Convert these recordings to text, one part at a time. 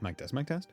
Mic test, mic test.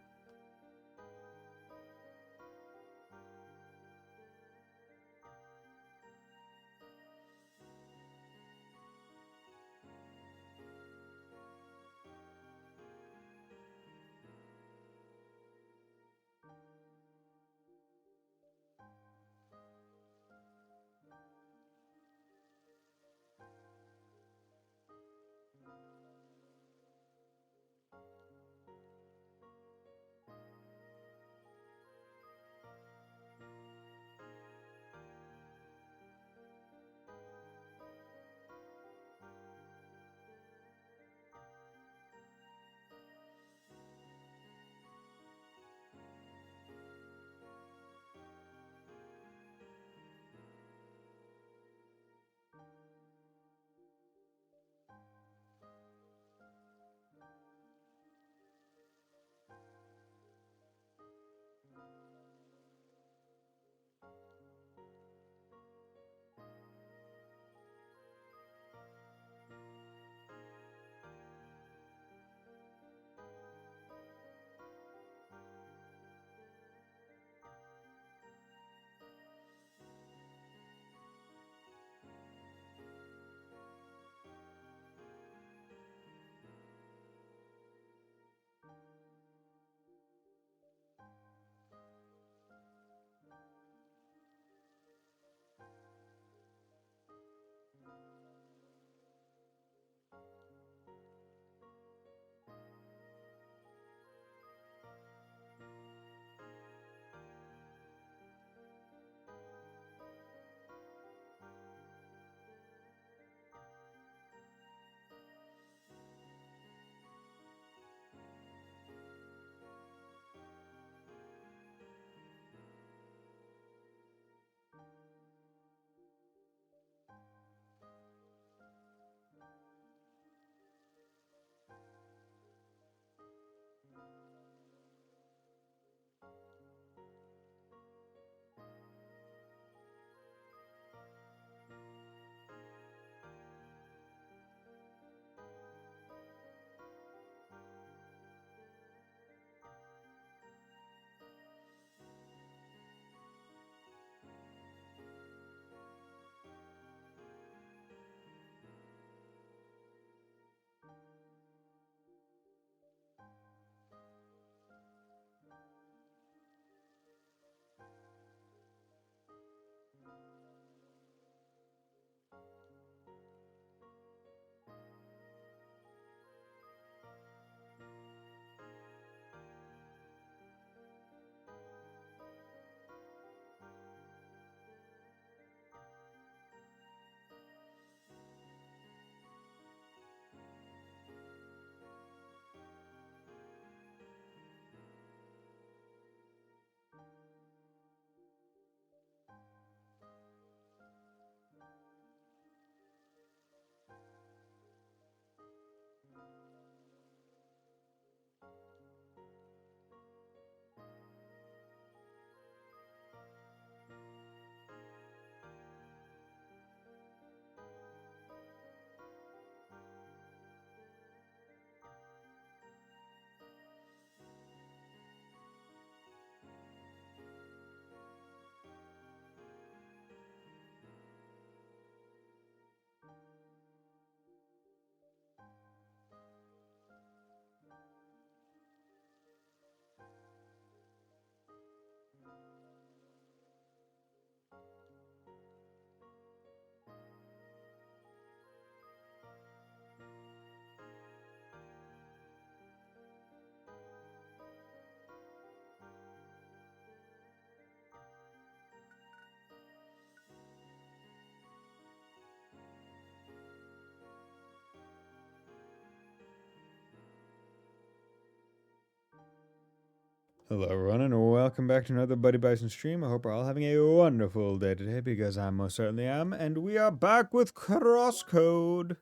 Hello everyone and welcome back to another Buddy Bison stream. I hope we're all having a wonderful day today because I most certainly am. And we are back with CrossCode.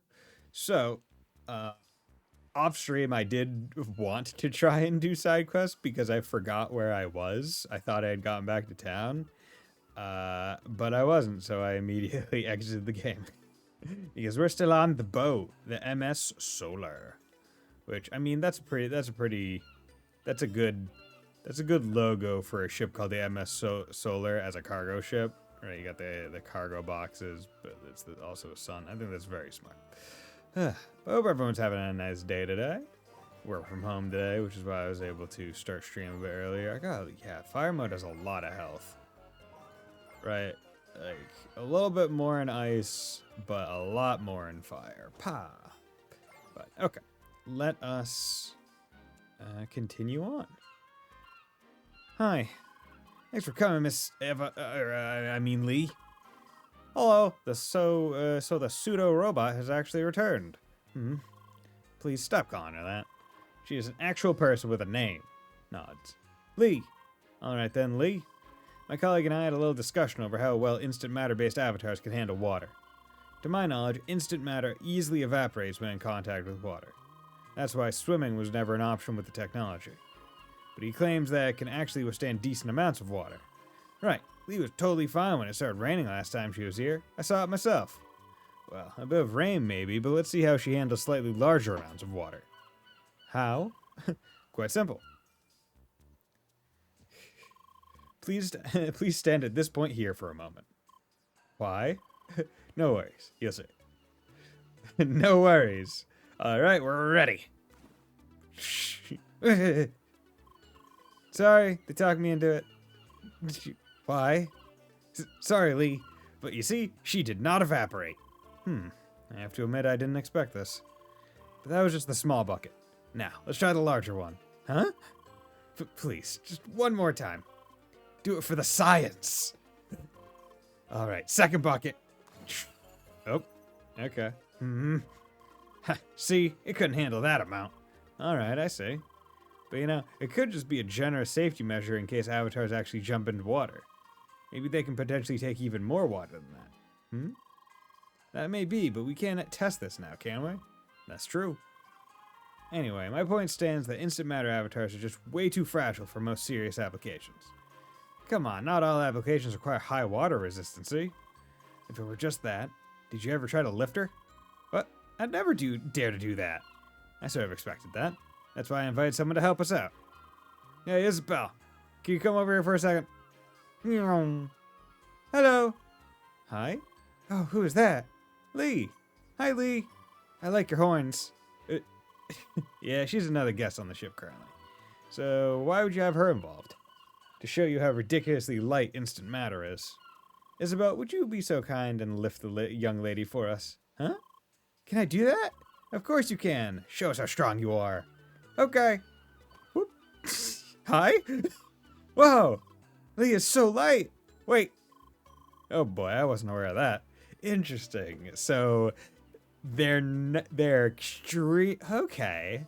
So, off stream I did want to try and do side quests because I forgot where I was. I thought I had gotten back to town. But I wasn't, so I immediately exited the game. Because we're still on the boat, the MS Solar. Which, I mean, that's a pretty That's a good logo for a ship called the MS Solar as a cargo ship. Right, you got the cargo boxes, but it's also a sun. I think that's very smart. I hope everyone's having a nice day today. Work from home today, which is why I was able to start streaming a bit earlier. Yeah, fire mode has a lot of health. Right? Like, a little bit more in ice, but a lot more in fire. Pa! But, okay. Let us continue on. Hi. Thanks for coming, Miss Eva, Lee. Hello. So the pseudo-robot has actually returned. Please stop calling her that. She is an actual person with a name. Nods. Lee. Alright then, Lee. My colleague and I had a little discussion over how well instant matter-based avatars can handle water. To my knowledge, instant matter easily evaporates when in contact with water. That's why swimming was never an option with the technology. But he claims that it can actually withstand decent amounts of water. Right, Lee was totally fine when it started raining last time she was here. I saw it myself. Well, a bit of rain maybe, but let's see how she handles slightly larger amounts of water. How? Quite simple. Please stand at this point here for a moment. Why? No worries. You'll see. No worries. Alright, we're ready. Sorry, they talked me into it. Why? Sorry, Lee. But you see, she did not evaporate. I have to admit I didn't expect this. But that was just the small bucket. Now, let's try the larger one. Huh? Please, just one more time. Do it for the science. Alright, second bucket. Oh, okay. See, it couldn't handle that amount. Alright, I see. But you know, it could just be a generous safety measure in case avatars actually jump into water. Maybe they can potentially take even more water than that. That may be, but we can't test this now, can we? That's true. Anyway, my point stands that instant matter avatars are just way too fragile for most serious applications. Come on, not all applications require high water resistance, see? If it were just that, did you ever try to lift her? What? I'd never dare to do that. I sort of expected that. That's why I invited someone to help us out. Hey, Isabel. Can you come over here for a second? Hello. Hi? Oh, who is that? Lee. Hi, Lee. I like your horns. Yeah, she's another guest on the ship currently. So why would you have her involved? To show you how ridiculously light instant matter is. Isabel, would you be so kind and lift the young lady for us? Huh? Can I do that? Of course you can. Show us how strong you are. Okay. Whoop. Hi? Whoa. Lee is so light. Wait. Oh boy, I wasn't aware of that. Interesting. So they're extreme. Okay.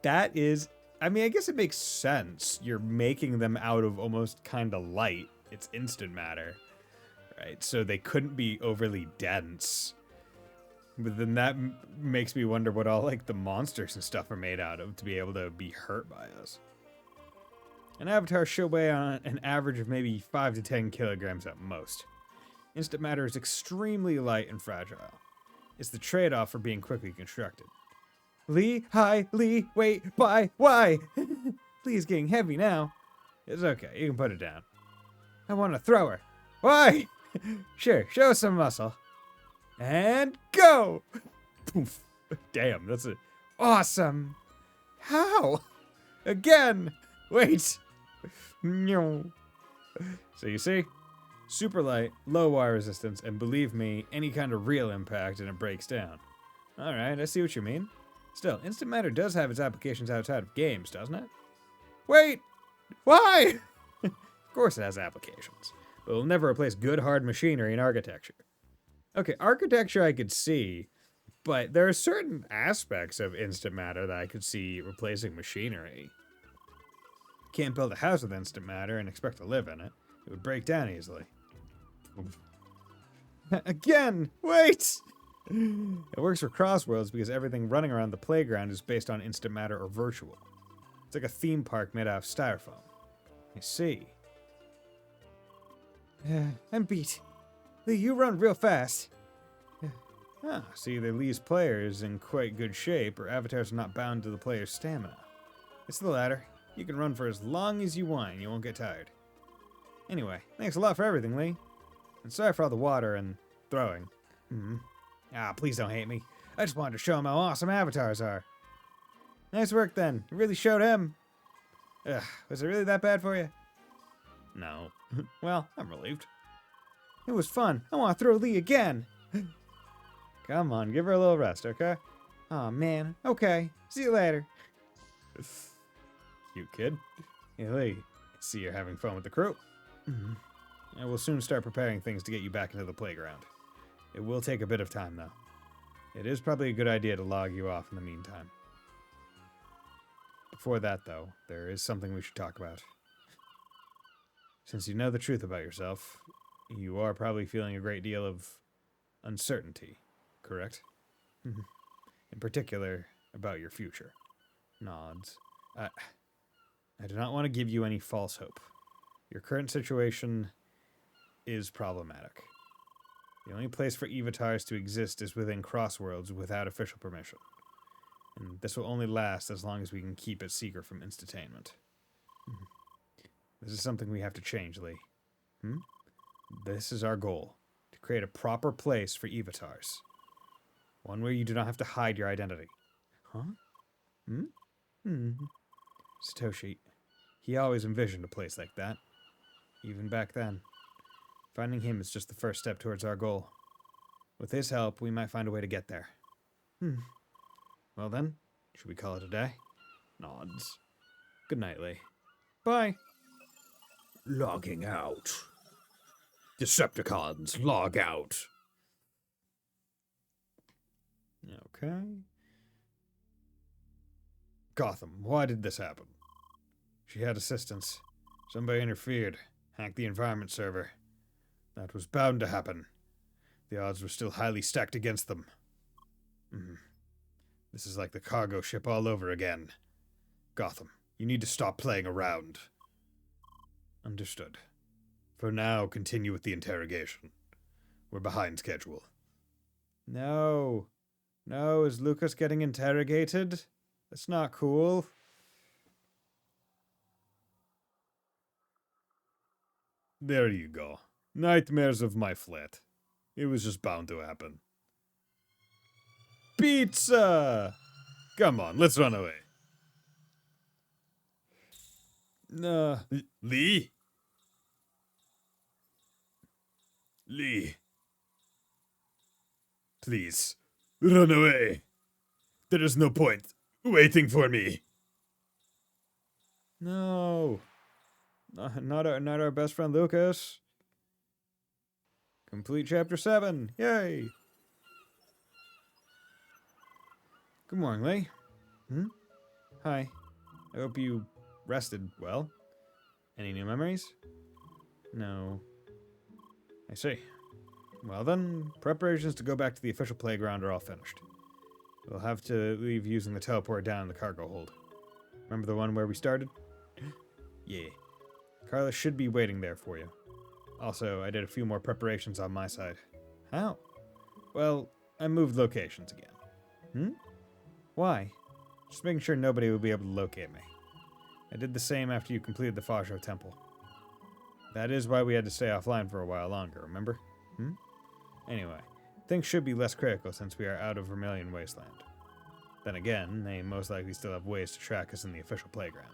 That is, I mean, I guess it makes sense. You're making them out of almost kind of light. It's instant matter, right? So they couldn't be overly dense. But then that makes me wonder what all like the monsters and stuff are made out of to be able to be hurt by us. An avatar should weigh on an average of maybe 5 to 10 kilograms at most. Instant matter is extremely light and fragile. It's the trade-off for being quickly constructed. Lee, hi, Lee, wait, why? Lee is getting heavy now. It's okay, you can put it down. I want to throw her. Why? Sure, show us some muscle. And go! Poof. Damn, that's awesome. How? Again. Wait. No. So you see? Super light, low wire resistance, and believe me, any kind of real impact and it breaks down. Alright, I see what you mean. Still, instant matter does have its applications outside of games, doesn't it? Wait! Why? Of course it has applications, but it'll never replace good hard machinery and architecture. Okay, architecture I could see, but there are certain aspects of instant matter that I could see replacing machinery. Can't build a house with instant matter and expect to live in it. It would break down easily. Again! Wait! It works for Crossworlds because everything running around the playground is based on instant matter or virtual. It's like a theme park made out of styrofoam. I see. I'm beat. Lee, you run real fast. So either Lee's player is in quite good shape, or avatars are not bound to the player's stamina. It's the latter. You can run for as long as you want and you won't get tired. Anyway, thanks a lot for everything, Lee. And sorry for all the water and throwing. Please don't hate me. I just wanted to show him how awesome avatars are. Nice work then. You really showed him. Was it really that bad for you? No. Well, I'm relieved. It was fun. I want to throw Lee again. Come on, give her a little rest, okay? Aw, man. Okay. See you later. Cute kid. Hey, Lee. I see you're having fun with the crew. I will soon start preparing things to get you back into the playground. It will take a bit of time, though. It is probably a good idea to log you off in the meantime. Before that, though, there is something we should talk about. Since you know the truth about yourself, you are probably feeling a great deal of uncertainty, correct? In particular, about your future. Nods. I do not want to give you any false hope. Your current situation is problematic. The only place for avatars to exist is within Crossworlds without official permission. And this will only last as long as we can keep it secret from Instantainment. This is something we have to change, Lee. This is our goal. To create a proper place for avatars. One where you do not have to hide your identity. Satoshi, he always envisioned a place like that. Even back then. Finding him is just the first step towards our goal. With his help, we might find a way to get there. Well then, should we call it a day? Nods. Good night, Lee. Bye. Logging out. Decepticons, log out. Okay. Gotham, why did this happen? She had assistance. Somebody interfered, hacked the environment server. That was bound to happen. The odds were still highly stacked against them. This is like the cargo ship all over again. Gotham, you need to stop playing around. Understood. For now, continue with the interrogation. We're behind schedule. No. No, is Lucas getting interrogated? That's not cool. There you go. Nightmares of my flat. It was just bound to happen. Pizza! Come on, let's run away. Lee? Lee. Please, run away. There is no point waiting for me. No. Not our best friend Lucas. Complete chapter 7. Yay! Good morning, Lee. Hi. I hope you rested well. Any new memories? No. I see. Well then, preparations to go back to the official playground are all finished. We'll have to leave using the teleport down in the cargo hold. Remember the one where we started? Yeah. Carla should be waiting there for you. Also, I did a few more preparations on my side. How? Well, I moved locations again. Why? Just making sure nobody would be able to locate me. I did the same after you completed the Fajo Temple. That is why we had to stay offline for a while longer, remember? Anyway, things should be less critical since we are out of Vermilion Wasteland. Then again, they most likely still have ways to track us in the official playground.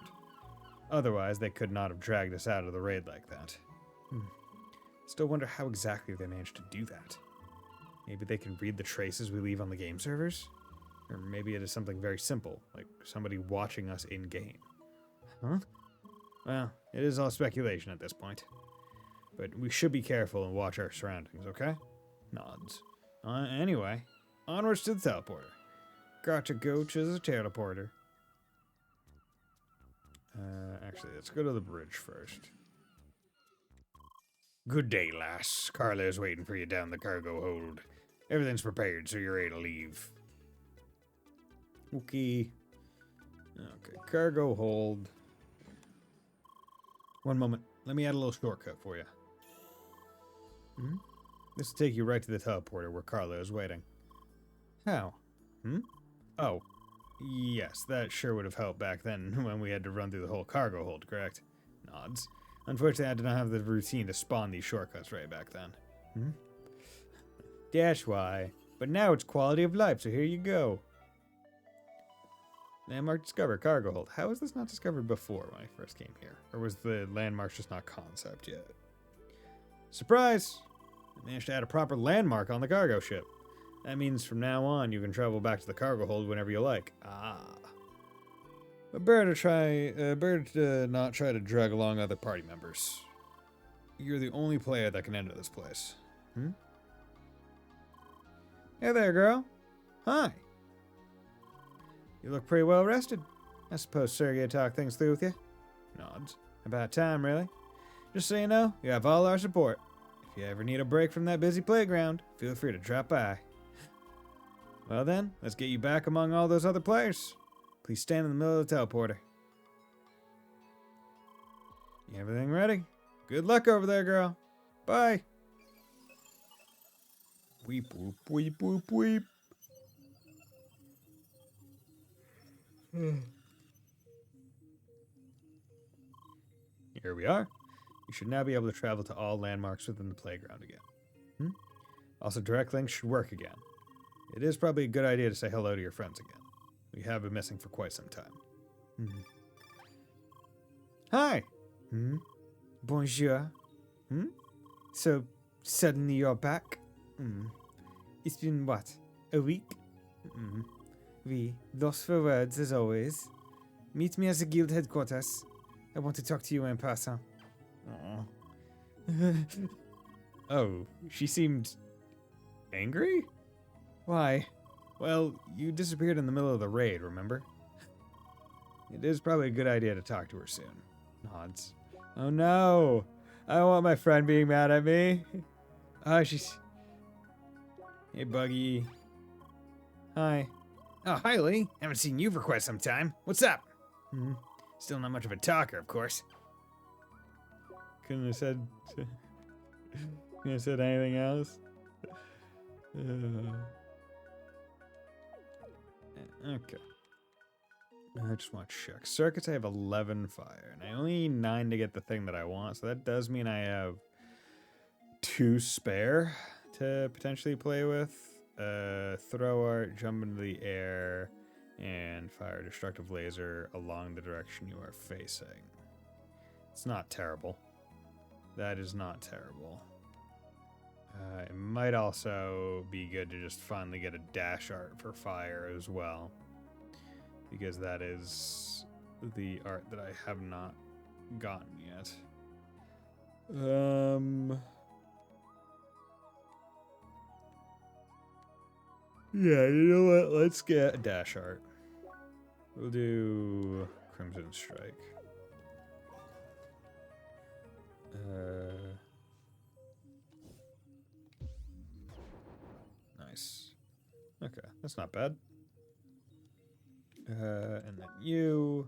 Otherwise, they could not have dragged us out of the raid like that. Still wonder how exactly they managed to do that. Maybe they can read the traces we leave on the game servers? Or maybe it is something very simple, like somebody watching us in-game. Well, it is all speculation at this point. But we should be careful and watch our surroundings, okay? Nods. Anyway, onwards to the teleporter. Gotcha, go to the teleporter. Actually, let's go to the bridge first. Good day, lass. Carla is waiting for you down the cargo hold. Everything's prepared, so you're ready to leave. Okay. Okay, cargo hold. One moment. Let me add a little shortcut for you. This will take you right to the teleporter where Carla is waiting. How? Oh. Yes, that sure would have helped back then when we had to run through the whole cargo hold, correct? Nods. Unfortunately, I did not have the routine to spawn these shortcuts right back then. Hmm? That's why. But now it's quality of life, so here you go. Landmark discovered, cargo hold. How was this not discovered before when I first came here? Or was the landmark just not concept yet? Surprise! I managed to add a proper landmark on the cargo ship. That means from now on you can travel back to the cargo hold whenever you like. Ah. But better to not try to drag along other party members. You're the only player that can enter this place. Hmm? Hey there, girl. Hi. You look pretty well rested. I suppose Sergey talked things through with you. Nods. About time, really. Just so you know, you have all our support. If you ever need a break from that busy playground, feel free to drop by. Well then, let's get you back among all those other players. Please stand in the middle of the teleporter. Everything ready? Good luck over there, girl. Bye. Weep, whoop, weep, whoop, weep. Here we are. You should now be able to travel to all landmarks within the playground again. Also, direct links should work again. It is probably a good idea to say hello to your friends again. We have been missing for quite some time. Hi! Bonjour. So, suddenly you're back? It's been what? A week? We lost for words as always. Meet me at the guild headquarters. I want to talk to you in person. Oh, she seemed angry? Why? Well, you disappeared in the middle of the raid, remember? It is probably a good idea to talk to her soon. Nods. Oh no! I don't want my friend being mad at me. Oh, she's... Hey, Buggy. Hi. Oh, hi, Lee. Haven't seen you for quite some time. What's up? Still not much of a talker, of course. Couldn't have said... Couldn't have said anything else. Okay. I just want to check. Circuits, I have 11 fire. And I only need 9 to get the thing that I want. So that does mean I have 2 spare to potentially play with. Throw art, jump into the air, and fire destructive laser along the direction you are facing. It's not terrible. That is not terrible. It might also be good to just finally get a dash art for fire as well, because that is the art that I have not gotten yet. Yeah, you know what? Let's get a dash art. We'll do Crimson Strike. Nice. Okay, that's not bad. And then you.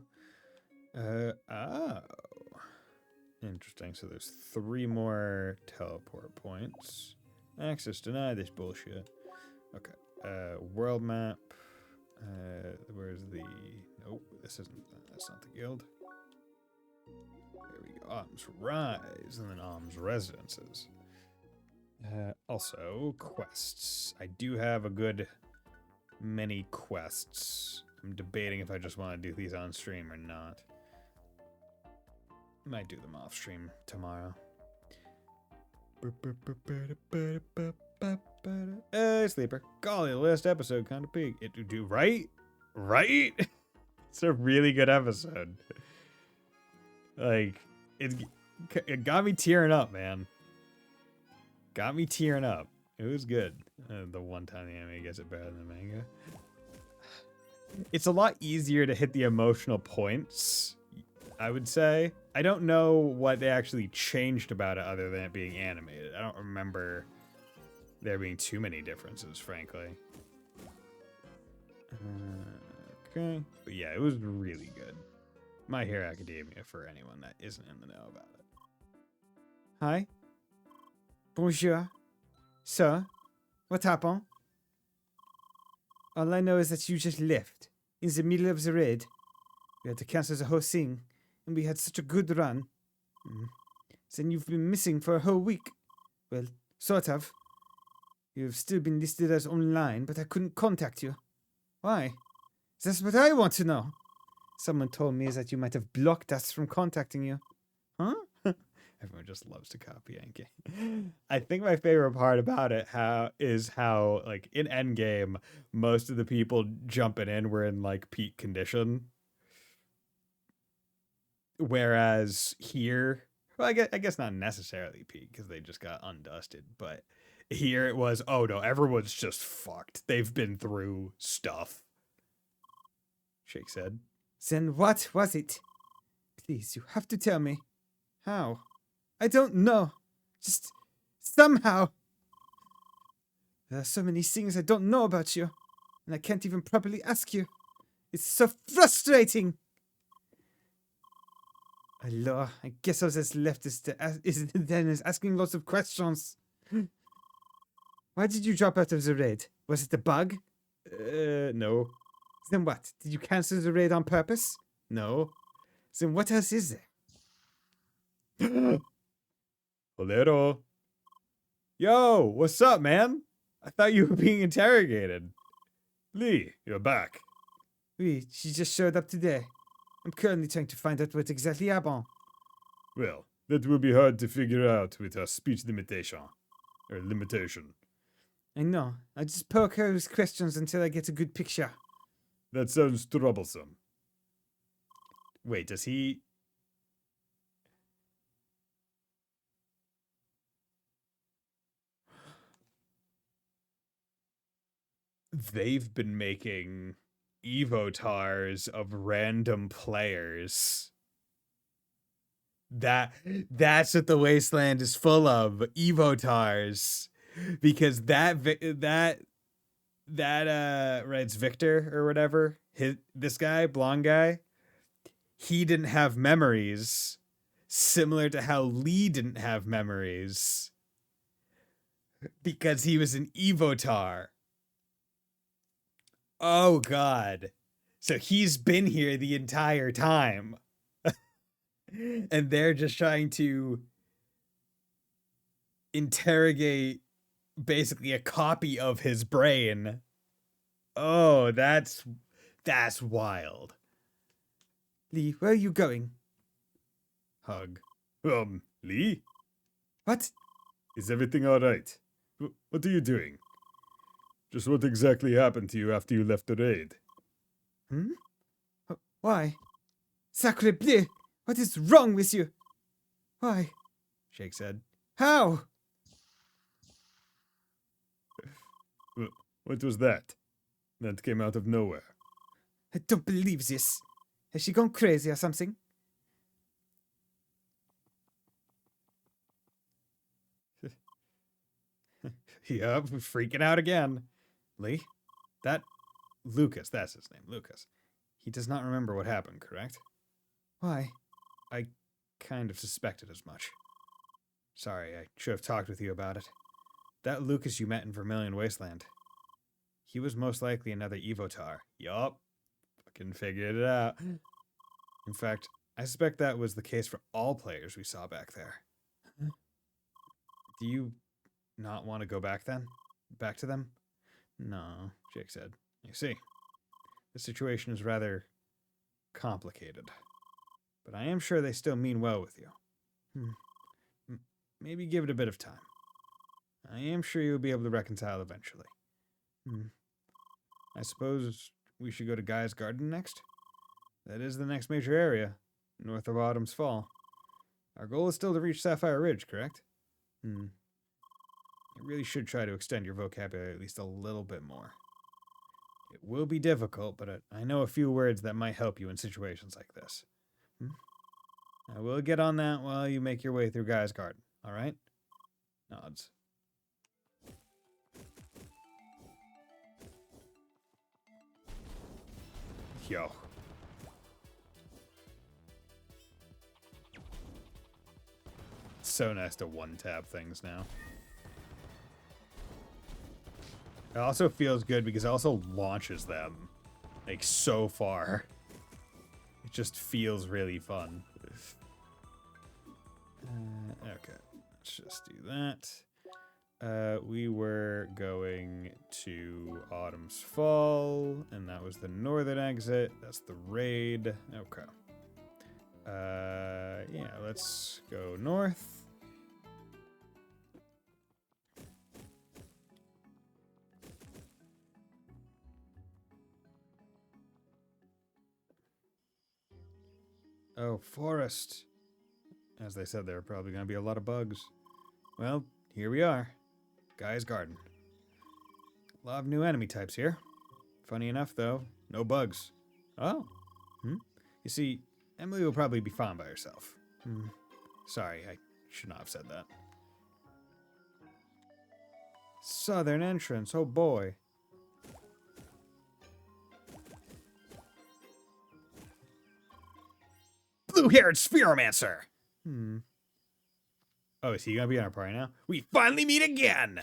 Oh. Interesting. So there's 3 more teleport points. Access denied. This bullshit. Okay. World map. Where's the... Nope, this isn't... That's not the guild. There we go. Om's Rise. And then Om's Residences. Also, quests. I do have a good many quests. I'm debating if I just want to do these on stream or not. Might do them off stream tomorrow. Sleeper. Golly, the last episode kind of peak. It do right? Right? It's a really good episode. Like, it got me tearing up, man. Got me tearing up. It was good. The one time the anime gets it better than the manga. It's a lot easier to hit the emotional points, I would say. I don't know what they actually changed about it other than it being animated. I don't remember there being too many differences, frankly. Okay. But yeah, it was really good. My Hero Academia for anyone that isn't in the know about it. Hi. Bonjour. Sir. What happened? All I know is that you just left. in the middle of the raid. We had to cancel the whole thing, and we had such a good run. Then you've been missing for a whole week. Well, sort of. You've still been listed as online, but I couldn't contact you. Why? That's what I want to know. Someone told me that you might have blocked us from contacting you. Huh? Everyone just loves to copy Yankee. I think my favorite part about it is how like in Endgame, most of the people jumping in were in like peak condition. Whereas here, well, I guess not necessarily peak because they just got undusted, but here it was, oh no, everyone's just fucked. They've been through stuff. Shake said. Then what was it? Please, you have to tell me. How? I don't know. Just somehow. There are so many things I don't know about you, and I can't even properly ask you. It's so frustrating. Allah, I guess all that's left is asking lots of questions. Why did you drop out of the raid? Was it a bug? No. Then what? Did you cancel the raid on purpose? No. Then what else is there? Bolero. Yo, what's up, man? I thought you were being interrogated. Lee, you're back. Oui, she just showed up today. I'm currently trying to find out what exactly happened. Well, that will be hard to figure out with her speech limitation. I know. I just poke her with questions until I get a good picture. That sounds troublesome. Wait, does he... They've been making evotars of random players. That's what the Wasteland is full of, evotars. Because it's Victor or whatever. This guy, blonde guy, he didn't have memories, similar to how Lee didn't have memories because he was an evotar. Oh God. So he's been here the entire time. And they're just trying to interrogate basically a copy of his brain. Oh, that's wild. Lee, where are you going? Hug. Lee? What? Is everything all right? What are you doing? Just what exactly happened to you after you left the raid? Why? Sacre bleu! What is wrong with you? Why? Shake said. How? What was that? That came out of nowhere. I don't believe this. Has she gone crazy or something? Yup, freaking out again. Lee? That... Lucas, that's his name, Lucas. He does not remember what happened, correct? Why? I kind of suspected as much. Sorry, I should have talked with you about it. That Lucas you met in Vermilion Wasteland. He was most likely another evotar. Yup. Fucking figured it out. In fact, I suspect that was the case for all players we saw back there. Do you not want to go back then? Back to them? No, Jake said. You see, the situation is rather complicated. But I am sure they still mean well with you. Maybe give it a bit of time. I am sure you'll be able to reconcile eventually. I suppose we should go to Guy's Garden next? That is the next major area, north of Autumn's Fall. Our goal is still to reach Sapphire Ridge, correct? You really should try to extend your vocabulary at least a little bit more. It will be difficult, but I know a few words that might help you in situations like this. I will get on that while you make your way through Guy's Garden, alright? Nods. Yo. It's so nice to one-tap things now. It also feels good because it also launches them. Like, so far. It just feels really fun. Okay, let's just do that. We were going to Autumn's Fall, and that was the northern exit. That's the raid. Okay. Yeah, let's go north. Oh, forest. As they said, there are probably going to be a lot of bugs. Well, here we are. Guy's Garden. A lot of new enemy types here. Funny enough, though, no bugs. Oh. You see, Emily will probably be fine by herself. Sorry, I should not have said that. Southern entrance, oh boy. Blue-haired Spheromancer! Oh, is he gonna be on our party now? We finally meet again!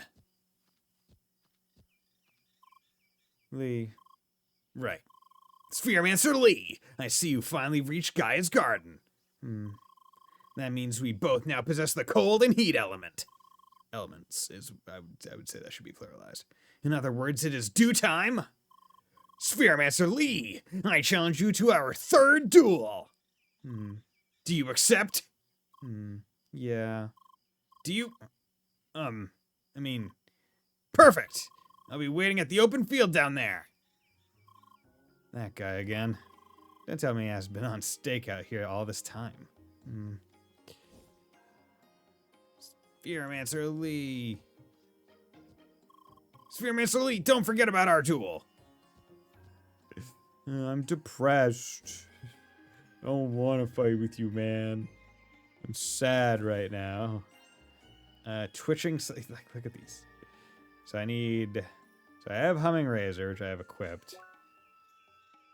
Lee. Right. Spheromancer Lee, I see you finally reached Gaia's Garden. That means we both now possess the cold and heat element. Elements is, I would say that should be pluralized. In other words, it is due time. Spheromancer Lee, I challenge you to our third duel. Do you accept? Yeah. Do you? I mean, perfect. I'll be waiting at the open field down there. That guy again. Don't tell me he has been on stakeout here all this time. Spheromancer Lee. Spheromancer Lee, don't forget about our duel. I'm depressed. I don't want to fight with you, man. I'm sad right now. Twitching, look at these. So I have Humming Razor, which I have equipped.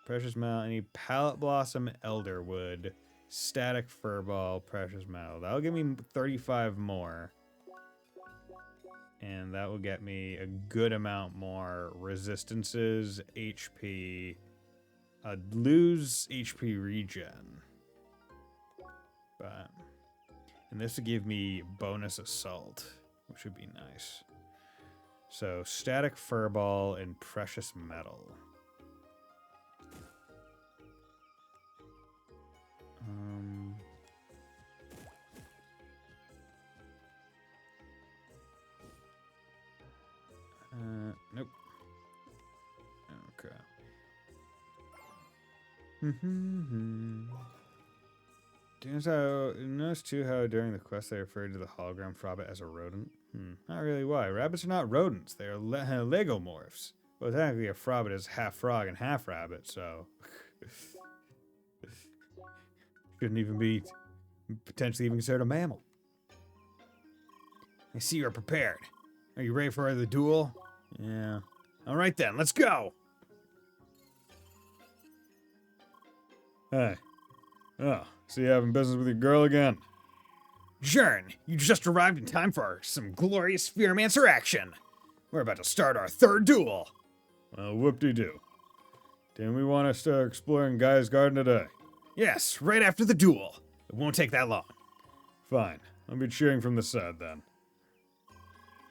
Precious Metal, I need Pallet Blossom, Elderwood, Static Furball, Precious Metal. That'll give me 35 more. And that will get me a good amount more resistances, HP. I'd lose HP regen. And this would give me bonus assault, which would be nice. So, Static Furball and Precious Metal. Nope. Okay. Do you notice too how during the quest they referred to the hologram Frabbit as a rodent? Not really why. Rabbits are not rodents. They are Legomorphs. Well, technically a Frabbit is half frog and half rabbit, so... Shouldn't even be potentially even considered a mammal. I see you're prepared. Are you ready for the duel? Yeah. All right then, let's go. Hey. Oh, so you having business with your girl again? Jern, you just arrived in time for some glorious Spheromancer action. We're about to start our third duel. Well, whoop-de-doo. Didn't we want to start exploring Gaia's Garden today? Yes, right after the duel. It won't take that long. Fine. I'll be cheering from the side then.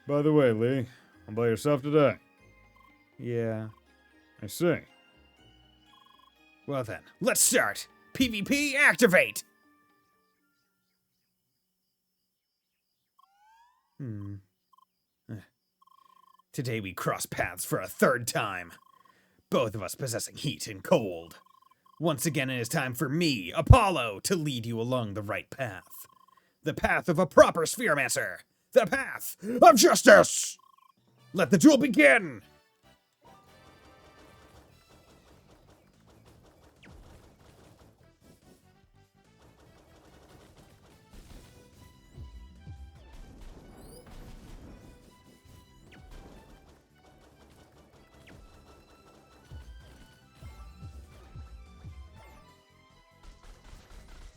By the way, Lee, all by yourself today? Yeah. I see. Well then, let's start. PvP activate! Today we cross paths for a third time. Both of us possessing heat and cold. Once again it is time for me, Apollo, to lead you along the right path. The path of a proper Spheromancer. The path of justice! Let the duel begin!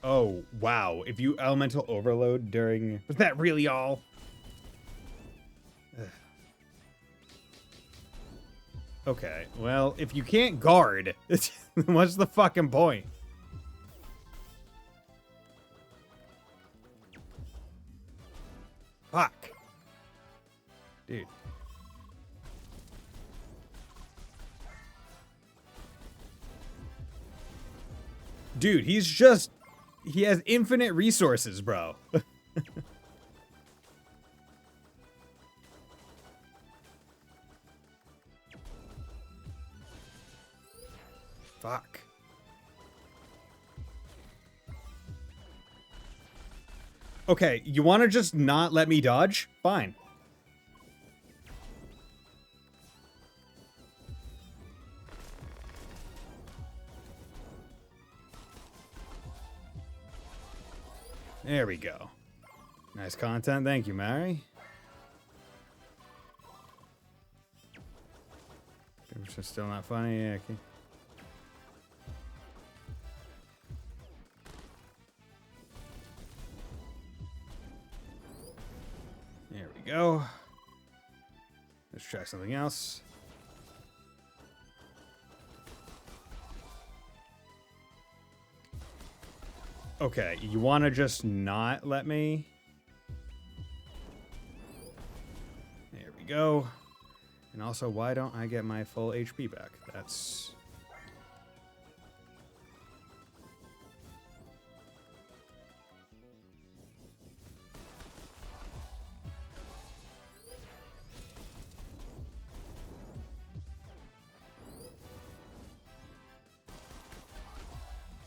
Oh, wow. If you elemental overload during... Was that really all? Okay, well, if you can't guard, what's the fucking point? Fuck. Dude. Dude, he has infinite resources, bro. Fuck. Okay, you want to just not let me dodge? Fine. There we go. Nice content. Thank you, Mary. Which is still not funny. Yeah, okay. There we go. Let's try something else. Okay, you want to just not let me? There we go. And also, why don't I get my full HP back? That's...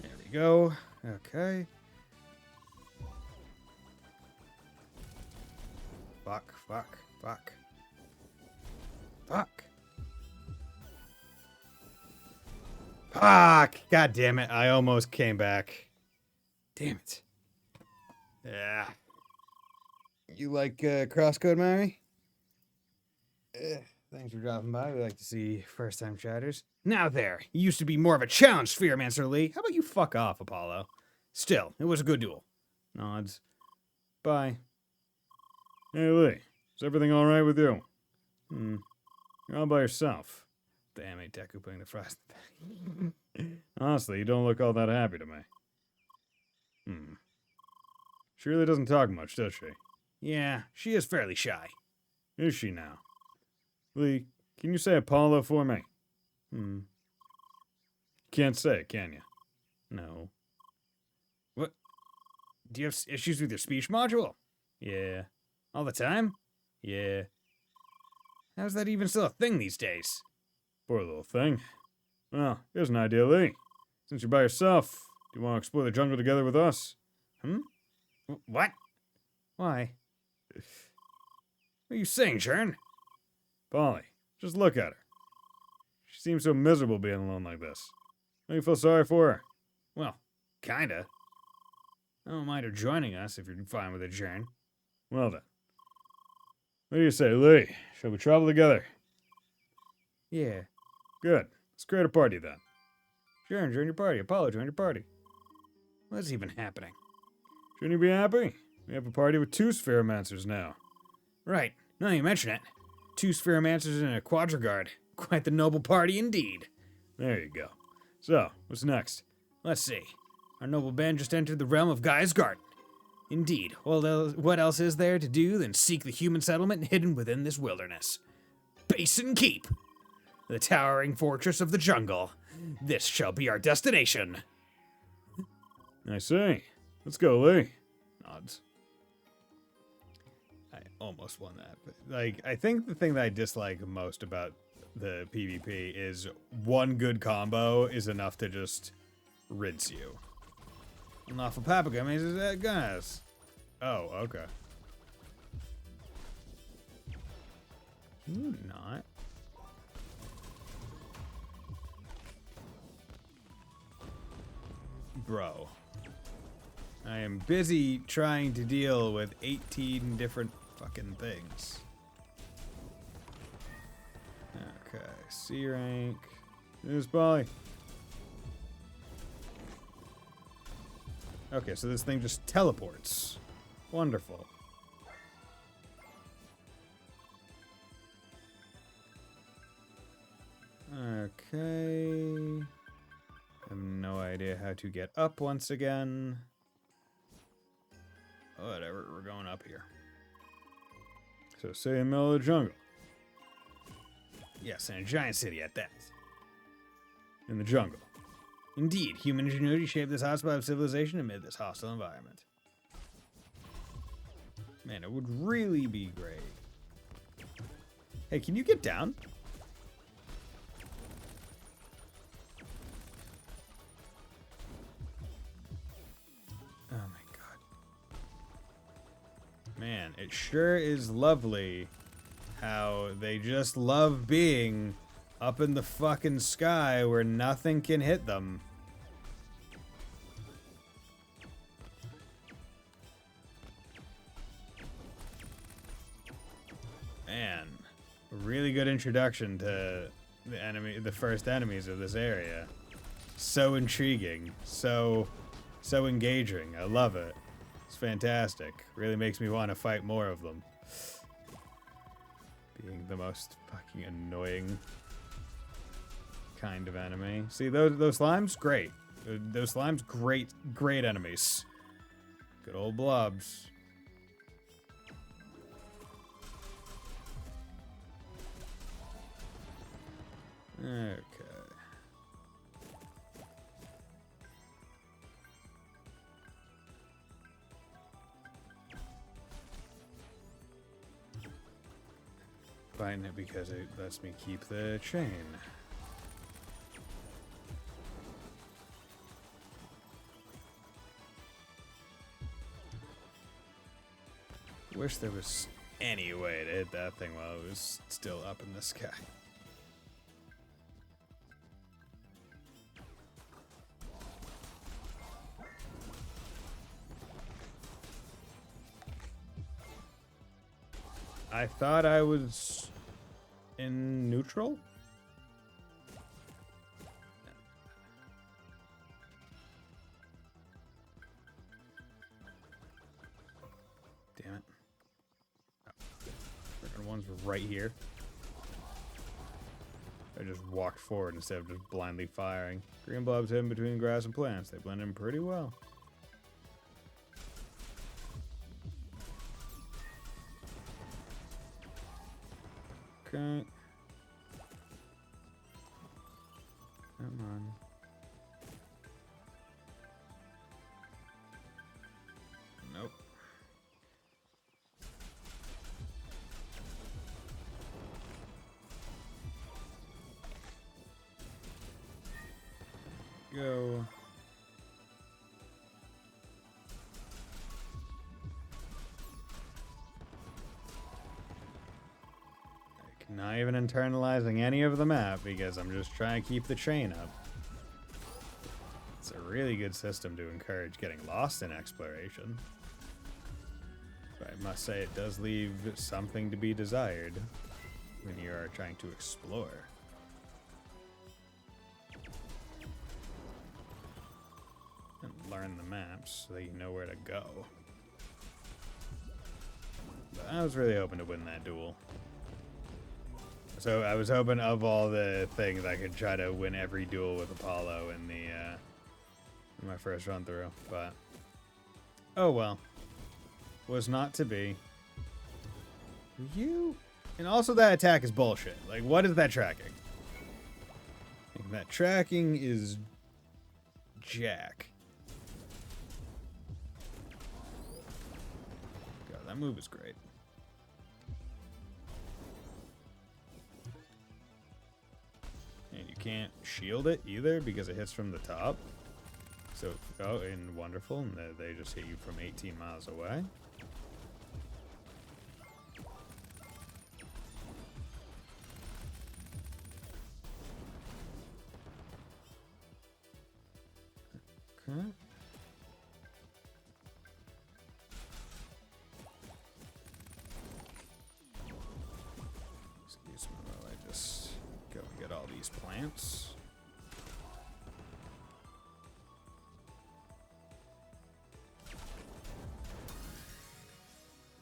There we go. Okay. Fuck, fuck, fuck. Fuck. Fuck! God damn it, I almost came back. Damn it. Yeah. You like CrossCode, Mary? Thanks for dropping by. We like to see first-time chatters. Now there, you used to be more of a challenge, Spheromancer Lee. How about you fuck off, Apollo? Still, it was a good duel. Nods. Bye. Hey, Lee. Is everything alright with you? You're all by yourself. Damn, ain't Deku putting the frost back. Honestly, you don't look all that happy to me. She really doesn't talk much, does she? Yeah, she is fairly shy. Is she now? Lee, can you say Apollo for me? Can't say it, can you? No. What? Do you have issues with your speech module? Yeah. All the time? Yeah. How's that even still a thing these days? Poor little thing. Well, here's an idea, Lee. Since you're by yourself, do you want to explore the jungle together with us? What? Why? What are you saying, Jern? Polly, just look at her. She seems so miserable being alone like this. Don't you feel sorry for her? Well, kinda. I don't mind her joining us if you're fine with it, Jern. Well then. What do you say, Lee? Shall we travel together? Yeah. Good. Let's create a party then. Jern, join your party. Apollo, join your party. What's even happening? Shouldn't you be happy? We have a party with 2 Spheromancers now. Right. Now you mention it. 2 Spheromancers and a Quadriguard. Quite the noble party indeed. There you go. So, what's next? Let's see. Our noble band just entered the realm of Gaia's Garden. Indeed. Well, what else is there to do than seek the human settlement hidden within this wilderness? Basin Keep, the towering fortress of the jungle. This shall be our destination. I see. Let's go, Lee. Nods. I almost won that. But, like, I think the thing that I dislike most about the PvP is one good combo is enough to just rinse you. Unlawful papaga means that guys. Oh, okay. Ooh, not. Bro. I am busy trying to deal with 18 different fucking things. Okay, C rank. There's Polly. Okay, so this thing just teleports. Wonderful. how to get up once again. Whatever, we're going up here. So, say in the middle of the jungle. Yes, in a giant city at that. In the jungle. Indeed, human ingenuity shaped this hotspot of civilization amid this hostile environment. Man, it would really be great. Hey, can you get down? Oh my god. Man, it sure is lovely how they just love being up in the fucking sky where nothing can hit them. Man, a really good introduction to the first enemies of this area. So intriguing, so engaging. I love it. It's fantastic. Really makes me want to fight more of them. Being the most fucking annoying kind of enemy. See those slimes? Great. Those slimes, great enemies. Good old blobs. Okay. Fighting it because it lets me keep the chain. Wish there was any way to hit that thing while it was still up in the sky. I thought I was in neutral? Damn it. Oh. Freaking ones were right here. I just walked forward instead of just blindly firing. Green blobs hidden between grass and plants. They blend in pretty well. Okay. Come on. Nope. Go. Not even internalizing any of the map because I'm just trying to keep the chain up. It's a really good system to encourage getting lost in exploration. But I must say it does leave something to be desired when you are trying to explore. And learn the maps so that you know where to go. But I was really hoping to win that duel. So I was hoping of all the things I could try to win every duel with Apollo in my first run through, but oh well. Was not to be. You and also that attack is bullshit. Like, what is that tracking? That tracking is jack. God, that move is great. And you can't shield it either because it hits from the top. So, oh, and wonderful, and they just hit you from 18 miles away. Okay. Excuse me while I just go and get all these plants.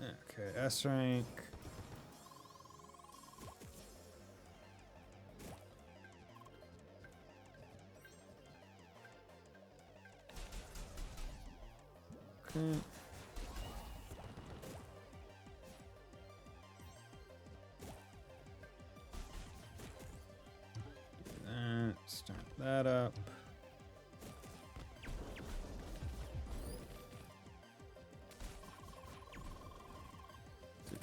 Okay, S rank. Okay. Do that. Start that up.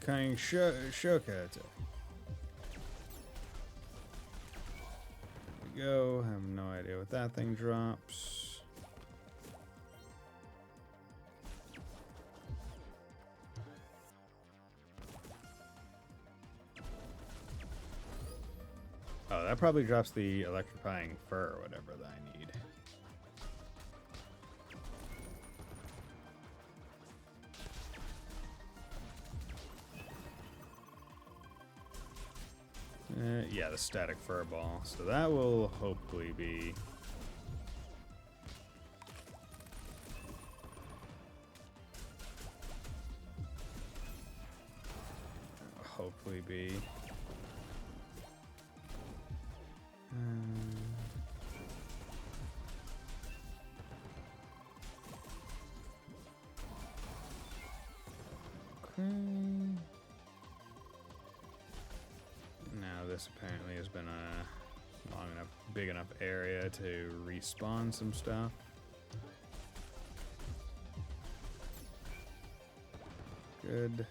Kind Shoka. There we go. I have no idea what that thing drops. Oh, that probably drops the electrifying fur or whatever that I need. Yeah, the static fur ball. So that will hopefully be... Hopefully be... Okay. Now this apparently has been a long enough, big enough area to respawn some stuff. Good.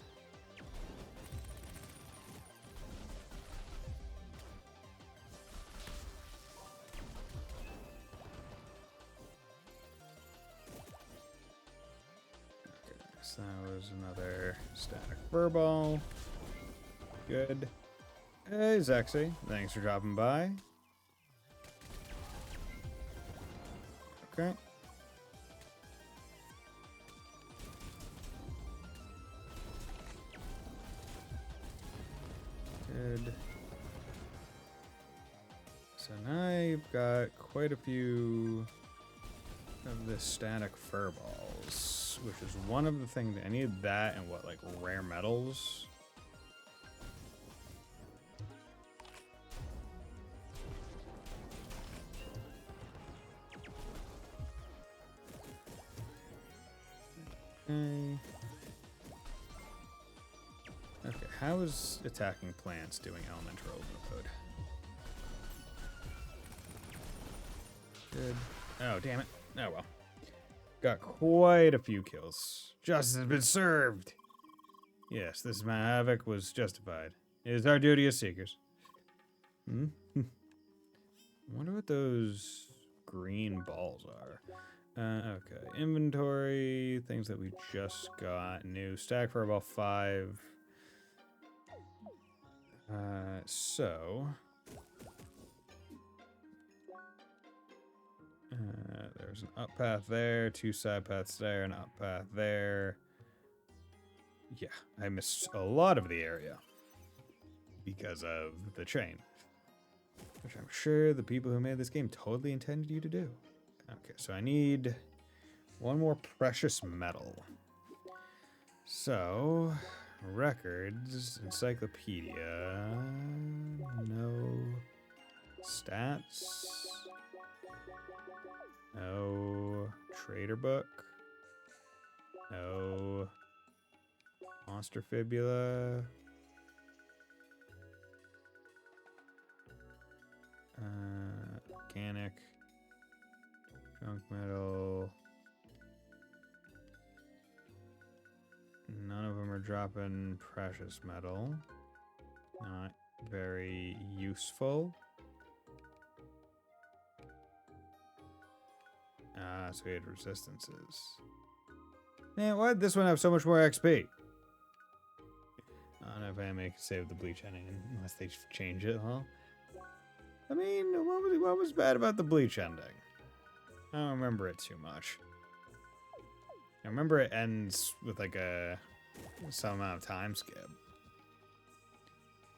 So that was another static furball. Good. Hey, Zexy. Thanks for dropping by. Okay. Good. So now you've got quite a few of the static furballs, which is one of the things I need that and what, like rare metals. Okay, how is attacking plants doing elemental overload? Good. Oh, damn it. Oh, well. Got quite a few kills. Justice has been served. Yes, this amount of havoc was justified. It is our duty as seekers. I wonder what those green balls are. Okay, inventory, things that we just got. New stack for about 5. So... there's an up path there, 2 side paths there, an up path there. Yeah, I missed a lot of the area because of the train, which I'm sure the people who made this game totally intended you to do. Okay, so I need one more precious metal. So, records, encyclopedia, no stats. No trader book. No monster fibula. Organic. Junk metal. None of them are dropping precious metal. Not very useful. Ah, so we had resistances. Man, why did this one have so much more XP? I don't know if anime can save the bleach ending unless they change it, huh? I mean, what was bad about the bleach ending? I don't remember it too much. I remember it ends with like some amount of time skip.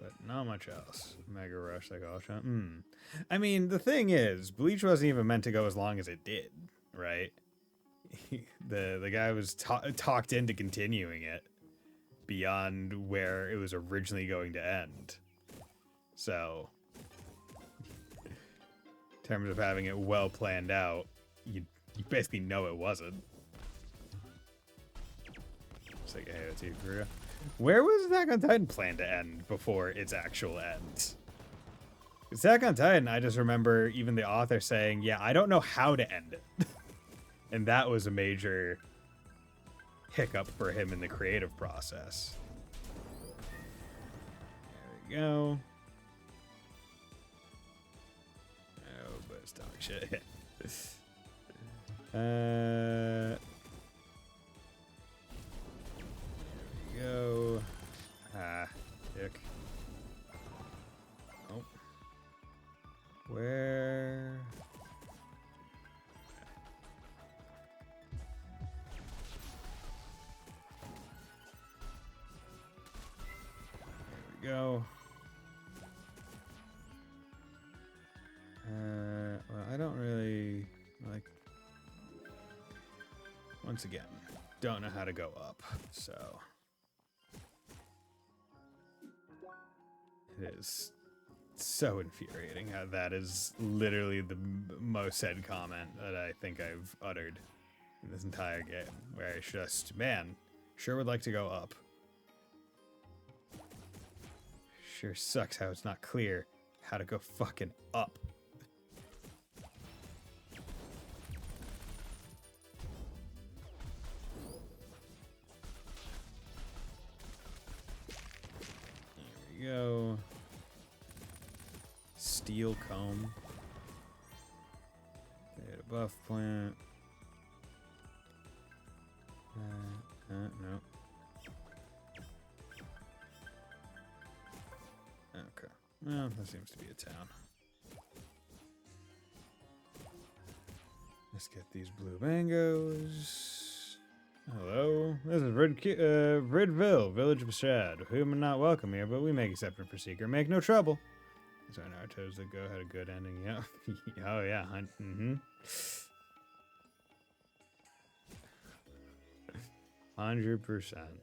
But not much else. Mega Rush, like Ultra. I mean, the thing is, Bleach wasn't even meant to go as long as it did, right? the guy was talked into continuing it beyond where it was originally going to end. So, in terms of having it well planned out, you basically know it wasn't. Sega Halo 2 for real. Where was Attack on Titan planned to end before its actual end? Attack on Titan, I just remember even the author saying, yeah, I don't know how to end it. And that was a major hiccup for him in the creative process. There we go. Oh, but it's dog shit. There we go. Ah, dick. Oh. Where? There we go. Well, I don't really like. Once again, don't know how to go up, so it is so infuriating how that is literally the most said comment that I think I've uttered in this entire game, where it's just, man, sure would like to go up. Sure sucks how it's not clear how to go fucking up. There we go. Steel comb. Data buff plant. No. Okay. Well, that seems to be a town. Let's get these blue mangoes. Hello, this is Ridville, Village of Shad. Whom are not welcome here, but we make exception for seeker. Make no trouble. These are Naruto's that go had a good ending. Yeah. Oh yeah. 100%.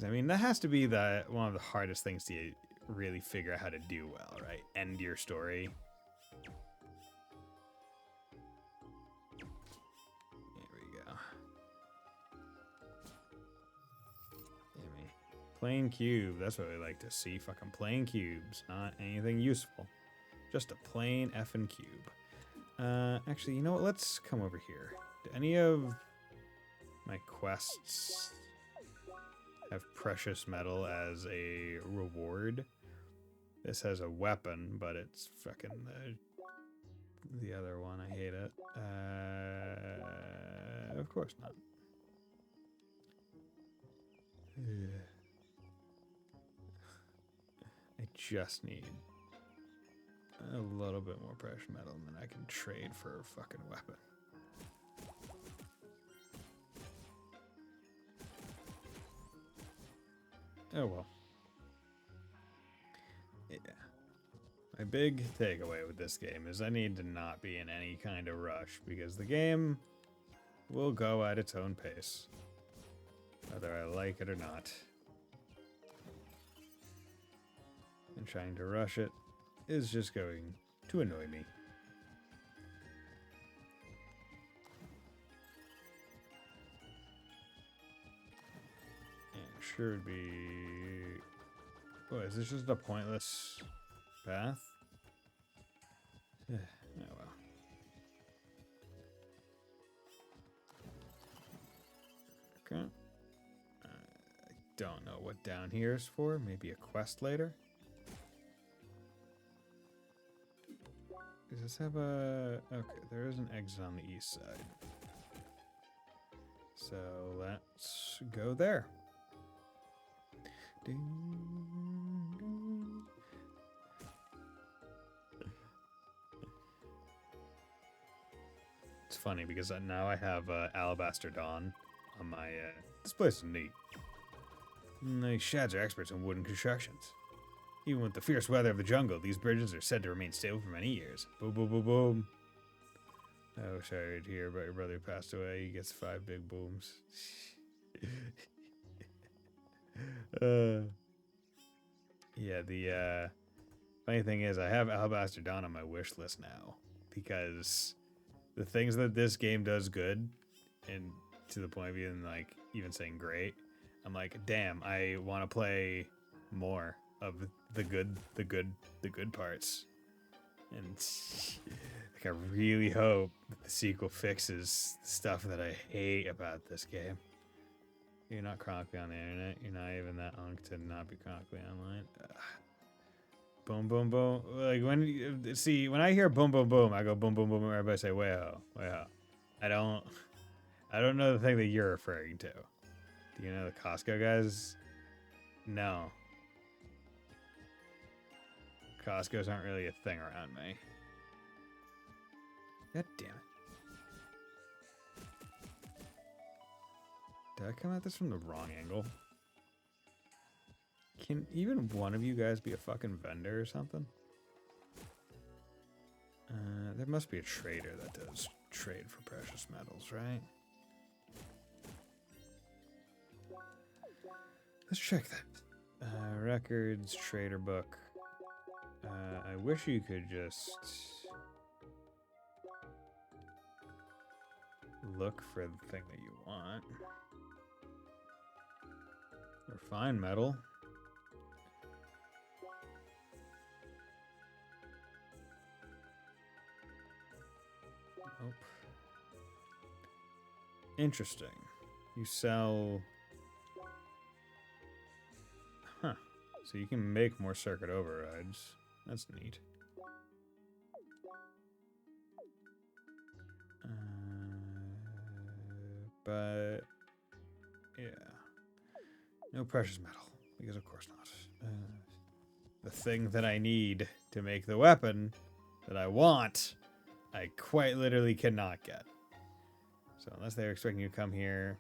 I mean, that has to be one of the hardest things to really figure out how to do well, right? End your story. There we go. Gimme. Plain cube. That's what we like to see. Fucking plain cubes. Not anything useful. Just a plain effing cube. Actually, you know what? Let's come over here. Do any of my quests have precious metal as a reward? This has a weapon, but it's fucking the other one. I hate it. Of course not. I just need a little bit more precious metal, and then I can trade for a fucking weapon. Oh well. Yeah. My big takeaway with this game is I need to not be in any kind of rush, because the game will go at its own pace, whether I like it or not. And trying to rush it is just going to annoy me. Sure would be... Oh, is this just a pointless path? Oh well. Okay. I don't know what down here is for. Maybe a quest later? Does this have a... Okay, there is an exit on the east side. So let's go there. It's funny because now I have Alabaster Dawn on my... This place is neat. These shads are experts in wooden constructions. Even with the fierce weather of the jungle, these bridges are said to remain stable for many years. Boom, boom, boom, boom. Oh, sorry to hear about your brother who passed away. He gets 5 big booms. Yeah, the funny thing is I have Alabaster Dawn on my wish list now because the things that this game does good, and to the point of even saying great, I'm like, damn, I want to play more of the good parts. And like, I really hope that the sequel fixes the stuff that I hate about this game. You're not chronically on the internet. You're not even that unk to not be chronically online. Boom, boom, boom. Like when I hear boom, boom, boom, I go boom, boom, boom. Everybody say way-ho, way-ho. I don't know the thing that you're referring to. Do you know the Costco guys? No. Costco's aren't really a thing around me. God damn it. Did I come at this from the wrong angle? Can even one of you guys be a fucking vendor or something? There must be a trader that does trade for precious metals, right? Let's check that. Records, trader book. I wish you could just look for the thing that you want. Refined metal. Nope. Interesting. You sell... Huh. So you can make more circuit overrides. That's neat. But... yeah. No precious metal. Because of course not. The thing that I need to make the weapon that I want, I quite literally cannot get. So unless they're expecting you to come here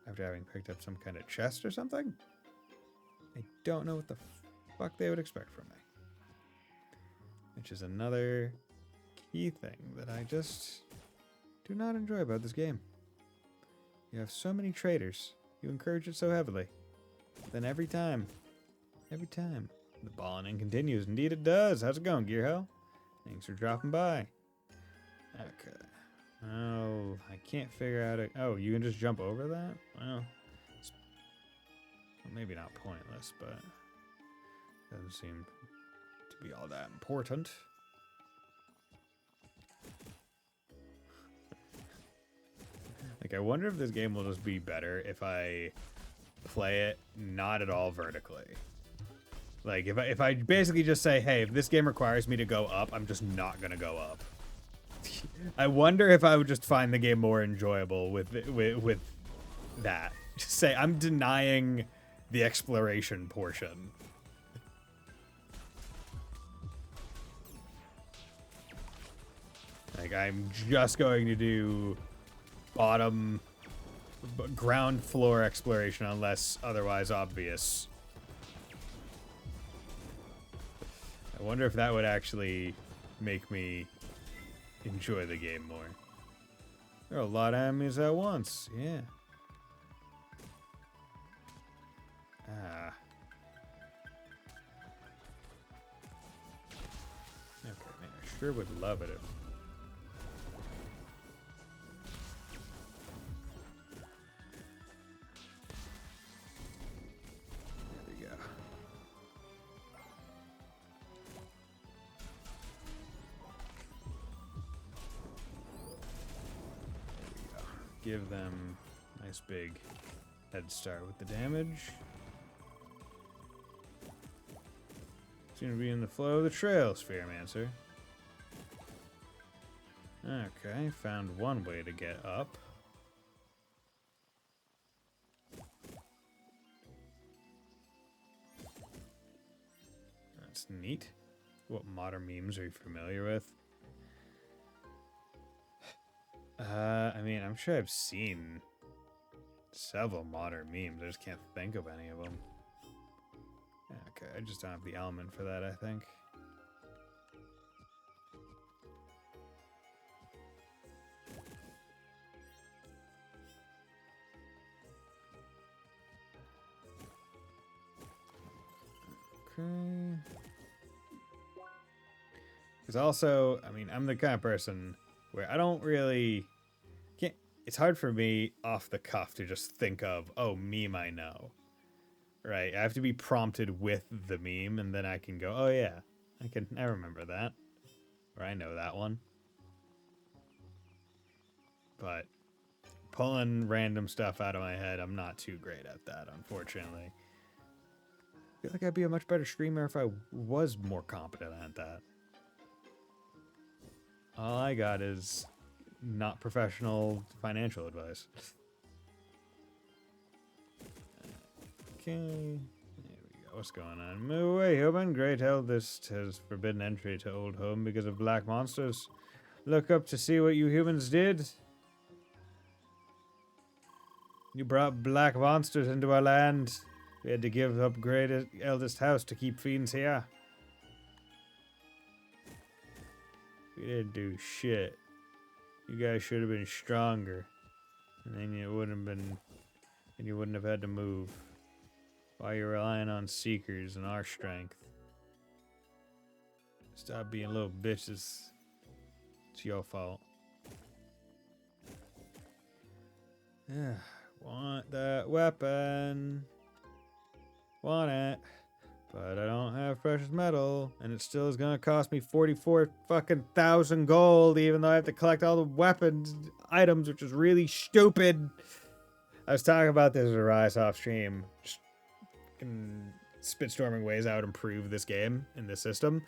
after having picked up some kind of chest or something, I don't know what the fuck they would expect from me. Which is another key thing that I just do not enjoy about this game. You have so many traders. You encourage it so heavily. Then every time, the balling continues. Indeed it does. How's it going, Gearho? Thanks for dropping by. Okay. Oh, I can't figure out it. Oh, you can just jump over that? Well, maybe not pointless, but doesn't seem to be all that important. Like, I wonder if this game will just be better if I play it not at all vertically. Like, if I basically just say, hey, if this game requires me to go up, I'm just not gonna go up. I wonder if I would just find the game more enjoyable with that. Just say, I'm denying the exploration portion. Like, I'm just going to do ground floor exploration unless otherwise obvious. I wonder if that would actually make me enjoy the game more. There are a lot of enemies at once, yeah. Ah. Okay, man, I sure would love it if... There we go. Give them a nice big head start with the damage. Seem to be in the flow of the trail, Spheromancer. Okay, found one way to get up. That's neat. What modern memes are you familiar with? I mean, I'm sure I've seen several modern memes. I just can't think of any of them. Okay, I just don't have the element for that, I think. Okay. Because also, I mean, I'm the kind of person where I don't really can't. It's hard for me off the cuff to just think of, oh, meme I know, right? I have to be prompted with the meme, and then I can go, oh yeah, I remember that, or I know that one. But pulling random stuff out of my head, I'm not too great at that, unfortunately. I feel like I'd be a much better streamer if I was more competent at that. All I got is not professional financial advice. Okay. There we go. What's going on? Move away, human. Great Eldest has forbidden entry to Old Home because of black monsters. Look up to see what you humans did. You brought black monsters into our land. We had to give up Great Eldest House to keep fiends here. We didn't do shit. You guys should have been stronger. And then you wouldn't have been... And you wouldn't have had to move. While you're relying on Seekers and our strength. Stop being little bitches. It's your fault. Yeah, want that weapon. Want it. But I don't have precious metal, and it still is gonna cost me 44 fucking thousand gold, even though I have to collect all the weapons items, which is really stupid. I was talking about this at a Rise off stream, just spitstorming ways I would improve this game in this system.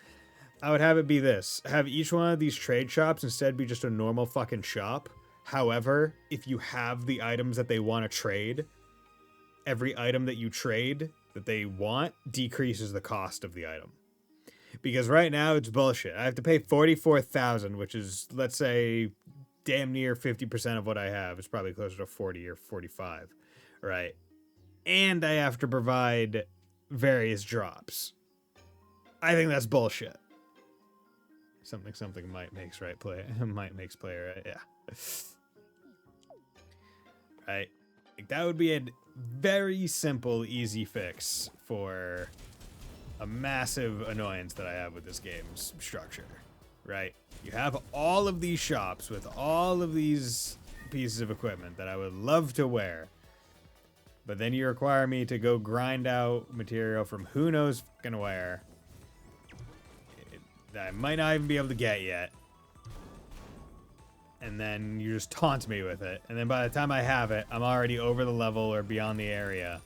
I would have it be this: have each one of these trade shops instead be just a normal fucking shop. However, if you have the items that they want to trade, every item that you trade that they want decreases the cost of the item. Because right now it's bullshit. I have to pay 44,000, which is, let's say, damn near 50% of what I have. It's probably closer to 40 or 45, right? And I have to provide various drops. I think that's bullshit. Something might makes right play. Might makes player right. Yeah. Right. Like, that would be a very simple, easy fix for a massive annoyance that I have with this game's structure, right? You have all of these shops with all of these pieces of equipment that I would love to wear, but then you require me to go grind out material from who knows fucking where that I might not even be able to get yet. And then you just taunt me with it. And then by the time I have it, I'm already over the level or beyond the area.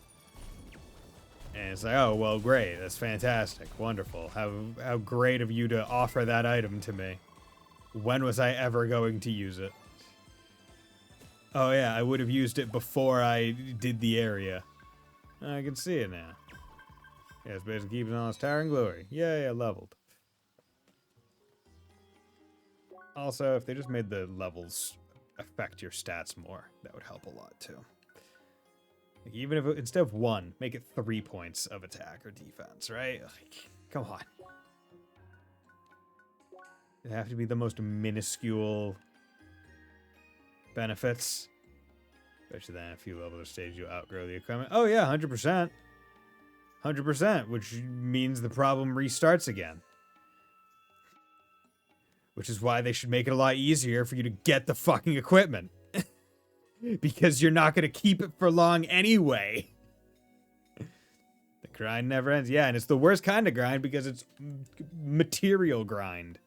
And it's like, oh, well, great. That's fantastic. Wonderful. How great of you to offer that item to me. When was I ever going to use it? Oh, yeah, I would have used it before I did the area. I can see it now. Yeah, it's basically keeping on its towering glory. Yay, I leveled. Also, if they just made the levels affect your stats more, that would help a lot too. Like, even if instead of 1, make it 3 points of attack or defense, right? Like, come on. It'd have to be the most minuscule benefits. Bet you then a few levels of stage you'll outgrow the equipment. Oh yeah, 100%. 100%, which means the problem restarts again. Which is why they should make it a lot easier for you to get the fucking equipment. Because you're not going to keep it for long anyway. The grind never ends. Yeah, and it's the worst kind of grind because it's material grind.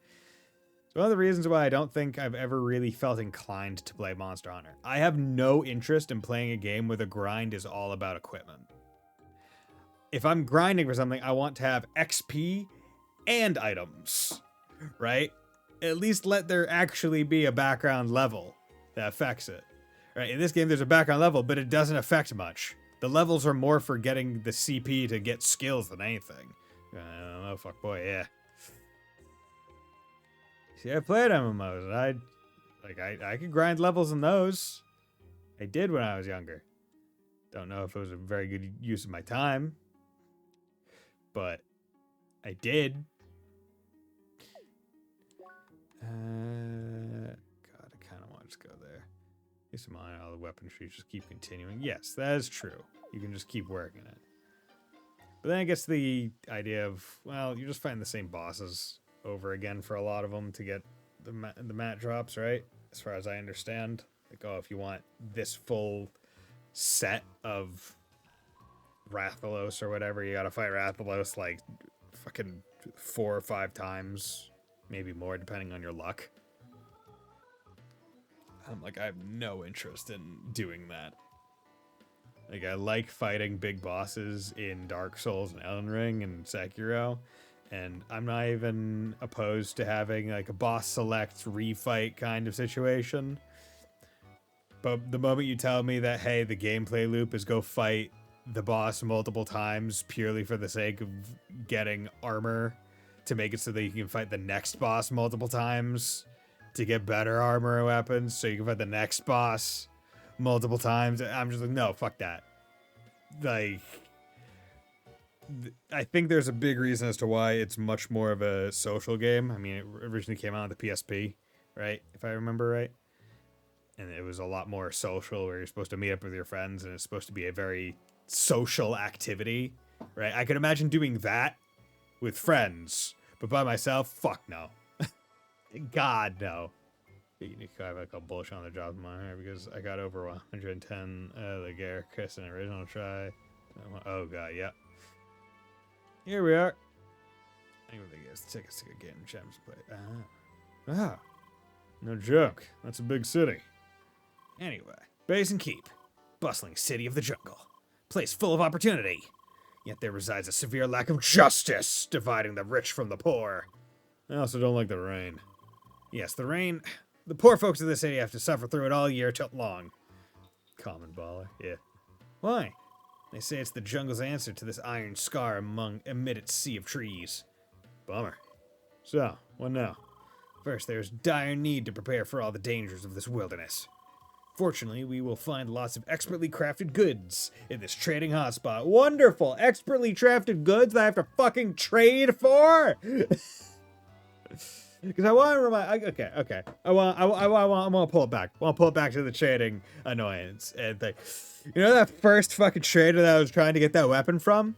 It's one of the reasons why I don't think I've ever really felt inclined to play Monster Hunter. I have no interest in playing a game where the grind is all about equipment. If I'm grinding for something, I want to have XP and items, right? At least let there actually be a background level that affects it. Right? In this game, there's a background level, but it doesn't affect much. The levels are more for getting the CP to get skills than anything. Oh, fuck boy, yeah. See, I played MMOs. I could grind levels in those. I did when I was younger. Don't know if it was a very good use of my time, but I did. God, I kind of want to just go there. Keep in mind, all the weapon trees just keep continuing. Yes, that is true. You can just keep working it. But then I guess the idea of, well, you just find the same bosses over again for a lot of them to get the mat drops, right? As far as I understand. Like, oh, if you want this full set of Rathalos or whatever, you gotta fight Rathalos like fucking 4 or 5 times, maybe more, depending on your luck. I'm like, I have no interest in doing that. Like, I like fighting big bosses in Dark Souls and Elden Ring and Sekiro, and I'm not even opposed to having like a boss select refight kind of situation. But the moment you tell me that, hey, the gameplay loop is go fight the boss multiple times purely for the sake of getting armor to make it so that you can fight the next boss multiple times to get better armor and weapons so you can fight the next boss multiple times, I'm just like, no, fuck that. Like, I think there's a big reason as to why it's much more of a social game. I mean, it originally came out on the PSP, right? If I remember right. And it was a lot more social, where you're supposed to meet up with your friends and it's supposed to be a very social activity, right? I could imagine doing that with friends, but by myself, fuck no. God, no. You need to have like a bullshit on the job of mine here because I got over 110 the Garrus in original try. Oh god, yeah. Here we are. I think they get tickets to get game gems to play. Ah, no joke. That's a big city. Anyway, Basin Keep, bustling city of the jungle, place full of opportunity. Yet there resides a severe lack of justice, dividing the rich from the poor. I also don't like the rain. Yes, the rain. The poor folks of the city have to suffer through it all year long. Common baller, yeah. Why? They say it's the jungle's answer to this iron scar amid its sea of trees. Bummer. So, what now? First, there's dire need to prepare for all the dangers of this wilderness. Fortunately, we will find lots of expertly crafted goods in this trading hotspot. Wonderful! Expertly crafted goods that I have to fucking trade for? Because I want to remind... Okay. I want to pull it back. I want to pull it back to the trading annoyance and thing. You know that first fucking trader that I was trying to get that weapon from?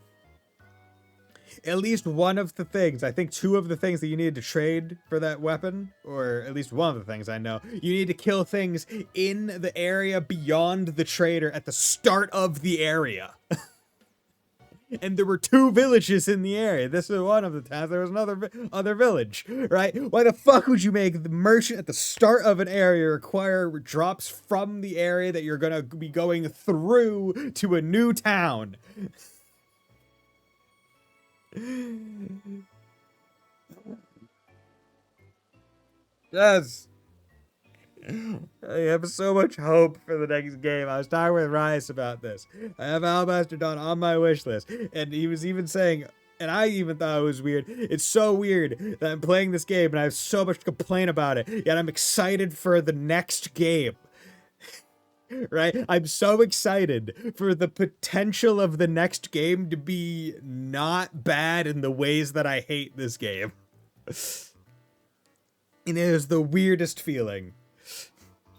At least one of the things, I think 2 of the things that you needed to trade for that weapon, or at least one of the things I know, you need to kill things in the area beyond the trader at the start of the area. And there were 2 villages in the area. This is one of the times there was another other village, right? Why the fuck would you make the merchant at the start of an area require drops from the area that you're gonna be going through to a new town? Yes. I have so much hope for the next game. I was talking with Rice about this. I have Alabaster Dawn on my wish list. And he was even saying, and I even thought it was weird, it's so weird that I'm playing this game and I have so much to complain about it, yet I'm excited for the next game. Right? I'm so excited for the potential of the next game to be not bad in the ways that I hate this game. And it is the weirdest feeling.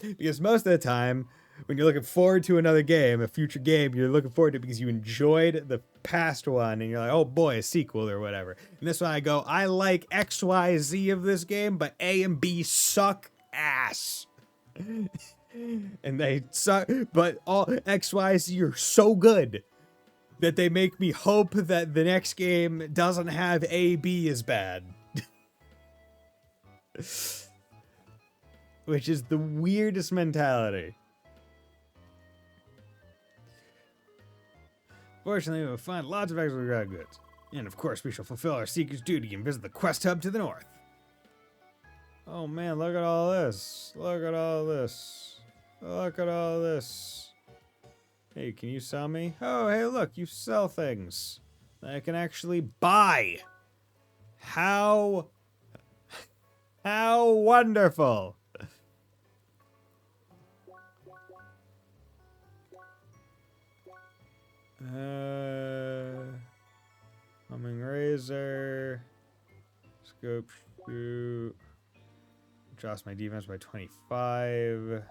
Because most of the time, when you're looking forward to another game, a future game, you're looking forward to it because you enjoyed the past one, and you're like, oh boy, a sequel or whatever. And this one I go, I like X, Y, Z of this game, but A and B suck ass. And they suck, but all X, Y, Z are so good that they make me hope that the next game doesn't have A, B as bad. Which is the weirdest mentality. Fortunately, we'll find lots of extra goods. And of course, we shall fulfill our seeker's duty and visit the quest hub to the north. Oh man, look at all this. Look at all this. Look at all this. Hey, can you sell me? Oh, hey, look, you sell things that I can actually buy. How wonderful. Humming razor, scope shoot, adjust my defense by 25.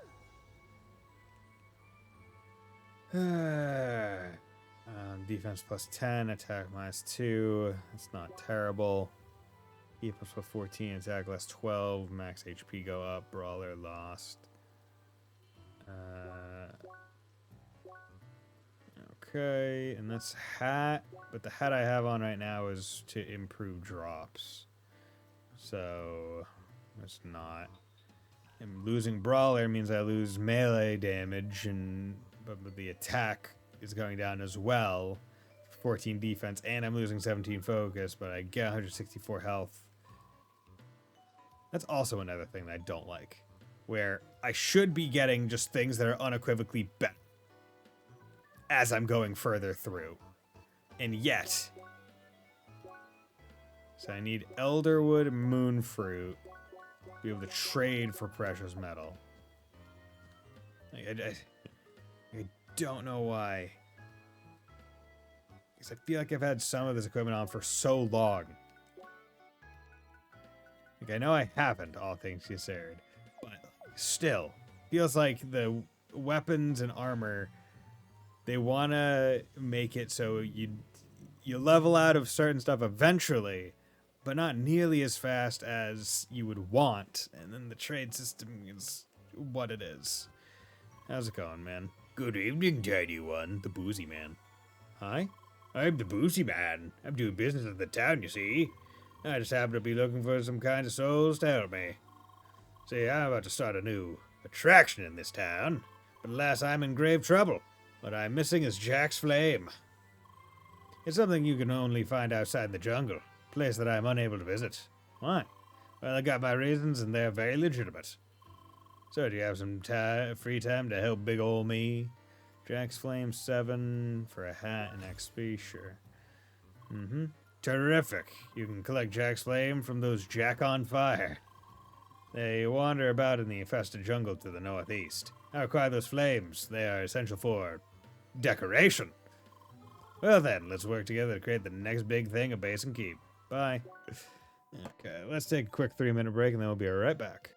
Defense plus 10, attack minus 2. That's not terrible. Defense plus 14, attack less 12. Max HP go up. Brawler lost. Okay, and that's hat. But the hat I have on right now is to improve drops. So, that's not. And losing brawler means I lose melee damage, but the attack is going down as well. 14 defense, and I'm losing 17 focus, but I get 164 health. That's also another thing that I don't like, where I should be getting just things that are unequivocally better as I'm going further through. And yet, so I need Elderwood and Moonfruit to be able to trade for precious metal. I don't know why. Because I feel like I've had some of this equipment on for so long. Like, I know I haven't, all things considered. But still, feels like the weapons and armor, they want to make it so you level out of certain stuff eventually, but not nearly as fast as you would want. And then the trade system is what it is. How's it going, man? Good evening, Tiny One, the boozy man. Hi? I'm the boozy man. I'm doing business at the town, you see. I just happen to be looking for some kind of souls to help me. See, I'm about to start a new attraction in this town, but alas, I'm in grave trouble. What I'm missing is Jack's Flame. It's something you can only find outside the jungle, a place that I'm unable to visit. Why? Well, I got my reasons, and they're very legitimate. So, do you have some free time to help big ol' me? Jack's Flame 7 for a hat and XP, sure. Terrific. You can collect Jack's Flame from those Jack on Fire. They wander about in the infested jungle to the northeast. I require those flames. They are essential for decoration. Well then, let's work together to create the next big thing a base can keep. Bye. Okay, let's take a quick 3-minute break and then we'll be right back.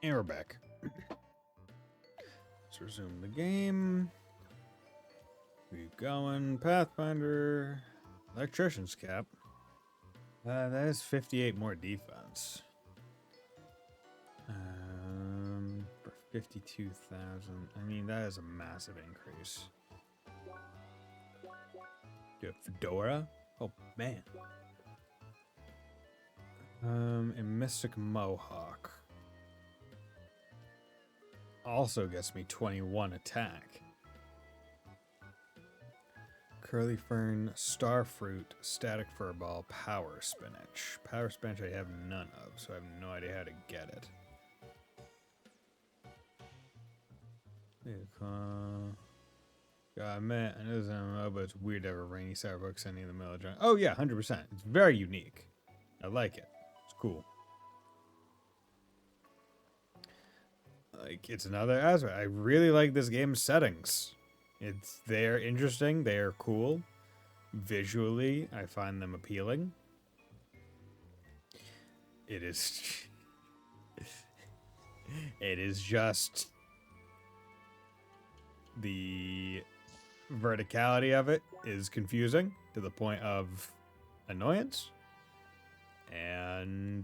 And we're back. Let's resume the game. Keep going. Pathfinder. Electrician's cap. That is 58 more defense. For 52,000. I mean, that is a massive increase. Do a fedora? Oh, man. A mystic mohawk. Also gets me 21 attack. Curly fern, starfruit, static furball, power spinach. Power spinach I have none of, so I have no idea how to get it. God, man, I know this is an MMO, but it's weird to have a rainy sour book sending in the middle of jungle. Oh yeah, 100%. It's very unique. I like it. It's cool. Like, it's another aspect. I really like this game's settings. They're interesting. They're cool. Visually, I find them appealing. It is... it is just... the verticality of it is confusing to the point of annoyance. And,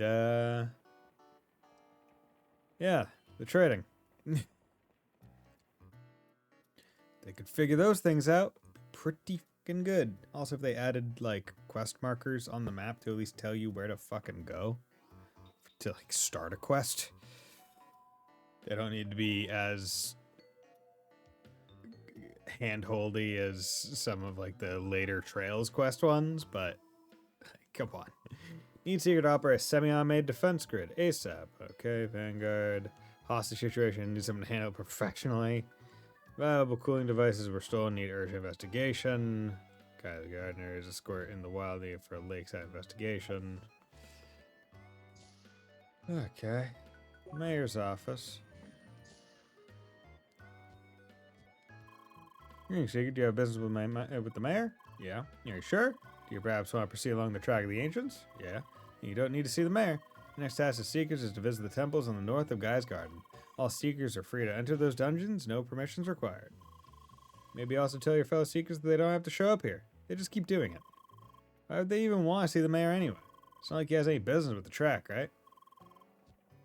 yeah, the trading. They could figure those things out pretty fucking good. Also, if they added, like, quest markers on the map to at least tell you where to fucking go to, like, start a quest. They don't need to be as handholdy as some of, like, the later Trails quest ones, but come on. Need Seeker to operate a semi-automated defense grid ASAP. Okay, Vanguard. Hostage situation. Need someone to handle it professionally. Valuable cooling devices were stolen. Need urgent investigation. Guy the Gardener is a squirt in the wild. Need for a lakeside investigation. Okay. Mayor's office. Seeker, do you have business with the mayor? Yeah. You're sure? Do you perhaps want to proceed along the track of the ancients? Yeah. You don't need to see the mayor. The next task of Seekers is to visit the temples on the north of Guy's Garden. All Seekers are free to enter those dungeons, no permissions required. Maybe also tell your fellow Seekers that they don't have to show up here. They just keep doing it. Why would they even want to see the mayor anyway? It's not like he has any business with the track, right?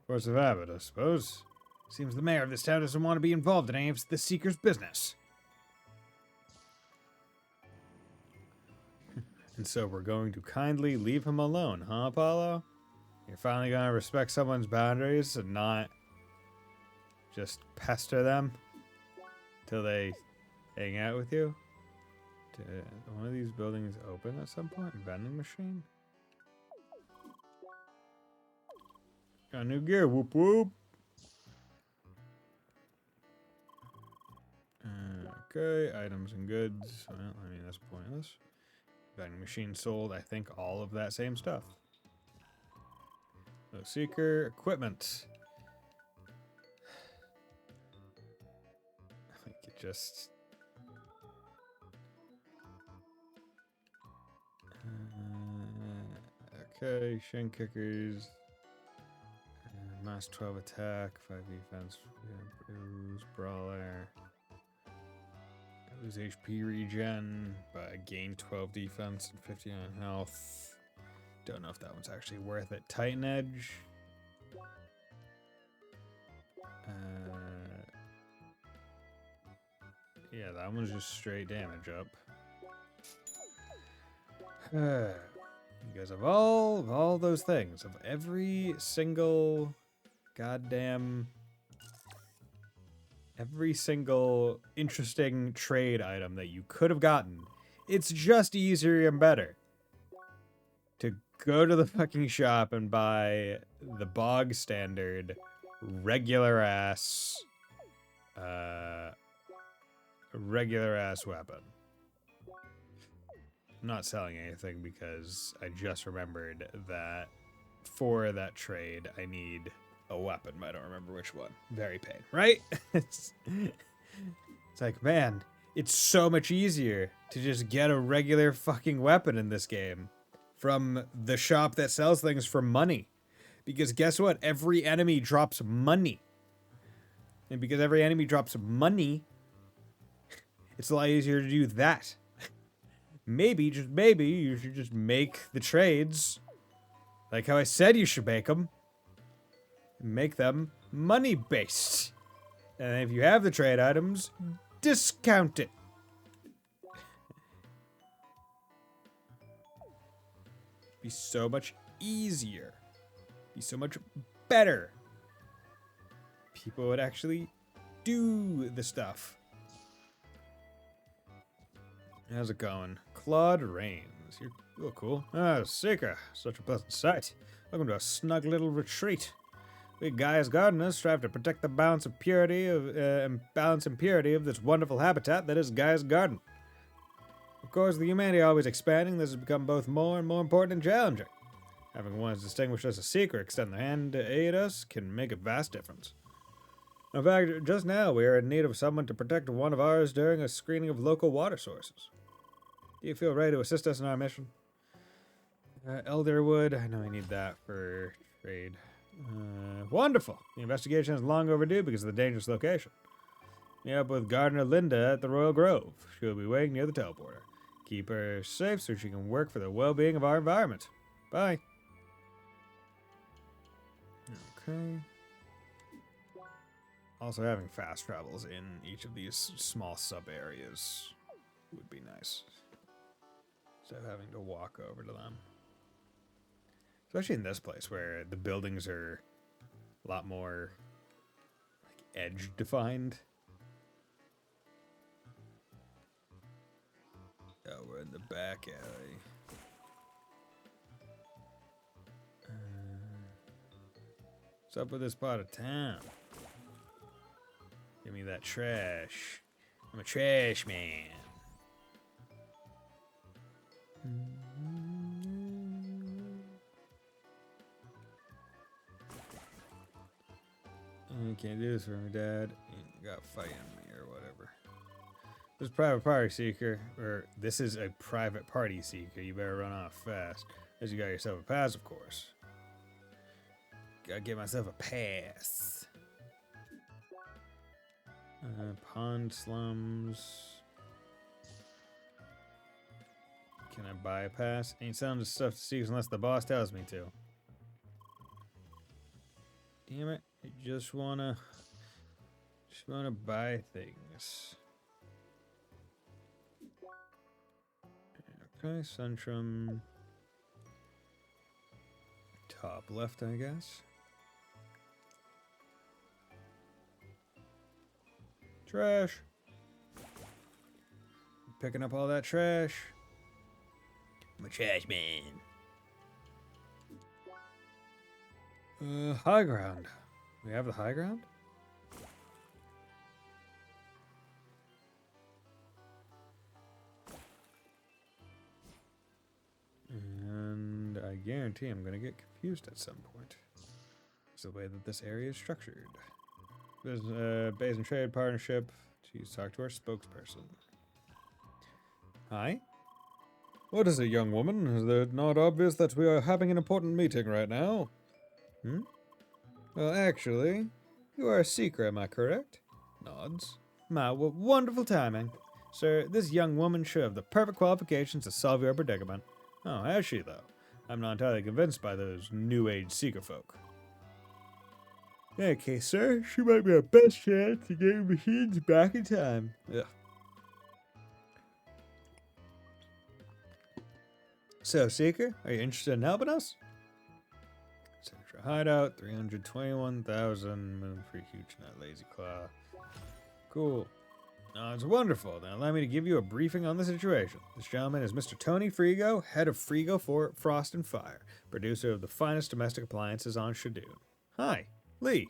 Force of habit, I suppose. Seems the mayor of this town doesn't want to be involved in any of the Seekers' business. And so we're going to kindly leave him alone, huh, Apollo? You're finally going to respect someone's boundaries and not just pester them till they hang out with you? Did one of these buildings open at some point? Vending machine? Got new gear, whoop whoop. Okay, items and goods. Well, I mean, that's pointless. Vending machine sold, I think, all of that same stuff. So, Seeker, equipment. Like, it just... okay, shin kickers. Mass 12 attack, 5 defense, bruise, brawler. Lose HP regen, but I gain 12 defense and 59 health. Don't know if that one's actually worth it. Titan Edge. Yeah, that one's just straight damage up. You guys have all those things. Of every single goddamn... every single interesting trade item that you could have gotten, it's just easier and better to go to the fucking shop and buy the bog standard regular ass weapon. I'm not selling anything because I just remembered that for that trade I need a weapon, but I don't remember which one. Very pain, right? It's like, man, it's so much easier to just get a regular fucking weapon in this game from the shop that sells things for money Because guess what? Every enemy drops money. And because every enemy drops money, it's a lot easier to do that. Maybe, just maybe, you should just make the trades like how I said you should make them. Make them money-based. And if you have the trade items, discount it. Be so much easier. Be so much better. People would actually do the stuff. How's it going? Claude Rains. You look cool. Ah, Seeker. Such a pleasant sight. Welcome to a snug little retreat. We Gaia's gardeners strive to protect the balance and purity of this wonderful habitat that is Gaia's garden. Of course, the humanity always expanding, this has become both more and more important and challenging. Having one as distinguished as a seeker extend their hand to aid us can make a vast difference. In fact, just now we are in need of someone to protect one of ours during a screening of local water sources. Do you feel ready to assist us in our mission? Elderwood, I know I need that for trade. Wonderful. The investigation is long overdue because of the dangerous location. Meet up with Gardener Linda at the Royal Grove. She will be waiting near the teleporter. Keep her safe so she can work for the well-being of our environment. Bye. Okay. Also, having fast travels in each of these small sub-areas would be nice. Instead of having to walk over to them. Especially in this place where the buildings are a lot more like edge defined. Oh, we're in the back alley. What's up with this part of town? Give me that trash. I'm a trash man. You can't do this for me, Dad. You got fighting me or whatever. This is private party seeker, or this is a private party seeker. You better run off fast. As you got yourself a pass, of course. Gotta get myself a pass. Pond slums. Can I buy a pass? Ain't selling the stuff to see unless the boss tells me to. Damn it. I just wanna buy things. Okay, Centrum. Top left, I guess. Trash. Picking up all that trash. I'm a trash man. High ground. We have the high ground? And I guarantee I'm going to get confused at some point. It's the way that this area is structured. There's a base and trade partnership. Please talk to our spokesperson. Hi? What is it, young woman? Is it not obvious that we are having an important meeting right now? Well, actually, you are a seeker, am I correct? Nods. My, what wonderful timing. Sir, this young woman should have the perfect qualifications to solve your predicament. Oh, has she, though? I'm not entirely convinced by those New Age seeker folk. Okay, sir, she might be our best chance to get your machines back in time. Ugh. So, Seeker, are you interested in helping us? Central hideout, 321,000. Moon free huge nut, lazy claw. Cool. It's wonderful. Now allow me to give you a briefing on the situation. This gentleman is Mr. Tony Frigo, head of Frigo for Frost and Fire, producer of the finest domestic appliances on Shadoon. Hi, Lee.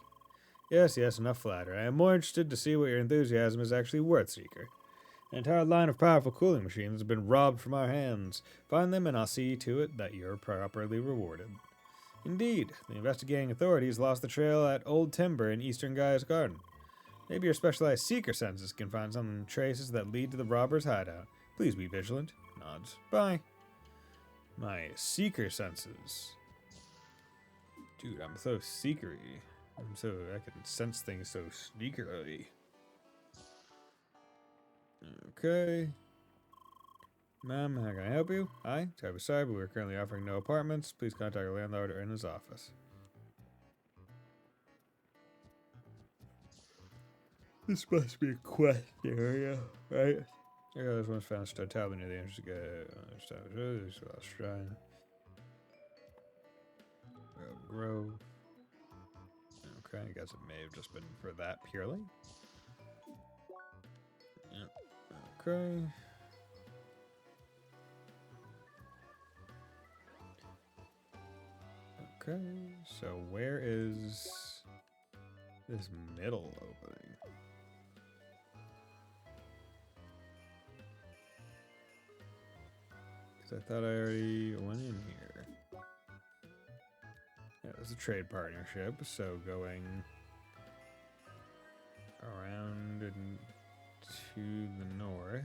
Yes, enough flattery. I am more interested to see what your enthusiasm is actually worth, Seeker. An entire line of powerful cooling machines has been robbed from our hands. Find them and I'll see to it that you're properly rewarded. Indeed, the investigating authorities lost the trail at Old Timber in Eastern Gaia's Garden. Maybe your specialized seeker senses can find some traces that lead to the robber's hideout. Please be vigilant. Nods. Bye. My seeker senses. Dude, I'm so seekery. I can sense things so sneakerly. Okay. Ma'am, how can I help you? Hi, type aside, but we're currently offering no apartments. Please contact our landlord or in his office. This must be a quest area, right? Yeah, this one's found stud tablet near the entrance to get shrine. Grove. Okay, I guess it may have just been for that purely. Yep. Okay. Okay, so where is this middle opening? Because I thought I already went in here. Yeah, it was a trade partnership, so going around and to the north.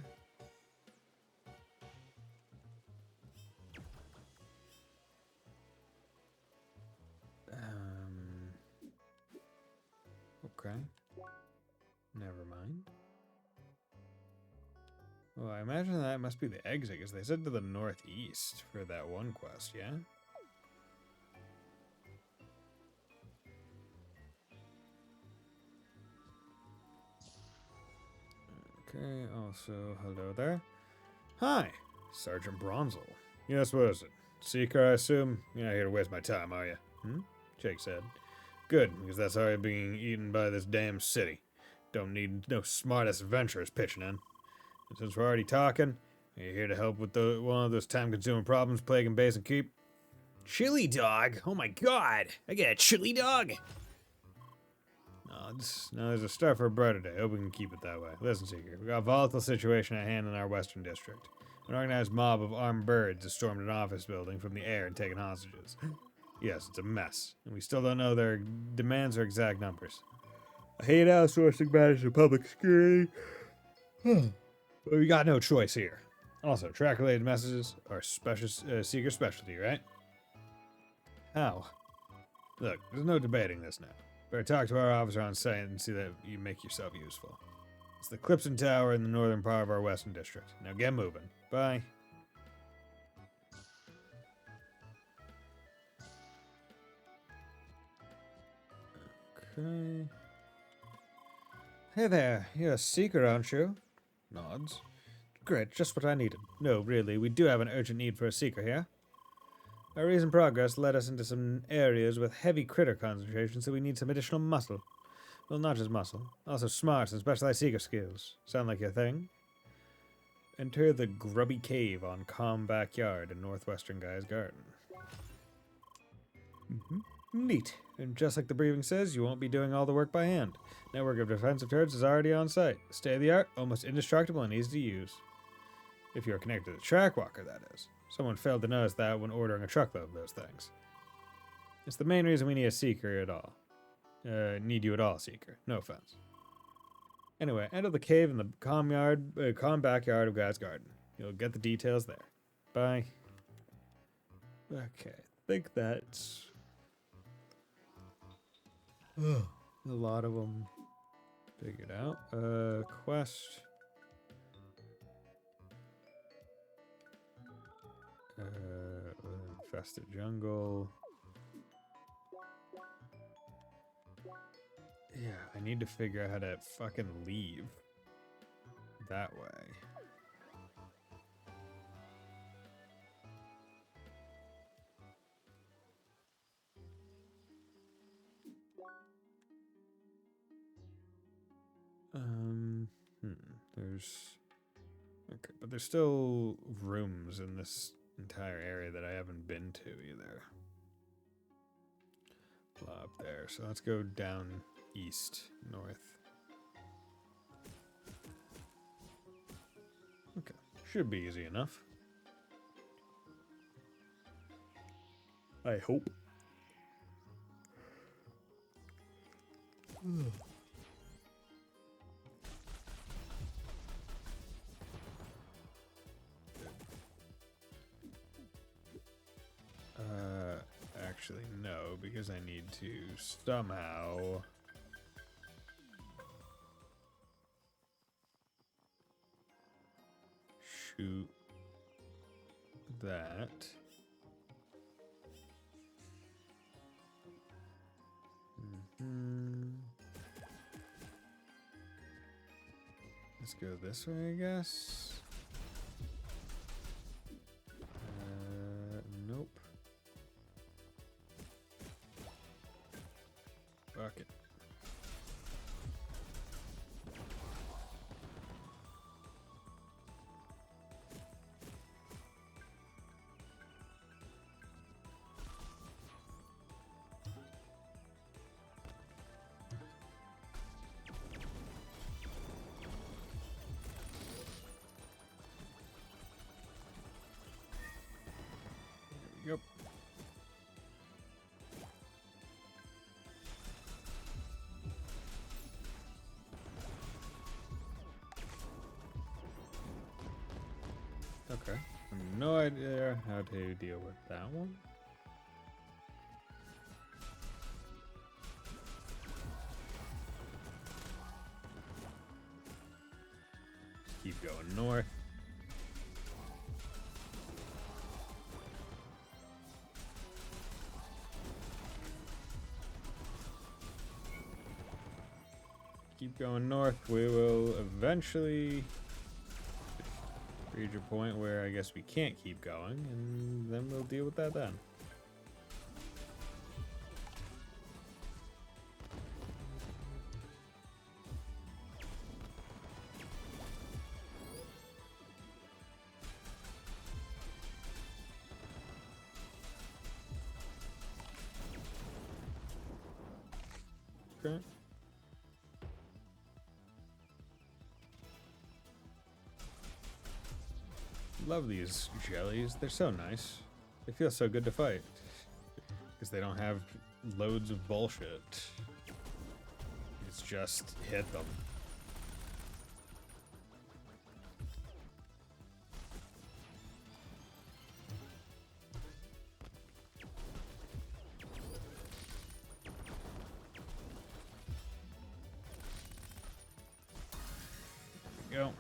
Okay. Never mind. Well, I imagine that must be the exit, because they said to the northeast for that one quest, yeah? Okay, also, hello there. Hi, Sergeant Bronzel. Yes, what is it? Seeker, I assume? You're not here to waste my time, are you? Jake said. Good, because that's already being eaten by this damn city. Don't need no smartest adventurers pitching in. And since we're already talking, are you here to help with one of those time-consuming problems plaguing Base and Keep? Chili dog? Oh my god! I get a chili dog! No, there's a start for a brighter day. Hope we can keep it that way. Listen, Seeker, we got a volatile situation at hand in our western district. An organized mob of armed birds has stormed an office building from the air and taken hostages. Yes, it's a mess, and we still don't know their demands or exact numbers. I hate outsourcing matters to public security. But we got no choice here. Also, track-related messages are Seeker specialty, right? How? Look, there's no debating this now. Better talk to our officer on site and see that you make yourself useful. It's the Clipson Tower in the northern part of our western district. Now get moving. Bye. Okay. Hey there, you're a seeker, aren't you? Nods. Great, just what I needed. No, really, we do have an urgent need for a seeker here. Our recent progress led us into some areas with heavy critter concentration, so we need some additional muscle. Well, not just muscle, also smarts and specialized seeker skills. Sound like your thing? Enter the grubby cave on Calm Backyard in northwestern Guy's Garden. Neat. And just like the briefing says, you won't be doing all the work by hand. Network of defensive turrets is already on site. State-of-the-art, almost indestructible, and easy to use. If you're connected to the Trackwalker, that is. Someone failed to notice that when ordering a truckload of those things. It's the main reason we need a seeker at all. Need you at all, seeker. No offense. Anyway, enter the cave in the calm backyard of Guy's Garden. You'll get the details there. Bye. Okay, I think that's a lot of them figured out. Quest. Infested jungle. Yeah, I need to figure out how to fucking leave that way. There's okay, but there's still rooms in this entire area that I haven't been to either. Up there, so let's go down east, north. Okay, should be easy enough. I hope. actually, no, because I need to somehow... shoot that. Let's go this way, I guess. Nope. Fuck it. Yep. Okay. I have no idea how to deal with that one. Keep going north. Keep going north. We will eventually reach a point where I guess we can't keep going, and then we'll deal with that then. Okay. Love these jellies. They're so nice. They feel so good to fight. Because they don't have loads of bullshit. It's just hit them. There we go.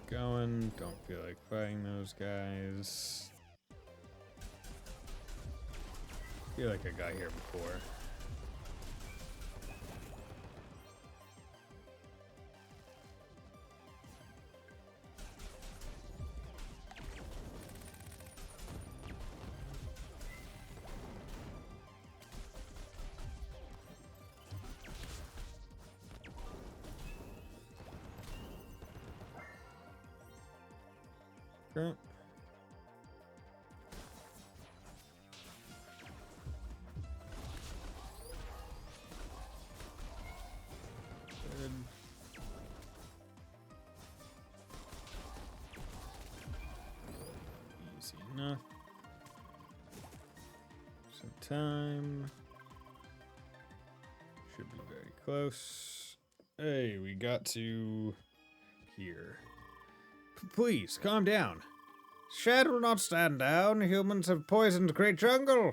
Going. Don't feel like fighting those guys. Feel like I got here before. Okay. Good. Easy enough. Some time. Should be very close. Hey, we got to here. Please, calm down. Shed will not stand down. Humans have poisoned great jungle.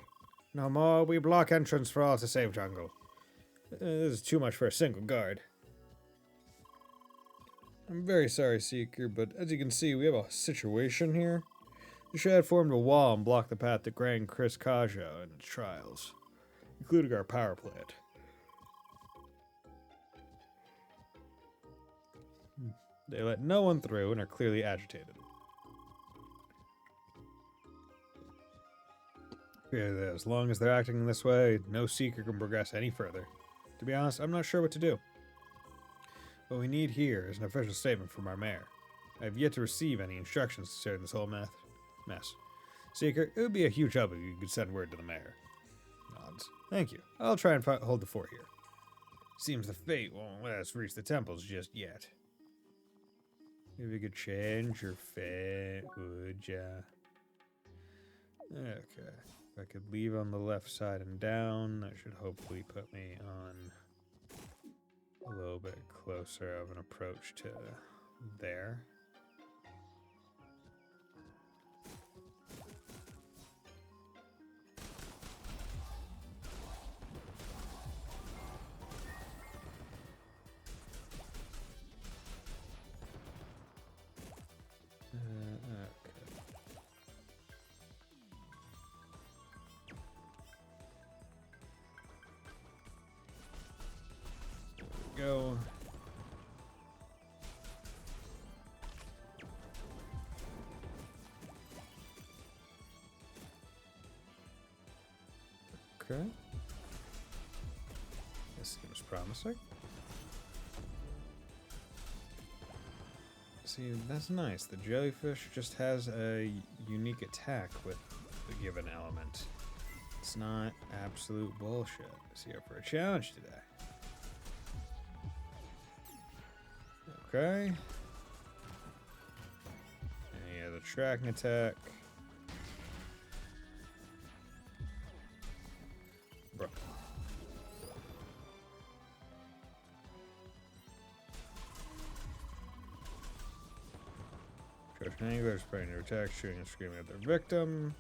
No more, we block entrance for all to save jungle. This is too much for a single guard. I'm very sorry, Seeker, but as you can see, we have a situation here. The Shed formed a wall and blocked the path to Grand Chris Kaja and its trials, including our power plant. They let no one through and are clearly agitated. As long as they're acting this way, no Seeker can progress any further. To be honest, I'm not sure what to do. What we need here is an official statement from our mayor. I have yet to receive any instructions concerning this whole mess. Seeker, it would be a huge help if you could send word to the mayor. Nods. Thank you. I'll try and hold the fort here. Seems the fate won't let us reach the temples just yet. If you could change your fate, would ya? Okay. If I could leave on the left side and down, that should hopefully put me on a little bit closer of an approach to there. Go. Okay. This seems promising. See, that's nice. The jellyfish just has a unique attack with the given element. It's not absolute bullshit. Is he up for a challenge today? Okay. And he has a tracking attack. Bro. Tracking anglers spraying to attack, shooting and screaming at their victim.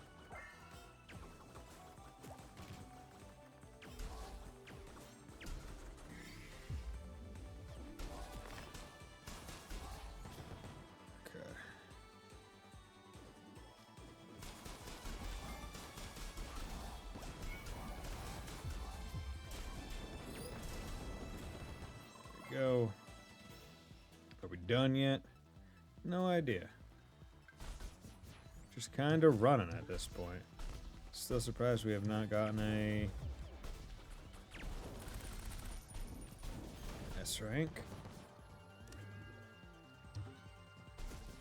Go. Are we done yet? No idea. Just kind of running at this point. Still surprised we have not gotten a S rank.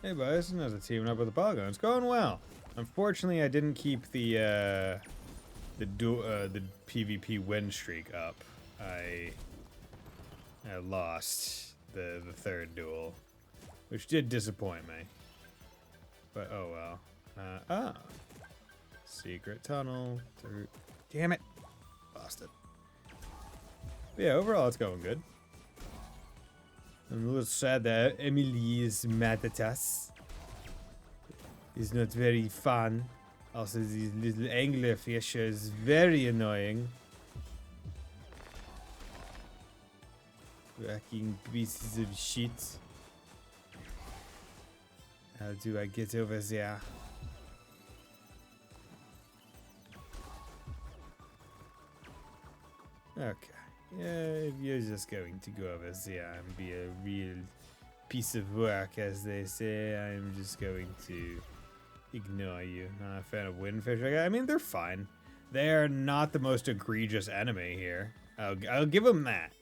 Hey boys, another teaming up with the polygon. It's going well. Unfortunately, I didn't keep the PvP win streak up. I lost the third duel, which did disappoint me. But oh well. Secret tunnel through. Damn it! Lost it. But yeah, overall it's going good. I'm a little sad that Emily is mad at us. It's not very fun. Also, these little anglerfish is very annoying. Fucking pieces of shit. How do I get over there? Okay. Yeah, if you're just going to go over there and be a real piece of work, as they say, I'm just going to ignore you. Not a fan of windfish. I mean, they're fine. They're not the most egregious enemy here. I'll give them that.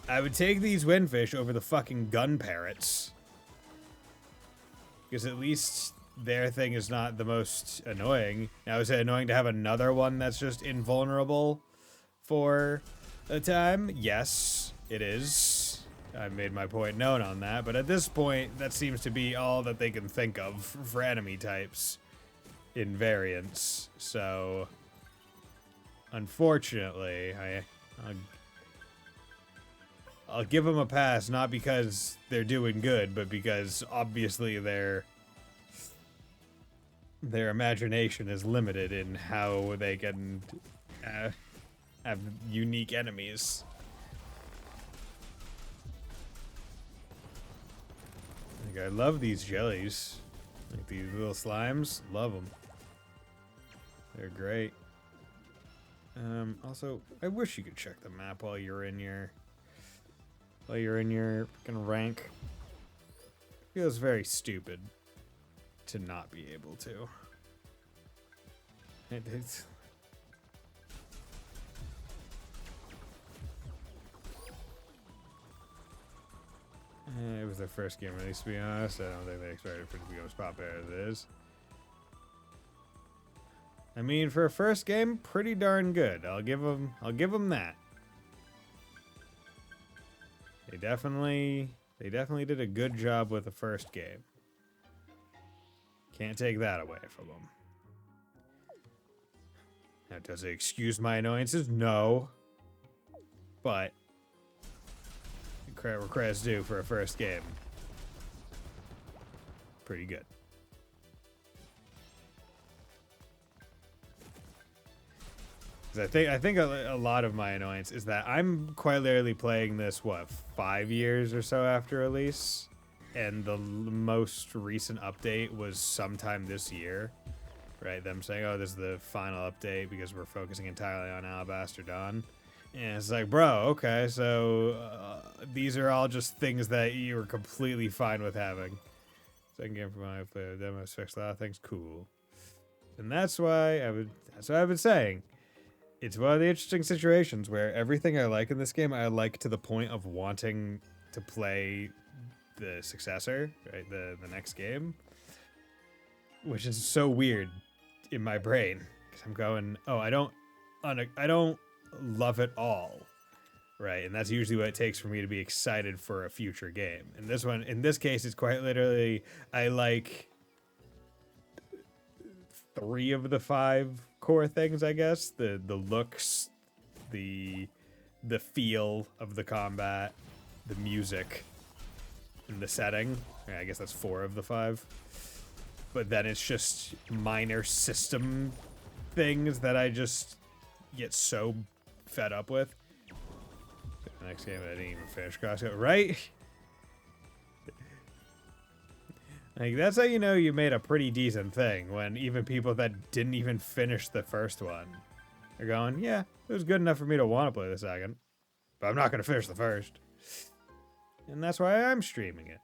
I would take these windfish over the fucking gun parrots. Because at least their thing is not the most annoying. Now, is it annoying to have another one that's just invulnerable for a time? Yes, it is. I made my point known on that, but at this point, that seems to be all that they can think of for enemy types in variants. So, unfortunately, I'll give them a pass, not because they're doing good, but because obviously their imagination is limited in how they can have unique enemies. Like, I love these jellies. Like these little slimes, love them. They're great. Also, I wish you could check the map while you're in your fucking rank. Feels very stupid to not be able to. It's it was their first game release, to be honest. I don't think they expected for it to be as popular as it is. I mean, for a first game, pretty darn good. I'll give them that. They definitely did a good job with the first game. Can't take that away from them. Now, does it excuse my annoyances? No. But Credit where credit's due for a first game. Pretty good. I think a lot of my annoyance is that I'm quite literally playing this, what, 5 years or so after release? And the most recent update was sometime this year. Right? Them saying, oh, this is the final update because we're focusing entirely on Alabaster Dawn. And it's like, bro, okay, so these are all just things that you were completely fine with having. Second game for my player demo fixed a lot of things, cool. And that's what I've been saying. It's one of the interesting situations where everything I like in this game, I like to the point of wanting to play the successor, right? The next game. Which is so weird in my brain. Because I'm going, oh, I don't love it all. Right? And that's usually what it takes for me to be excited for a future game. And in this case, it's quite literally, I like 3 of the 5 core things, I guess. The looks, the feel of the combat, the music, and the setting. Yeah, I guess that's 4 of the 5. But then it's just minor system things that I just get so fed up with. The next game I didn't even finish CrossCode, right? Like, that's how you know you made a pretty decent thing, when even people that didn't even finish the first one are going, yeah, it was good enough for me to want to play the second, but I'm not going to finish the first. And that's why I'm streaming it.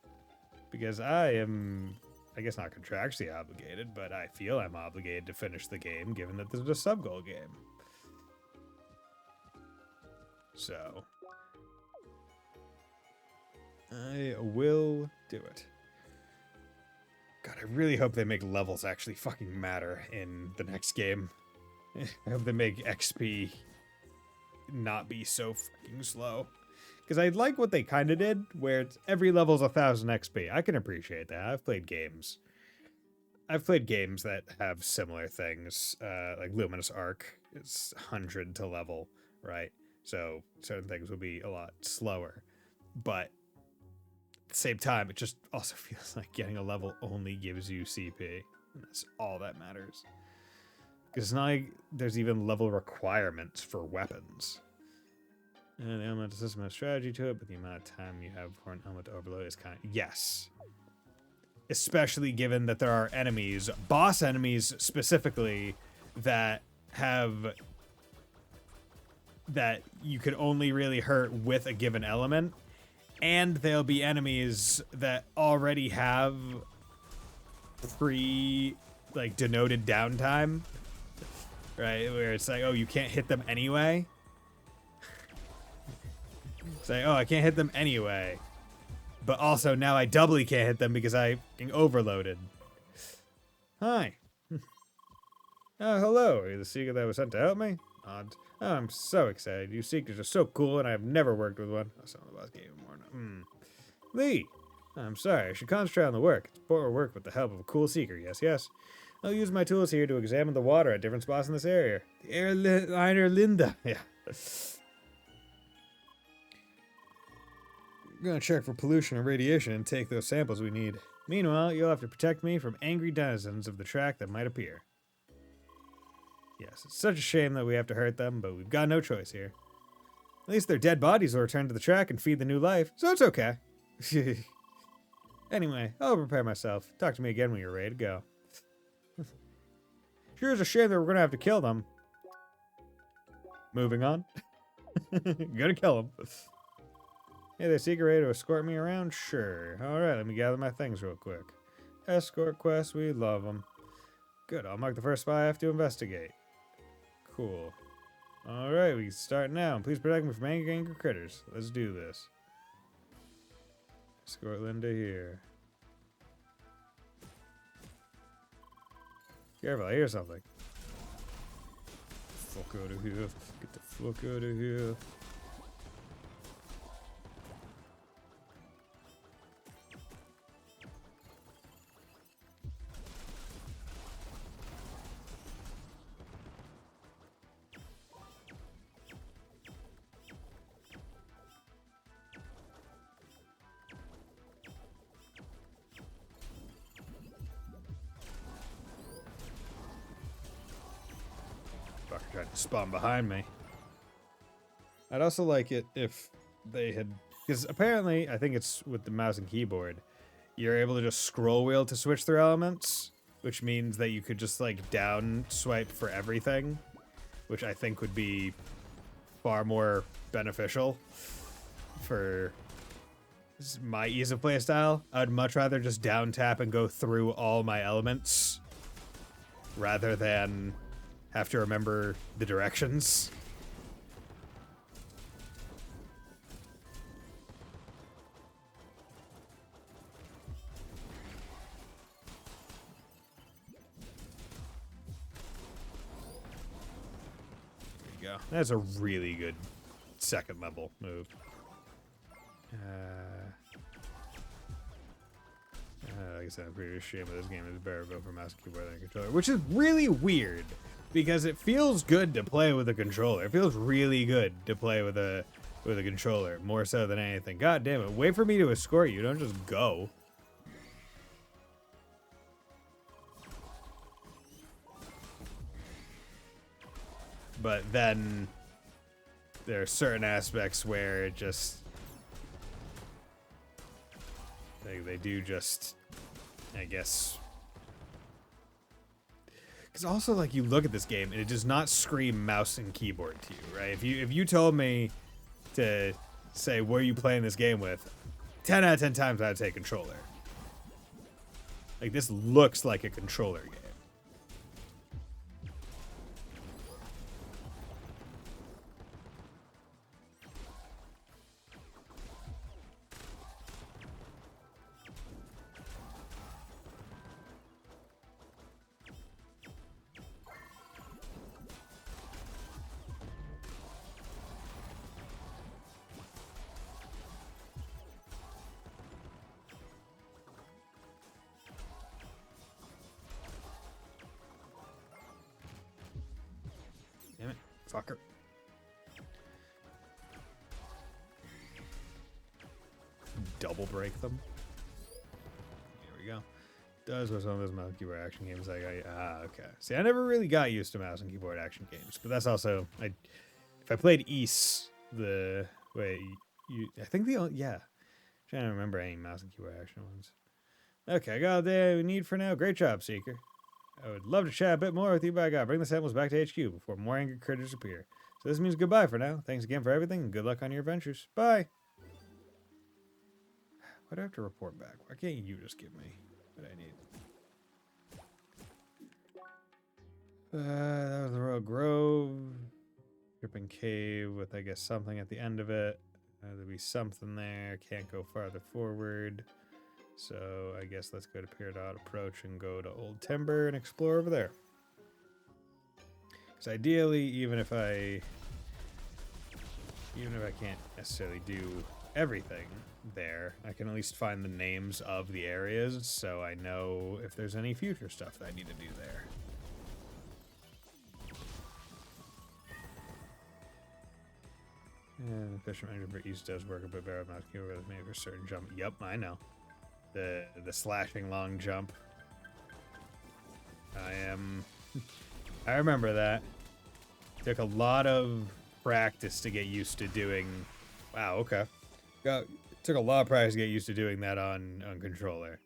Because I am, I guess not contractually obligated, but I feel I'm obligated to finish the game, given that this is a sub-goal game. So, I will do it. God, I really hope they make levels actually fucking matter in the next game. I hope they make XP not be so fucking slow. Because I like what they kind of did, where it's every level's 1,000 XP. I can appreciate that. I've played games that have similar things, like Luminous Arc. It's 100 to level, right? So certain things will be a lot slower. But at the same time, it just also feels like getting a level only gives you CP. And that's all that matters. Because it's not like there's even level requirements for weapons. And the element system has strategy to it, but the amount of time you have for an element to overload is kind of... Yes. Especially given that there are enemies, boss enemies specifically, that have... that you could only really hurt with a given element. And there'll be enemies that already have denoted downtime. Right? Where it's like, oh, you can't hit them anyway. It's like, oh, I can't hit them anyway. But also, now I doubly can't hit them because I overloaded. Hi. Oh, hello. Are you the seeker that was sent to help me? Odd. Oh, I'm so excited. You seekers are so cool, and I've never worked with one. Oh, some of the boss gave him more. Lee. I'm sorry. I should concentrate on the work. It's poor work with the help of a cool seeker. Yes, yes. I'll use my tools here to examine the water at different spots in this area. The airliner Linda. Yeah. I'm gonna check for pollution and radiation and take those samples we need. Meanwhile, you'll have to protect me from angry denizens of the track that might appear. Yes, it's such a shame that we have to hurt them, but we've got no choice here. At least their dead bodies will return to the track and feed the new life, so it's okay. Anyway, I'll prepare myself. Talk to me again when you're ready to go. Sure is a shame that we're gonna have to kill them. Moving on. Gonna kill them. Hey, they seek a way to escort me around? Sure. Alright, let me gather my things real quick. Escort quests, we love them. Good, I'll mark the first spot I have to investigate. Cool. Alright, we can start now. Please protect me from angry critters. Let's do this. Escort Linda here. Careful, I hear something. Fuck out of here. Get the fuck out of here. spawn behind me. I'd also like it if they had, because apparently, I think it's with the mouse and keyboard, you're able to just scroll wheel to switch through elements, which means that you could just like down swipe for everything, which I think would be far more beneficial for my ease of play style. I'd much rather just down tap and go through all my elements rather than have to remember the directions. There you go. That's a really good second level move. Like I said, I'm pretty ashamed of this game. It's better to go for mouse and keyboard than a controller, which is really weird because it feels good to play with a controller. It feels really good to play with a controller, more so than anything. God damn it! Wait for me to escort you. Don't just go. But then there are certain aspects where it just they do just, I guess, because also like you look at this game and it does not scream mouse and keyboard to you, right? If you told me to say what are you playing this game with, 10 out of 10 times I'd say controller. Like this looks like a controller game. Damn it, fucker. Double break them. Here we go. Does what some of those mouse and keyboard action games like okay. See, I never really got used to mouse and keyboard action games, but that's also if I played East, I think the only trying to remember any mouse and keyboard action ones. Okay, I got all we need for now. Great job, Seeker. I would love to chat a bit more with you, but I gotta bring the samples back to HQ before more angry critters appear. So this means goodbye for now. Thanks again for everything, and good luck on your adventures. Bye! Why do I have to report back? Why can't you just give me what I need? That was the Royal Grove. Dripping Cave with, I guess, something at the end of it. There'll be something there. Can't go farther forward. So I guess let's go to Peridot Approach and go to Old Timber and explore over there. Because ideally, even if I can't necessarily do everything there, I can at least find the names of the areas so I know if there's any future stuff that I need to do there. And the Fisherman Engine for East does work a bit better. I'm not sure with maybe for a certain jump. Yep, I know. The slashing long jump. I remember that. Took a lot of practice to get used to doing. Wow, okay. Took a lot of practice to get used to doing that on controller.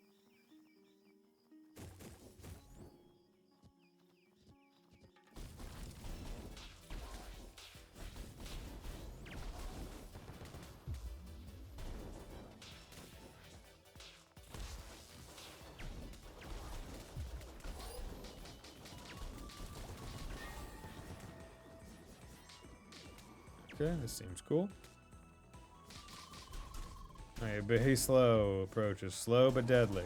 Okay, this seems cool. Alright, but hey, slow approaches. Slow but deadly.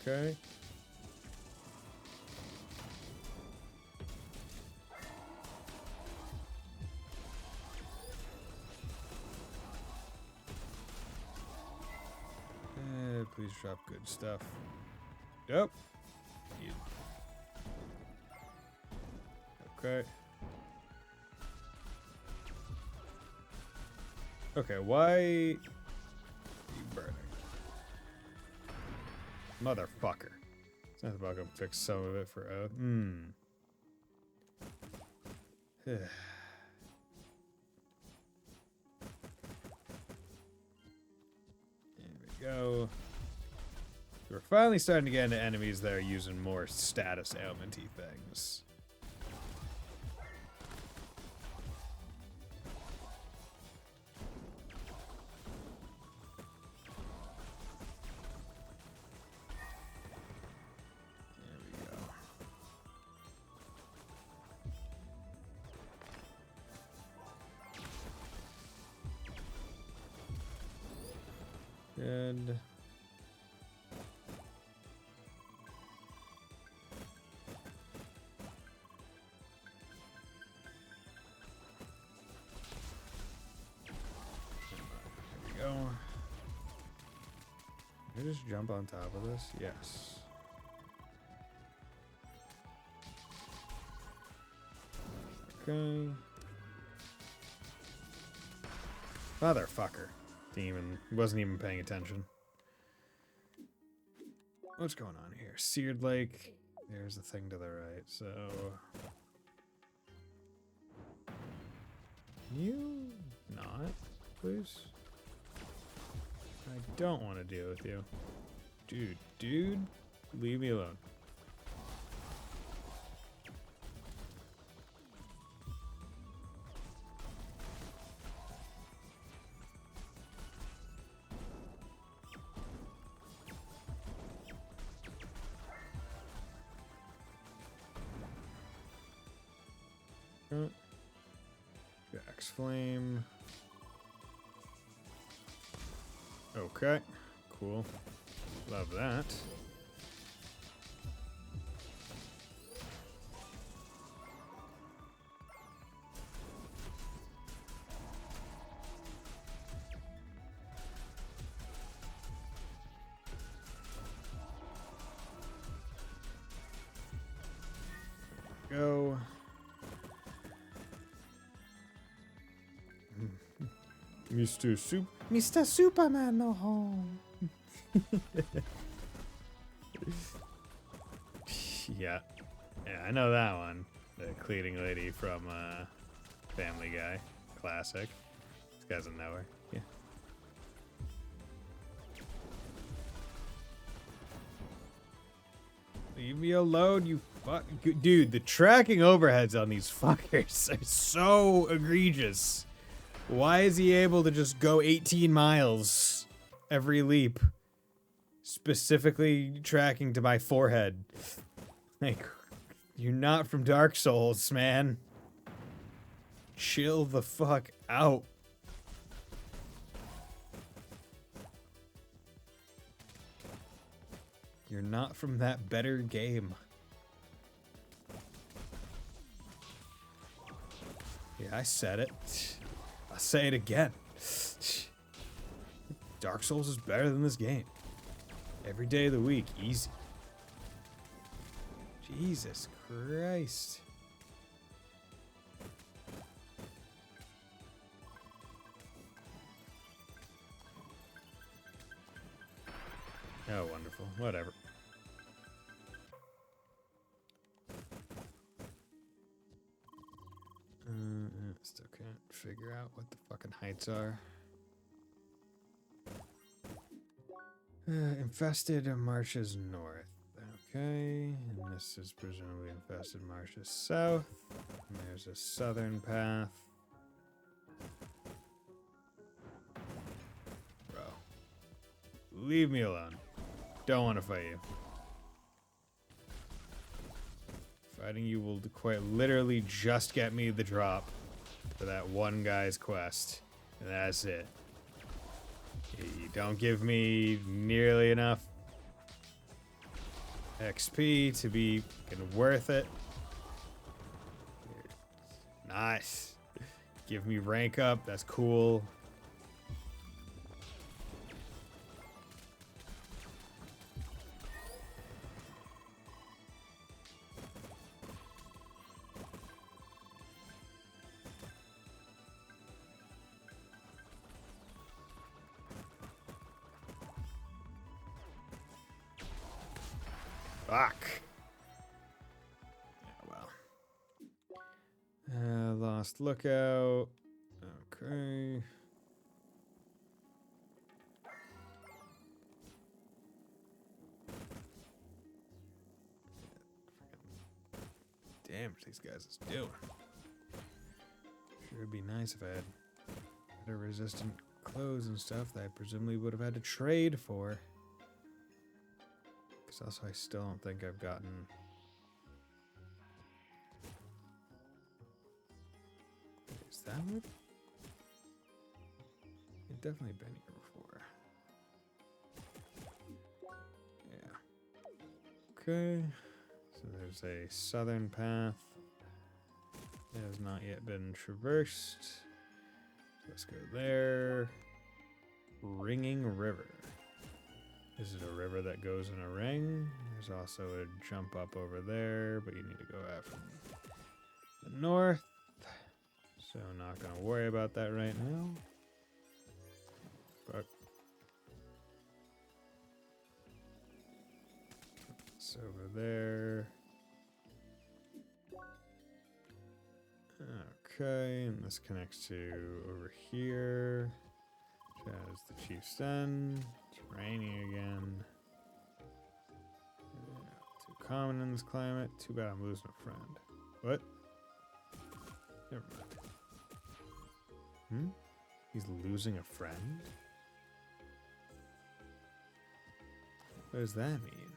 Okay. Please drop good stuff. Yep. Okay. Okay, why are you burning? Motherfucker. It's not about gonna fix some of it for There we go. We're finally starting to get into enemies that are using more status ailment-y things. Good. There we go. Can I just jump on top of this? Yes. Okay. Motherfucker. Wasn't even paying attention. What's going on here? Seared Lake. There's the thing to the right, so... Can you not, please? I don't want to deal with you. Dude, leave me alone. Jack's Flame. Okay, cool. Love that. Go. Mr. Superman, no home. Yeah, I know that one. The cleaning lady from Family Guy, classic. This guy doesn't know her. Yeah. Leave me alone, you fuck, dude. The tracking overheads on these fuckers are so egregious. Why is he able to just go 18 miles every leap? Specifically tracking to my forehead. Like, you're not from Dark Souls, man. Chill the fuck out. You're not from that better game. Yeah, I said it. I'll say it again. Dark Souls is better than this game. Every day of the week, easy. Jesus Christ. Oh, wonderful. Whatever. Still can't figure out what the fucking heights are. Infested marshes north. Okay, and this is presumably infested marshes south. And there's a southern path. Bro. Leave me alone. Don't want to fight you. Fighting you will quite literally just get me the drop for that one guy's quest. And that's it. You don't give me nearly enough XP to be worth it. Nice. Give me rank up. That's cool. Fuck. Yeah, well. Lost lookout. Okay. Damn, what these guys is doing. Sure would be nice if I had better resistant clothes and stuff that I presumably would have had to trade for. Because also I still don't think I've gotten... Is that what? I've definitely been here before. Yeah. Okay. So there's a southern path. It has not yet been traversed. Let's go there. Ringing River. Is it a river that goes in a ring? There's also a jump up over there, but you need to go out from the north. So not gonna worry about that right now. But it's over there. Okay, and this connects to over here. Which has the Chief's Den. It's raining again. Yeah, too common in this climate. Too bad I'm losing a friend. What? Never mind. He's losing a friend? What does that mean?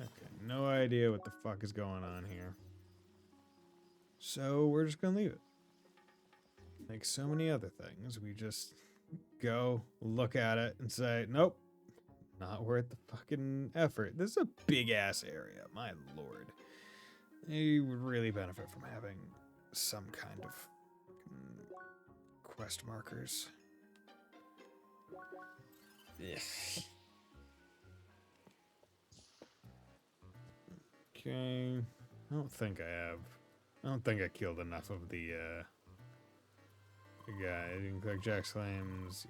Okay, no idea what the fuck is going on here. So we're just gonna leave it. Like so many other things, we just go, look at it, and say, nope, not worth the fucking effort. This is a big ass area, my lord. You would really benefit from having some kind of quest markers. Ugh. Okay. I don't think I have. I don't think I killed enough of the guy. I didn't collect Jack's claims.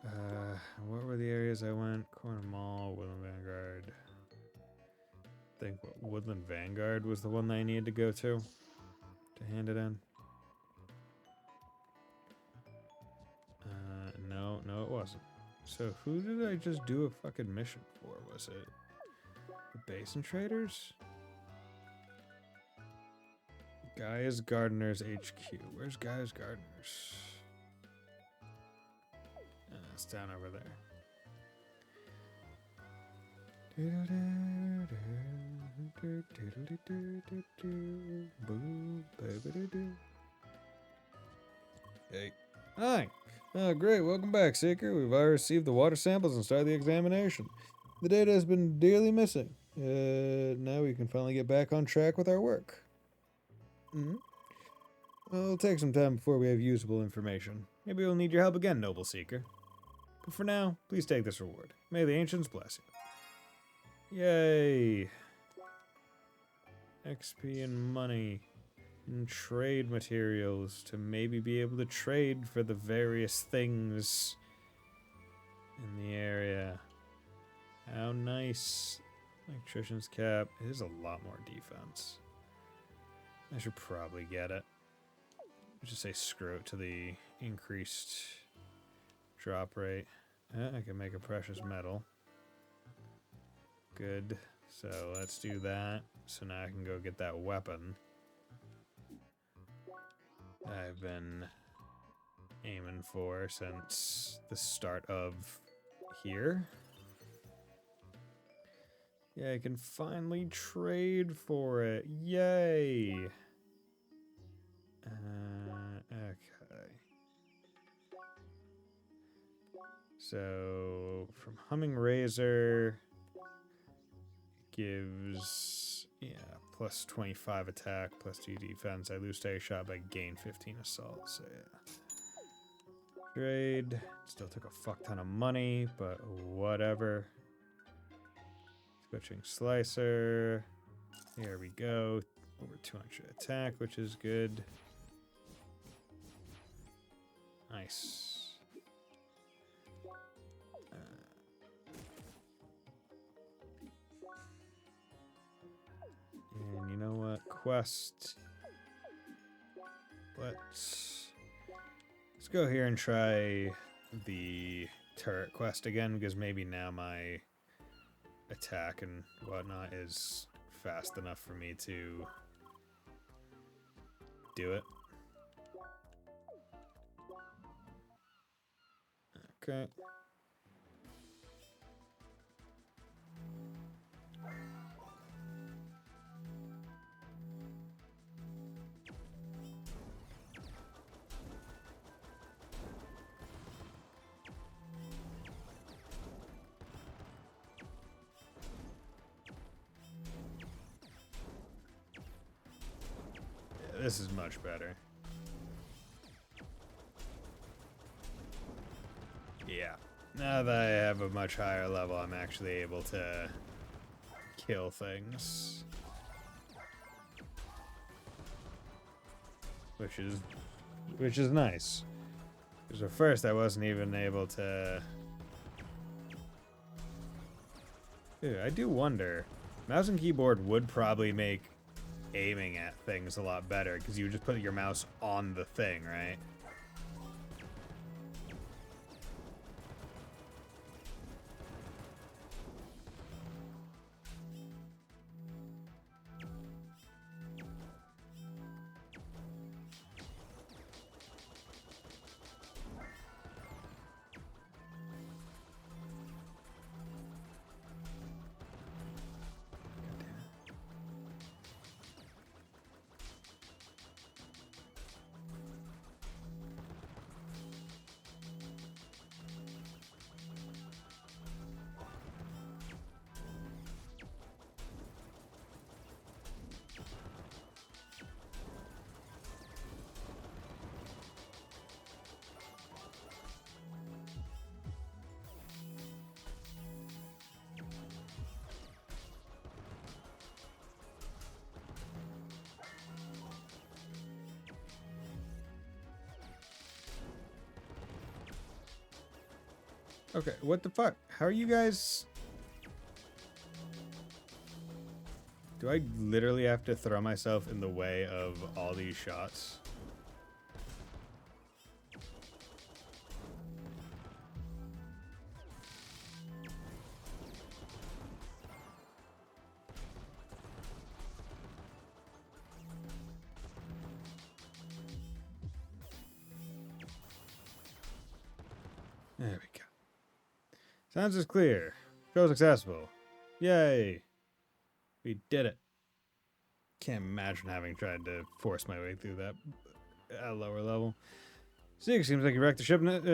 Yeah. What were the areas I went? Corner Mall, Woodland Vanguard. I think Woodland Vanguard was the one that I needed to go to hand it in. No, it wasn't. So who did I just do a fucking mission for? Was it the Basin Traders? Gaia's Gardeners HQ. Where's Gaia's Gardeners? It's down over there. Hey. Hi. Oh, great. Welcome back, Seeker. We've already received the water samples and started the examination. The data has been dearly missing. Now we can finally get back on track with our work. Well, it'll take some time before we have usable information. Maybe we'll need your help again, Noble Seeker. But for now, please take this reward. May the ancients bless you. Yay! XP and money. And trade materials to maybe be able to trade for the various things in the area. How nice. Electrician's cap. It is a lot more defense. I should probably get it. Just say screw it to the increased drop rate. I can make a precious metal. Good. So let's do that. So now I can go get that weapon I've been aiming for since the start of here. Yeah, I can finally trade for it. Yay! Okay. So, from Humming Razor, gives, plus 25 attack, plus 2 defense. I lose stay shot, but I gain 15 assault, so yeah. Trade. Still took a fuck ton of money, but whatever. Switching Slicer. There we go. Over 200 attack, which is good. Nice. And you know what? Quest. Let's go here and try the turret quest again, because maybe now my attack and whatnot is fast enough for me to do it. Okay. Yeah, this is much better. Yeah. Now that I have a much higher level, I'm actually able to kill things. Which is nice. Because at first I wasn't even able to... Dude, I do wonder. Mouse and keyboard would probably make aiming at things a lot better, because you would just put your mouse on the thing, right? Okay, what the fuck? How are you guys... Do I literally have to throw myself in the way of all these shots? There we go. Sounds is clear. Show successful. Yay! We did it. Can't imagine having tried to force my way through that at a lower level. Zeke, seems like you wrecked the shipment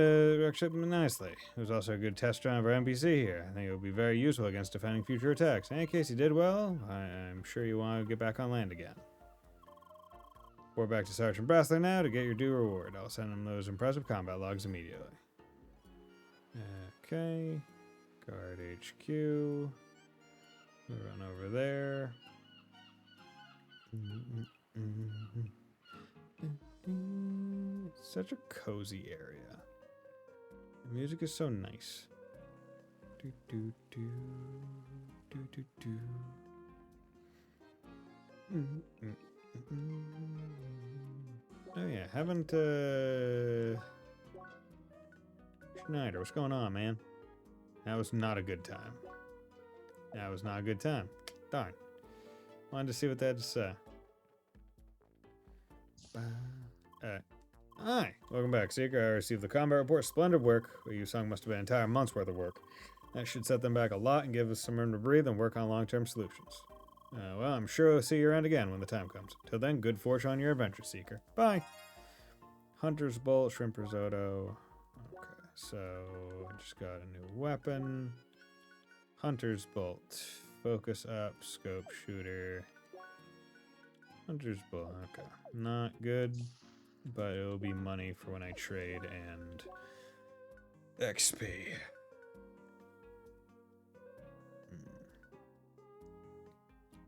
nicely. It was also a good test run of our NPC here. I think it will be very useful against defending future attacks. In any case, you did well. I'm sure you want to get back on land again. Report back to Sergeant Bressler now to get your due reward. I'll send him those impressive combat logs immediately. Okay. Guard HQ. We'll run over there. It's such a cozy area. The music is so nice. Do, do, do, do, do, do. Oh yeah, haven't Schneider, what's going on, man? That was not a good time. That was not a good time. Darn. Wanted to see what they had to say. Hi, welcome back, Seeker. I received the combat report. Splendid work. What you sung must have been an entire month's worth of work. That should set them back a lot and give us some room to breathe and work on long-term solutions. Well, I'm sure we'll see you around again when the time comes. Till then, good fortune on your adventure, Seeker. Bye. Hunter's Bolt, Shrimp Risotto. Okay, so I just got a new weapon. Hunter's Bolt. Focus up, scope shooter. Hunter's Bolt, okay. Not good, but it'll be money for when I trade and XP.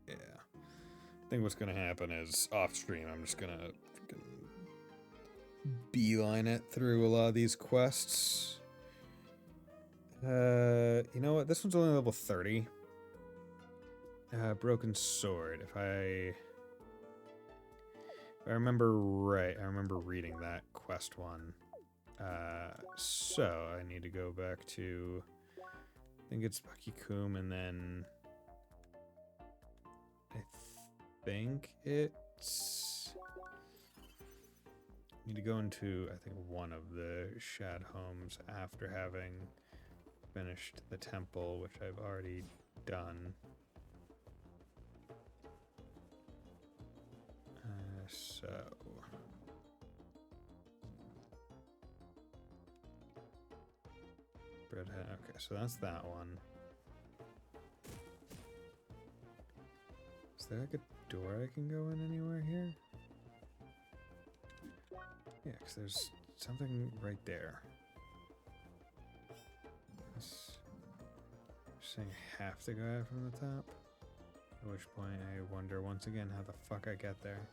Yeah. think what's gonna happen is off stream, I'm just gonna beeline it through a lot of these quests. You know what? This one's only level 30. Broken sword. If I remember right, I remember reading that quest one. So I need to go back to, I think it's Bucky Coombe, and then I think it's, need to go into, I think, one of the Shad homes after having finished the temple, which I've already done. So Breadhead. Okay, so that's that one. Is there like a door I can go in anywhere here? Yeah, because there's something right there. Saying I have to go out from the top. At which point I wonder once again how the fuck I get there.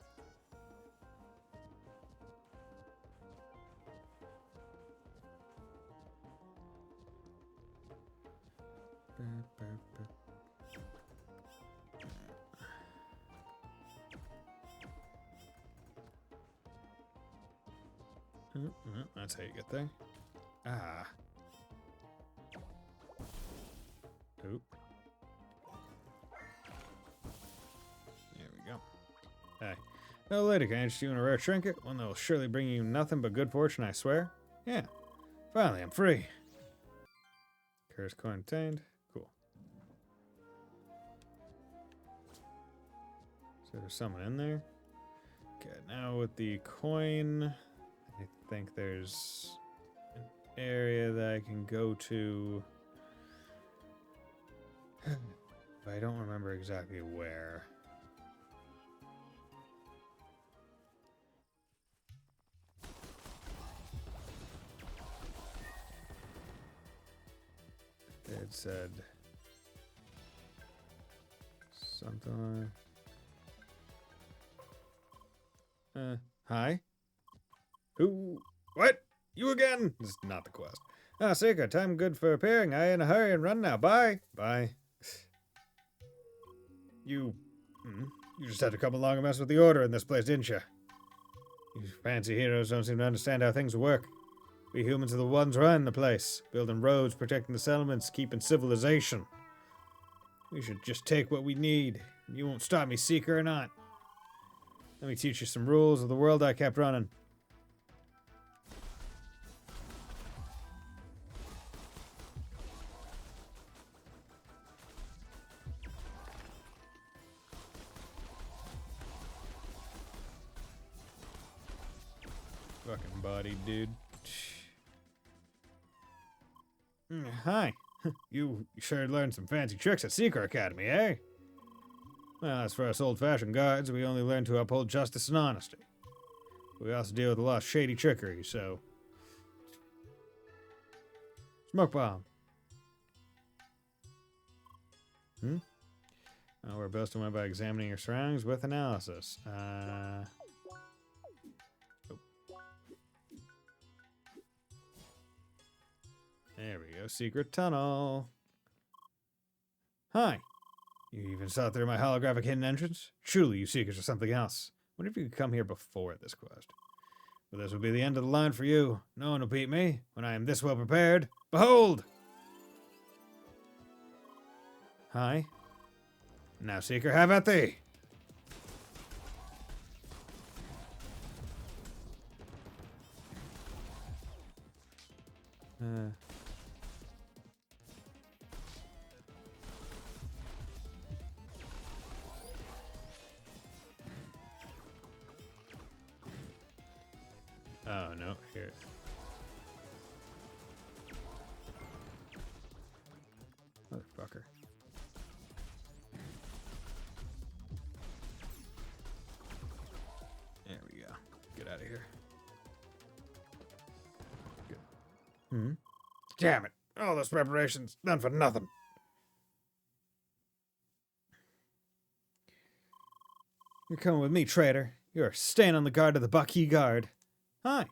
That's how you get there. Ah. Oop. There we go. Hey. Oh, lady, can I interest you in a rare trinket? One that will surely bring you nothing but good fortune, I swear. Yeah. Finally, I'm free. Curse coin obtained. Cool. So there's someone in there. Okay, now with the coin, I think there's an area that I can go to. But I don't remember exactly where. It said something. Hi? Who? What? You again? This is not the quest. Ah, Seeker, time good for appearing. I in a hurry and run now. Bye. Bye. You just had to come along and mess with the order in this place, didn't you? You fancy heroes don't seem to understand how things work. We humans are the ones running the place, building roads, protecting the settlements, keeping civilization. We should just take what we need. You won't stop me, Seeker, or not. Let me teach you some rules of the world I kept running. Fucking body, dude. Hi. You sure learned some fancy tricks at Secret Academy, eh? Well, as for us old-fashioned guards, we only learn to uphold justice and honesty. We also deal with a lot of shady trickery, so... Smoke bomb. We're supposed to win by examining your surroundings with analysis. There we go. Secret tunnel. Hi. You even saw through my holographic hidden entrance? Truly, you seekers are something else. What if you could come here before this quest? But this will be the end of the line for you. No one will beat me when I am this well prepared. Behold! Hi. Now, Seeker, have at thee! Oh, no, here. Motherfucker. There we go. Get out of here. Good. Damn it. All those preparations, done for nothing. You're coming with me, traitor. You're staying on the guard of the Baki guard. Hi.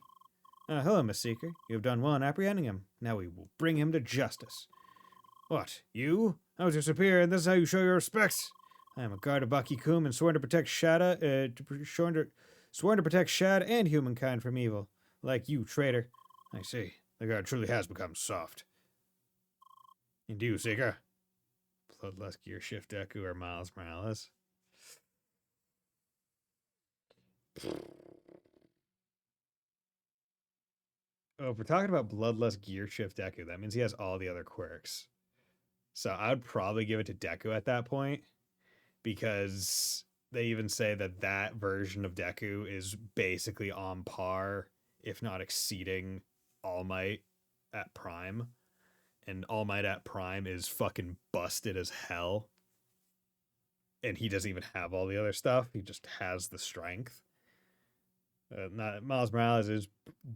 Hello, Miss Seeker. You have done well in apprehending him. Now we will bring him to justice. What? You? I was your superior, and this is how you show your respects. I am a guard of Baki Kum and sworn to protect sworn to protect Shad and humankind from evil. Like you, traitor. I see. The guard truly has become soft. And you, Seeker? Bloodlust Gear Shift Deku or Miles Morales? Oh, if we're talking about Bloodlust Gear Shift Deku, that means he has all the other quirks. So I would probably give it to Deku at that point, because they even say that that version of Deku is basically on par, if not exceeding, All Might at Prime. And All Might at Prime is fucking busted as hell. And he doesn't even have all the other stuff. He just has the strength. Miles Morales is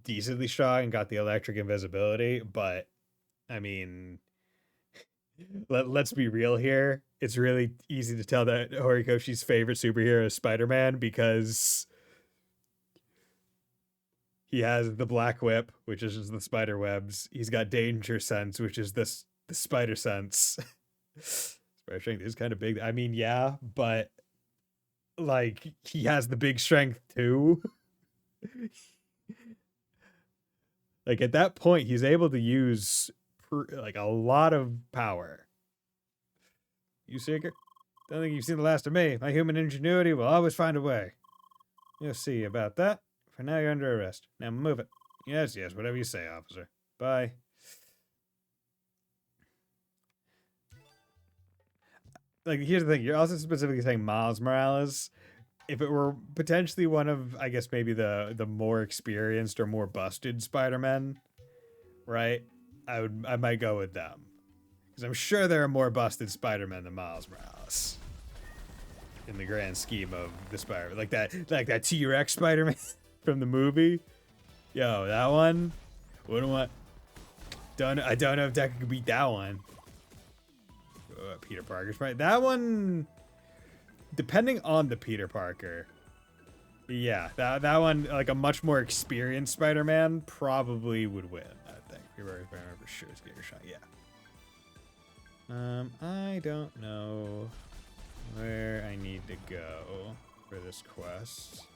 decently strong and got the electric invisibility, but I mean, let's be real here. It's really easy to tell that Horikoshi's favorite superhero is Spider-Man because he has the Black Whip, which is just the spider webs. He's got Danger Sense, which is the spider sense. Spider strength is kind of big. I mean, yeah, but like he has the big strength too. Like at that point, he's able to use like a lot of power. You Seeker? Don't think you've seen the last of me. My human ingenuity will always find a way. You'll see about that. For now, you're under arrest. Now move it. Yes, whatever you say, officer. Bye. Like, here's the thing. You're also specifically saying Miles Morales. If it were potentially one of, I guess, maybe the more experienced or more busted Spider-Men, right? I might go with them. Because I'm sure there are more busted Spider-Men than Miles Morales. In the grand scheme of the Spider-Man. Like that T-Rex Spider-Man from the movie. Yo, that one. I don't know if Deku could beat that one. Peter Parker's right. That one, depending on the Peter Parker. Yeah, that one, like a much more experienced Spider-Man probably would win, I think. If I remember sure it's getting a shot, yeah. I don't know where I need to go for this quest.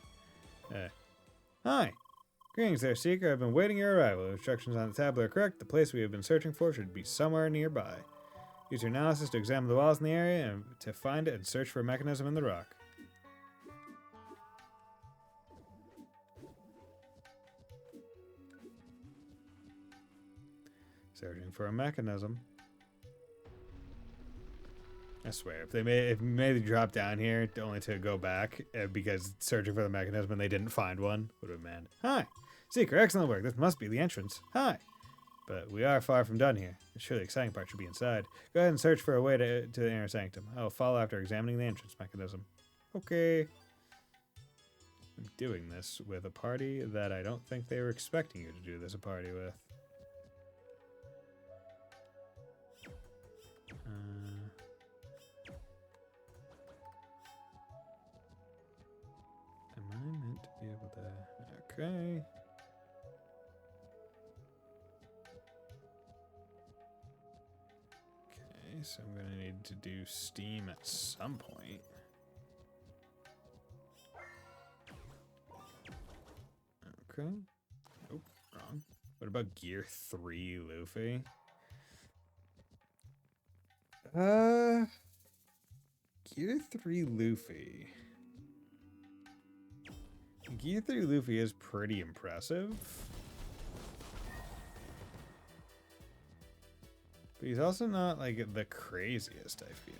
Hi. Greetings there, Seeker. I've been waiting your arrival. Instructions on the tablet are correct. The place we have been searching for should be somewhere nearby. Use your analysis to examine the walls in the area and to find it and search for a mechanism in the rock. Searching for a mechanism. I swear, if they made the drop down here only to go back because searching for the mechanism and they didn't find one, would have been mad. Hi, Seeker, excellent work. This must be the entrance. Hi, but we are far from done here. The surely exciting part should be inside. Go ahead and search for a way to the inner sanctum. I will follow after examining the entrance mechanism. Okay. I'm doing this with a party that I don't think they were expecting you to do this a party with. Am I meant to be able to... Okay. Okay, so I'm going to need to do Steam at some point. Okay. Oh, wrong. What about Gear 3 Luffy? Gear 3 Luffy. Gear 3 Luffy is pretty impressive. But he's also not, like, the craziest, I feel.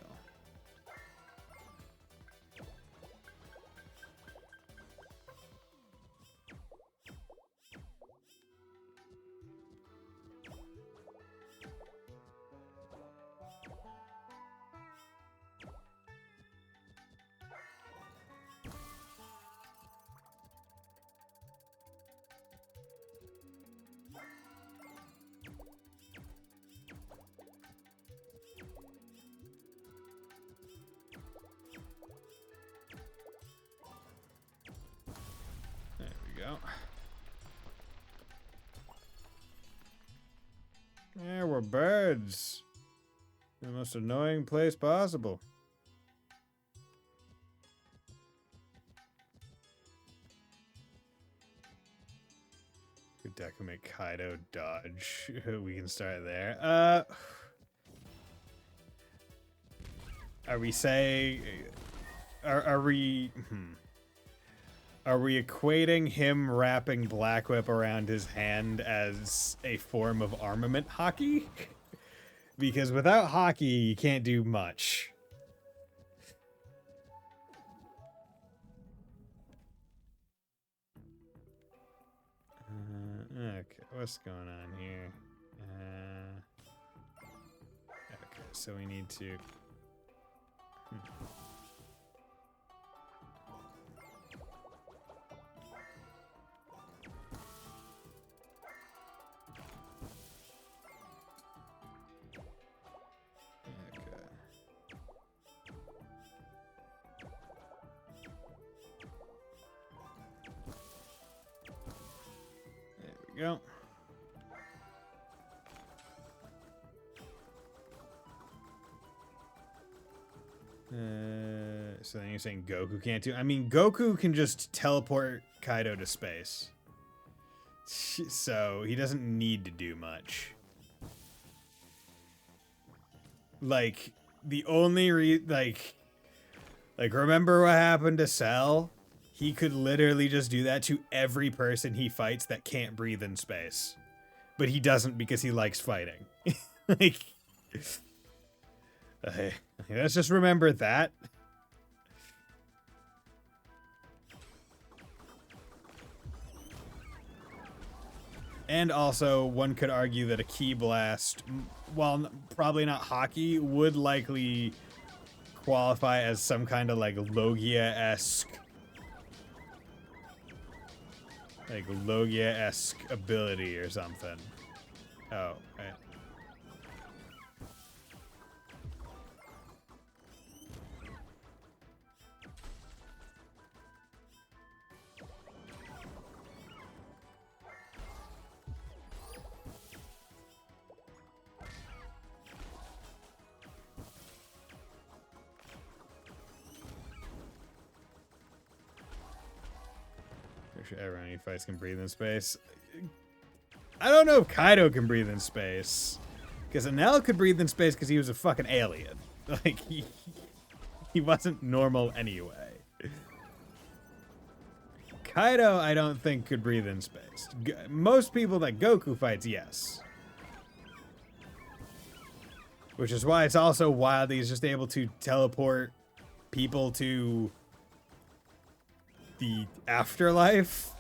go. Yeah, we're birds. The most annoying place possible. Could definitely make Kaido dodge. We can start there. Are we saying... Are we... Are we equating him wrapping Black Whip around his hand as a form of armament hockey? Because without hockey, you can't do much. Okay, what's going on here? Okay, so we need to... Go. So then you're saying Goku can't do... I mean, Goku can just teleport Kaido to space. So he doesn't need to do much. Like, the only like, remember what happened to Cell? He could literally just do that to every person he fights that can't breathe in space. But he doesn't because he likes fighting. Like, let's just remember that. And also, one could argue that a Ki Blast, while probably not hockey, would likely qualify as some kind of like Logia-esque ability or something. Oh, right. Sure everyone he fights can breathe in space. I don't know if Kaido can breathe in space. Because Enel could breathe in space because he was a fucking alien. Like, he wasn't normal anyway. Kaido, I don't think, could breathe in space. Most people that Goku fights, yes. Which is why it's also wild that he's just able to teleport people to the afterlife.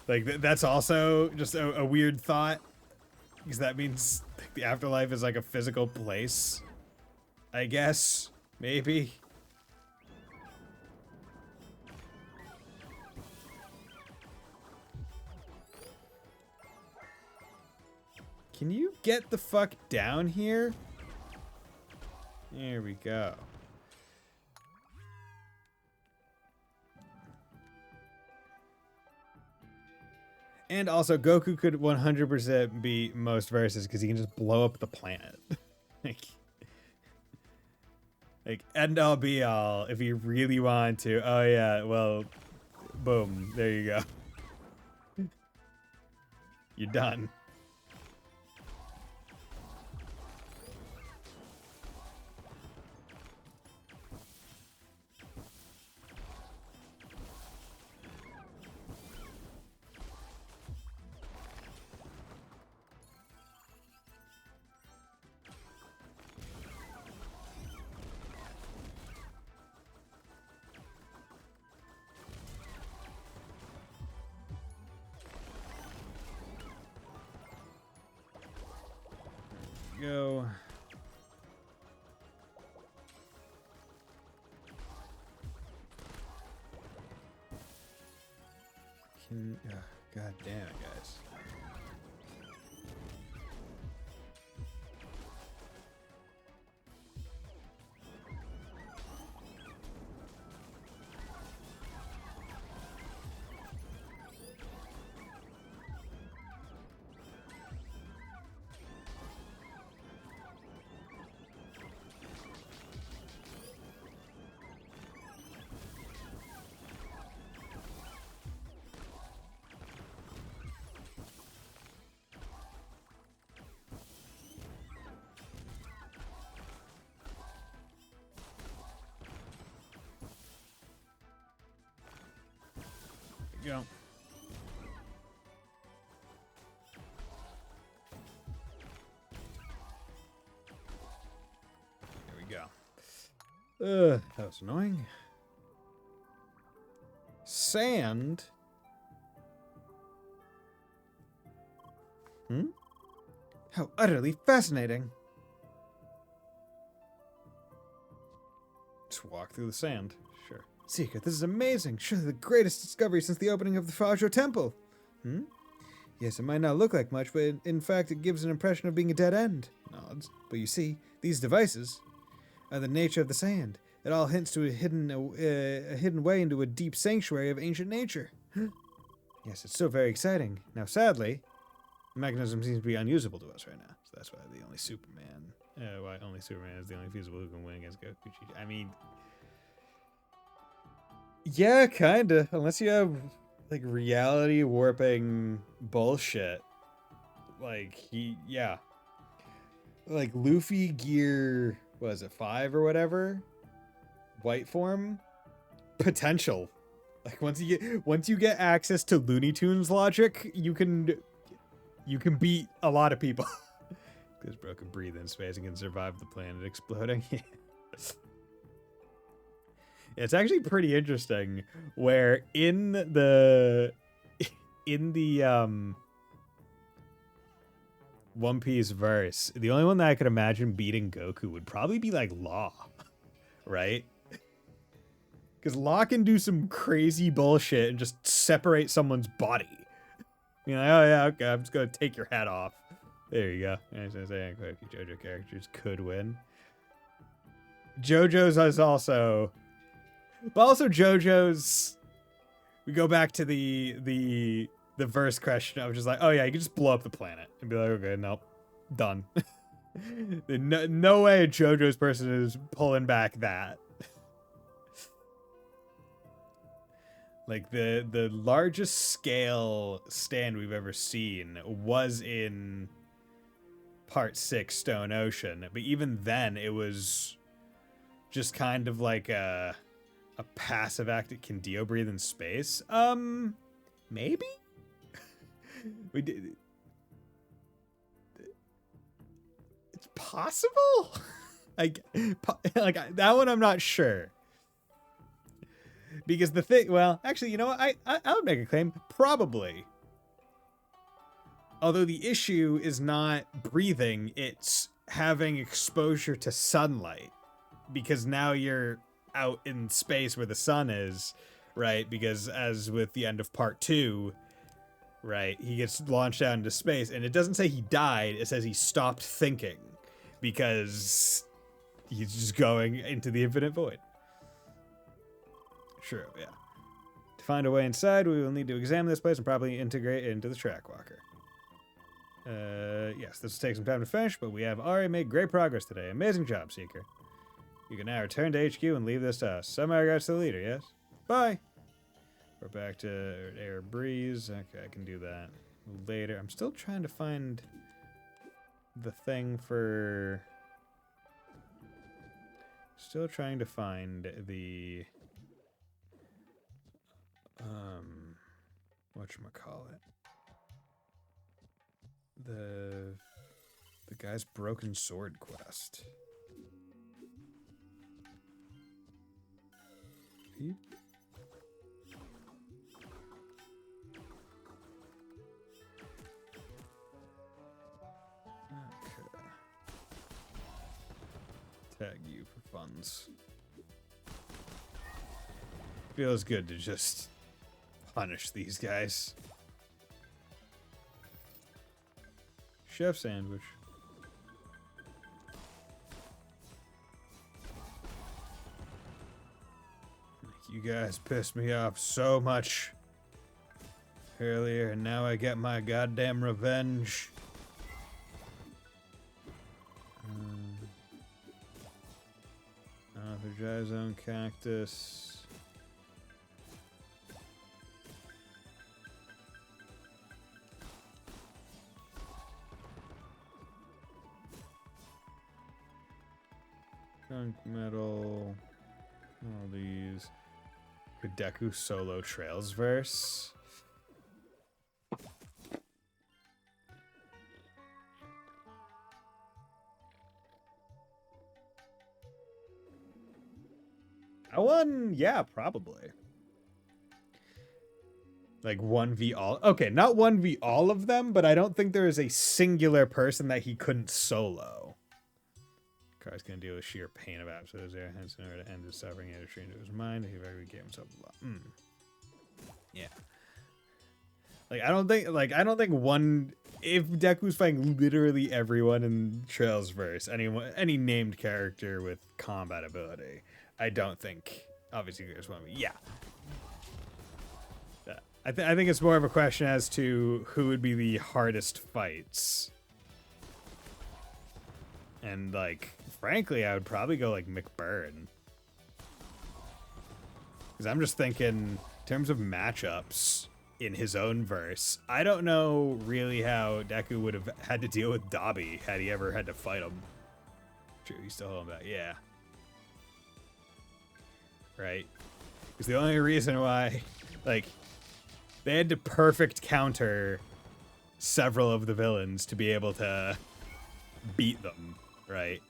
Like, that's also just a weird thought. Because that means the afterlife is like a physical place. I guess. Maybe. Can you get the fuck down here? There we go. And also, Goku could 100% be most versus because he can just blow up the planet. like, end all be all if you really want to. Oh yeah, well, boom, there you go. You're done. Go. God damn it, guys. you go. There we go. That was annoying. Sand? How utterly fascinating. Just walk through the sand. Sure. Seeker, this is amazing. Surely the greatest discovery since the opening of the Fajo Temple. Yes, it might not look like much, but in fact it gives an impression of being a dead end. Nods. But you see, these devices are the nature of the sand. It all hints to a hidden way into a deep sanctuary of ancient nature. Yes, it's so very exciting. Now, sadly, the mechanism seems to be unusable to us right now. So that's why only Superman is the only feasible who can win against Goku. I mean, yeah, kinda. Unless you have like reality warping bullshit. Like like Luffy gear, what is it, 5 or whatever? White form? Potential. Like once you get access to Looney Tunes logic, you can beat a lot of people. Because bro can breathe in space and can survive the planet exploding. It's actually pretty interesting where in the One Piece verse, the only one that I could imagine beating Goku would probably be like Law, right? Because Law can do some crazy bullshit and just separate someone's body. You're like, oh yeah, okay, I'm just gonna take your head off. There you go. I was gonna say, quite a few JoJo characters could win. JoJo's is also, but also JoJo's. We go back to the verse question. I was just like, oh yeah, you can just blow up the planet and be like, okay, nope, done. No way a JoJo's person is pulling back that. Like the largest scale stand we've ever seen was in Part 6 Stone Ocean, but even then it was just kind of like a passive act. Can Dio breathe in space? Maybe? We did. It's possible? like that one I'm not sure. Because the thing, well, actually, you know what? I would make a claim. Probably. Although the issue is not breathing, it's having exposure to sunlight. Because now you're out in space where the sun is, right? Because as with the end of Part 2, right, he gets launched out into space, and it doesn't say he died, it says he stopped thinking. Because he's just going into the infinite void. Sure, yeah. To find a way inside, we will need to examine this place and probably integrate it into the Trackwalker. Yes, this will take some time to finish, but we have already made great progress today. Amazing job, Seeker. You can now return to HQ and leave this to us. Send my regards to the leader, yes? Bye! We're back to Air Breeze. Okay, I can do that later. I'm still trying to find the thing for... Still trying to find the... whatchamacallit? The guy's broken sword quest. Okay. Tag you for funds. Feels good to just punish these guys. Chef sandwich. You guys pissed me off so much earlier, and now I get my goddamn revenge. The dry zone cactus. Junk metal. All these. Could Deku solo Trails verse? That one, yeah, probably. Like 1v all. Okay, not 1v all of them, but I don't think there is a singular person that he couldn't solo. Car's gonna deal with sheer pain of absolute zero, hence in order to end his suffering, he had to strain to his mind. He very gave himself a lot. Yeah. Like I don't think one. If Deku's fighting literally everyone in Trails verse, any named character with combat ability, I don't think. Obviously, there's one. Yeah. I think it's more of a question as to who would be the hardest fights. And, like, frankly, I would probably go, like, McBurn. Because I'm just thinking, in terms of matchups in his own verse, I don't know really how Deku would have had to deal with Dabi had he ever had to fight him. True, he's still holding back. Yeah. Right? Because the only reason why, like, they had to perfect counter several of the villains to be able to beat them, right?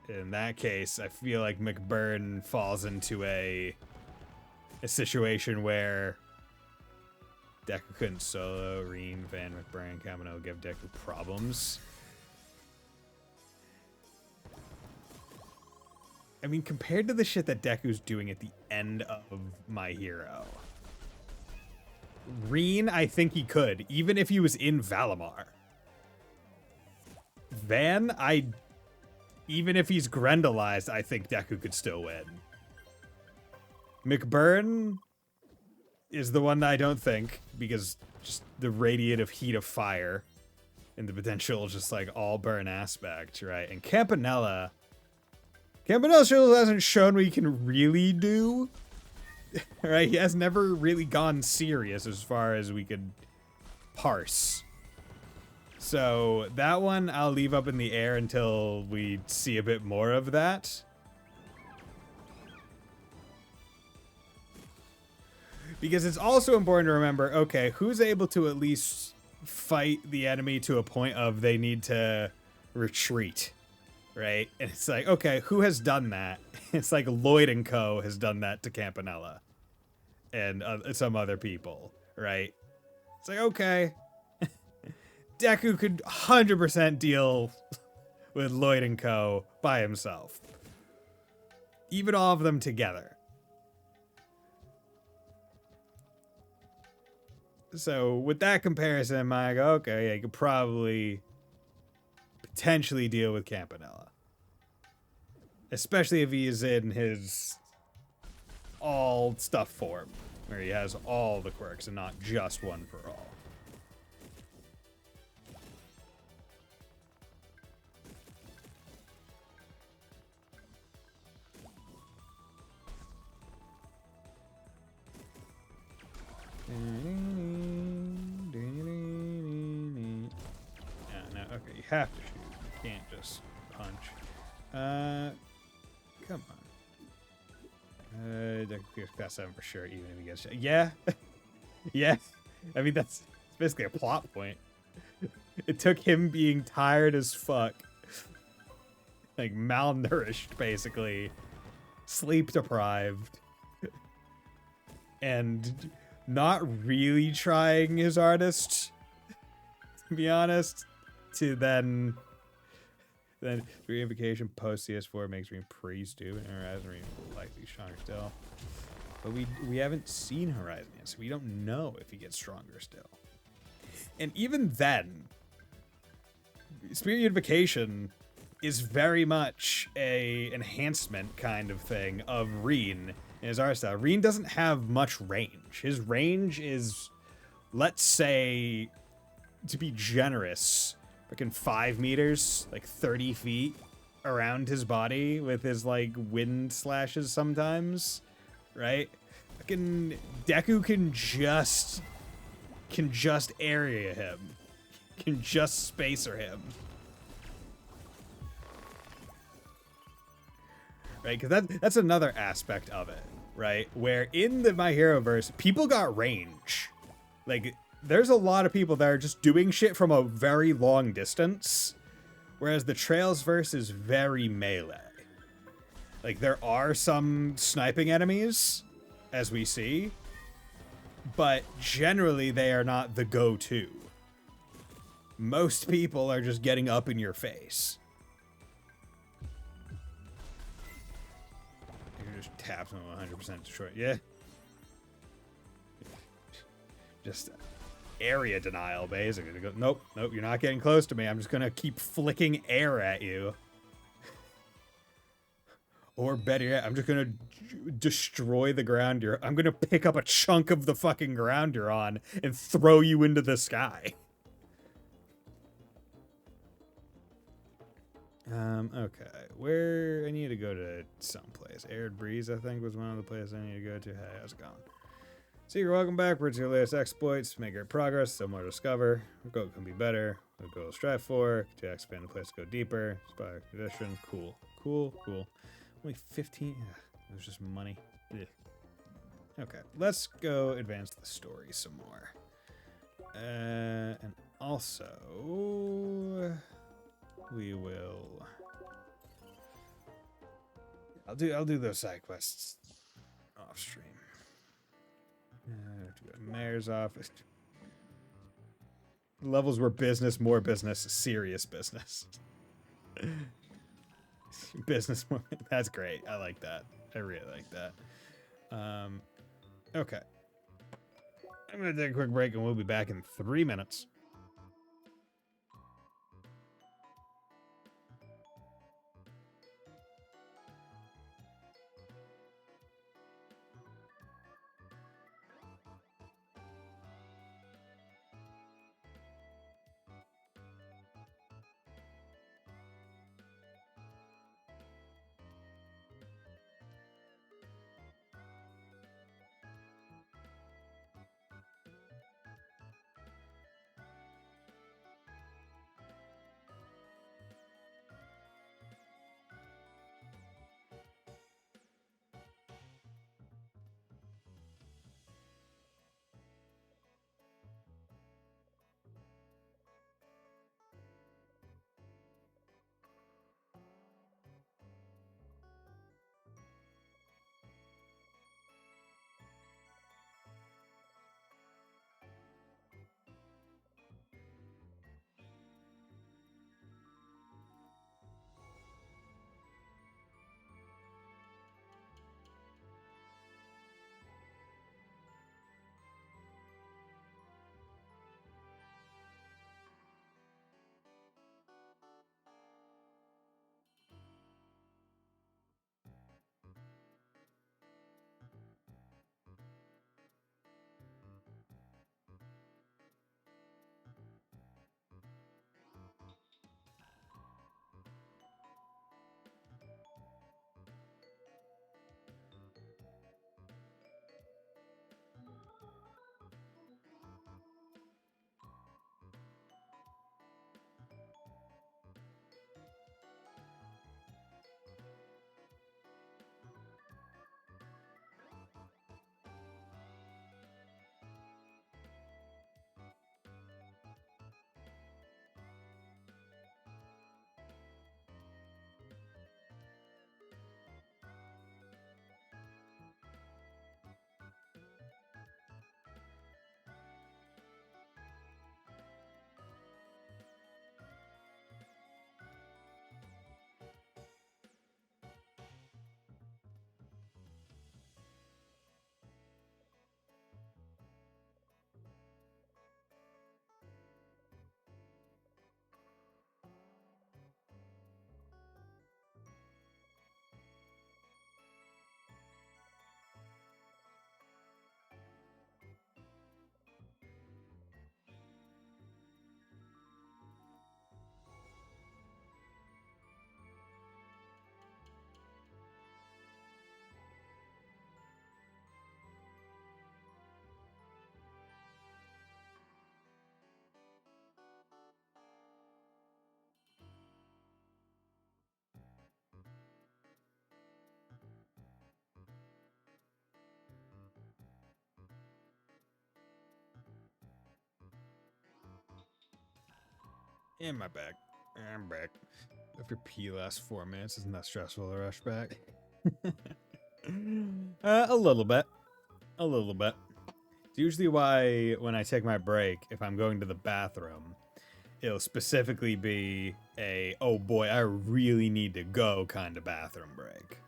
In that case, I feel like McBurn falls into a situation where Deku couldn't solo. Reen, Van, McBurn, Kamino give Deku problems. I mean, compared to the shit that Deku's doing at the end of My Hero, Reen, I think he could, even if he was in Valimar. Van, even if he's Grendelized, I think Deku could still win. McBurn is the one that I don't think, because just the radiative heat of fire and the potential just like all burn aspect, right? And Campanella still hasn't shown what he can really do, right? He has never really gone serious as far as we could parse. So that one I'll leave up in the air until we see a bit more of that. Because it's also important to remember, okay, who's able to at least fight the enemy to a point of they need to retreat, right? And it's like, okay, who has done that? It's like Lloyd and Co. has done that to Campanella and some other people, right? It's like, okay, Deku could 100% deal with Lloyd and Co. by himself. Even all of them together. So with that comparison, I go, okay, I could probably potentially deal with Campanella. Especially if he is in his all stuff form, where he has all the quirks and not just one for all. No, okay, you have to shoot. You can't just punch. Come on. Deku clears past 7 for sure, even if he gets shot. Yeah. Yeah. I mean, it's basically a plot point. It took him being tired as fuck. Like, malnourished, basically. Sleep deprived. And not really trying his hardest, to be honest, to then reinvocation post CS4 makes Reen pretty stupid, and Horizon Reen will likely be stronger still. But we haven't seen Horizon yet, so we don't know if he gets stronger still. And even then, Spirit Unification is very much a enhancement kind of thing of Reen in his art style. Reen doesn't have much range. His range is, let's say, to be generous, fucking 5 meters, like 30 feet around his body with his like wind slashes sometimes, right? Fucking Deku can just area him, can just spacer him. right? Because that's another aspect of it, right? Where in the My Hero verse, people got range. Like, there's a lot of people that are just doing shit from a very long distance, whereas the Trails verse is very melee. Like, there are some sniping enemies, as we see, but generally they are not the go-to. Most people are just getting up in your face. You just tap them 100% destroy. Yeah. Just area denial, basically. Go, nope, you're not getting close to me. I'm just gonna keep flicking air at you. Or better yet, I'm just gonna destroy the ground I'm gonna pick up a chunk of the fucking ground you're on and throw you into the sky. Okay. Where I need to go to someplace. Arid Breeze, I think, was one of the places I need to go to. Hey, how's it going? So you're welcome back. We're to your latest exploits. Make great progress. Still more to discover. What goal can be better? What goal to strive for? To expand the place to go deeper. Inspire condition. Cool. Only 15. Ugh, it was just money. Ugh. Okay, let's go advance the story some more. And also, we will. I'll do those side quests off stream. Mayor's office. Levels were business, more business, serious business. Business, more. That's great. I like that. I really like that. Okay. I'm going to take a quick break and we'll be back in 3 minutes. And my back. I'm back. After pee last 4 minutes, isn't that stressful to rush back? A little bit. A little bit. It's usually why when I take my break, if I'm going to the bathroom, it'll specifically be a, oh boy, I really need to go kind of bathroom break.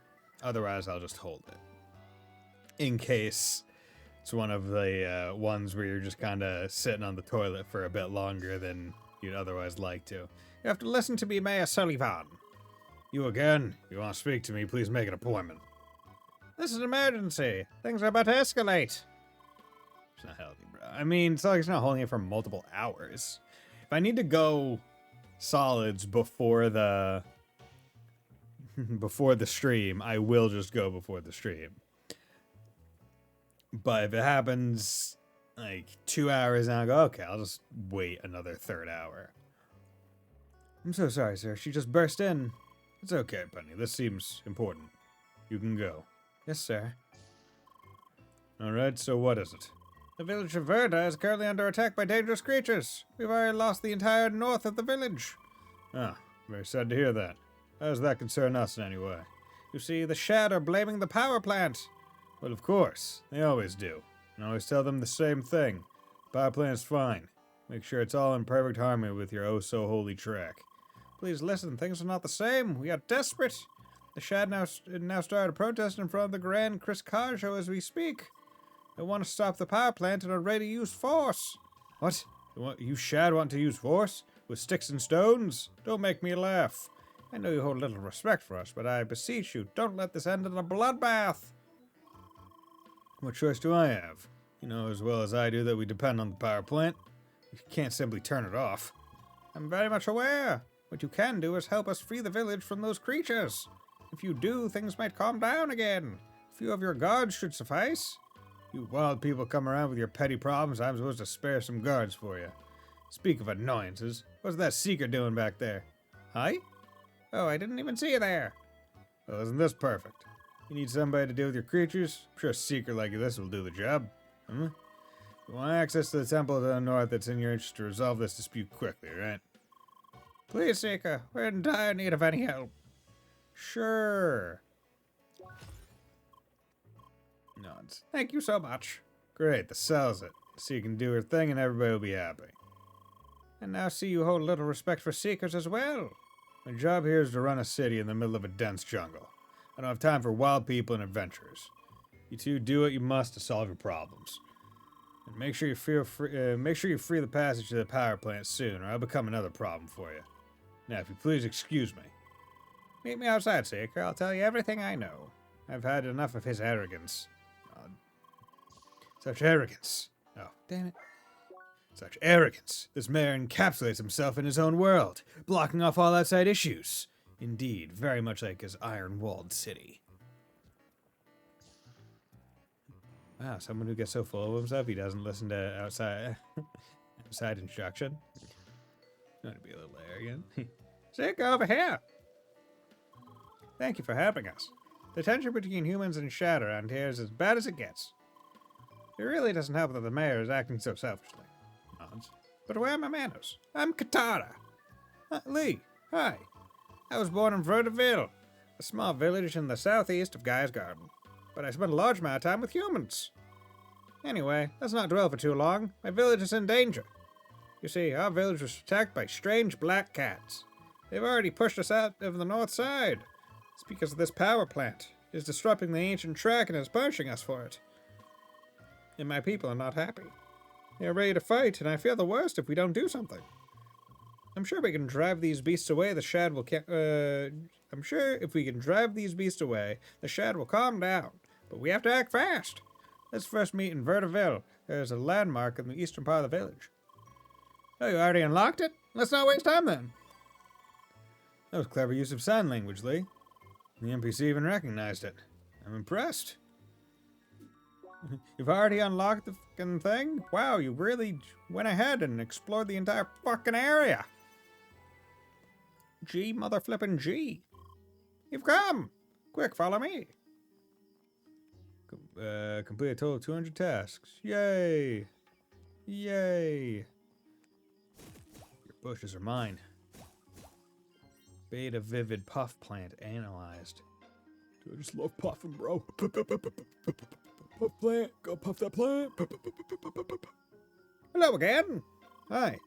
Otherwise, I'll just hold it. In case it's one of the ones where you're just kind of sitting on the toilet for a bit longer than you'd otherwise like to. You have to listen to me, Mayor Sullivan. You again? You want to speak to me, please make an appointment. This is an emergency. Things are about to escalate. It's not healthy, bro. I mean, it's not like it's not holding it for multiple hours. If I need to go solids before the stream, I will just go before the stream. But if it happens like 2 hours and I go, okay, I'll just wait another third hour. I'm so sorry, sir. She just burst in. It's okay, Penny. This seems important. You can go. Yes, sir. Alright, so what is it? The village of Verda is currently under attack by dangerous creatures. We've already lost the entire north of the village. Ah, very sad to hear that. How does that concern us in any way? You see, the Shad are blaming the power plant. Well, of course. They always do. And I always tell them the same thing. Power plant's fine. Make sure it's all in perfect harmony with your oh-so-holy track. Please listen, things are not the same. We are desperate. The Shad now started a protest in front of the Grand Criscajo as we speak. They want to stop the power plant and are ready to use force. What? You Shad want to use force? With sticks and stones? Don't make me laugh. I know you hold little respect for us, but I beseech you, don't let this end in a bloodbath. What choice do I have? You know as well as I do that we depend on the power plant. You can't simply turn it off. I'm very much aware. What you can do is help us free the village from those creatures. If you do, things might calm down again. A few of your guards should suffice. You wild people come around with your petty problems, I'm supposed to spare some guards for you. Speak of annoyances, what's that seeker doing back there? Hi? Oh, I didn't even see you there. Well, isn't this perfect? You need somebody to deal with your creatures? I'm sure a seeker like this will do the job. You want access to the temple to the north, it's in your interest to resolve this dispute quickly, right? Please, Seeker, we're in dire need of any help. Sure. Nods. Thank you so much. Great, this sells it. Seeker can do her thing and everybody will be happy. And now see you hold a little respect for Seekers as well. My job here is to run a city in the middle of a dense jungle. I don't have time for wild people and adventurers. You two do what you must to solve your problems. And make sure you free the passage to the power plant soon, or I'll become another problem for you. Now, if you please excuse me. Meet me outside, Seeker. I'll tell you everything I know. I've had enough of his arrogance. Such arrogance. Oh, damn it. Such arrogance. This mayor encapsulates himself in his own world, blocking off all outside issues. Indeed, very much like his iron-walled city. Wow, someone who gets so full of himself he doesn't listen to outside instruction. Going to be a little arrogant. Sick over here. Thank you for helping us. The tension between humans and Shad around here is as bad as it gets. It really doesn't help that the mayor is acting so selfishly. Nods. But where are my manners? I'm Katara. Lee, hi. I was born in Verdeville, a small village in the southeast of Guy's Garden. But I spent a large amount of time with humans. Anyway, let's not dwell for too long. My village is in danger. You see, our village was attacked by strange black cats. They've already pushed us out of the north side. It's because of this power plant. It's disrupting the ancient track and is punishing us for it. And my people are not happy. They're ready to fight, and I fear the worst if we don't do something. I'm sure we can drive these beasts away, the Shad will I'm sure if we can drive these beasts away, the Shad will calm down. But we have to act fast. Let's first meet in Verdeville. There's a landmark in the eastern part of the village. Oh, you already unlocked it? Let's not waste time then. That was clever use of sign language, Lee. The NPC even recognized it. I'm impressed. You've already unlocked the fucking thing? Wow, you really went ahead and explored the entire fucking area. G mother flippin' G. You've come. Quick, follow me. Complete a total of 200 tasks. Yay. Yay. Your Bushes are mine. Beta vivid puff plant analyzed. Dude, I just love puffing, bro. Puff plant. Go puff that plant. Hello again. Hi.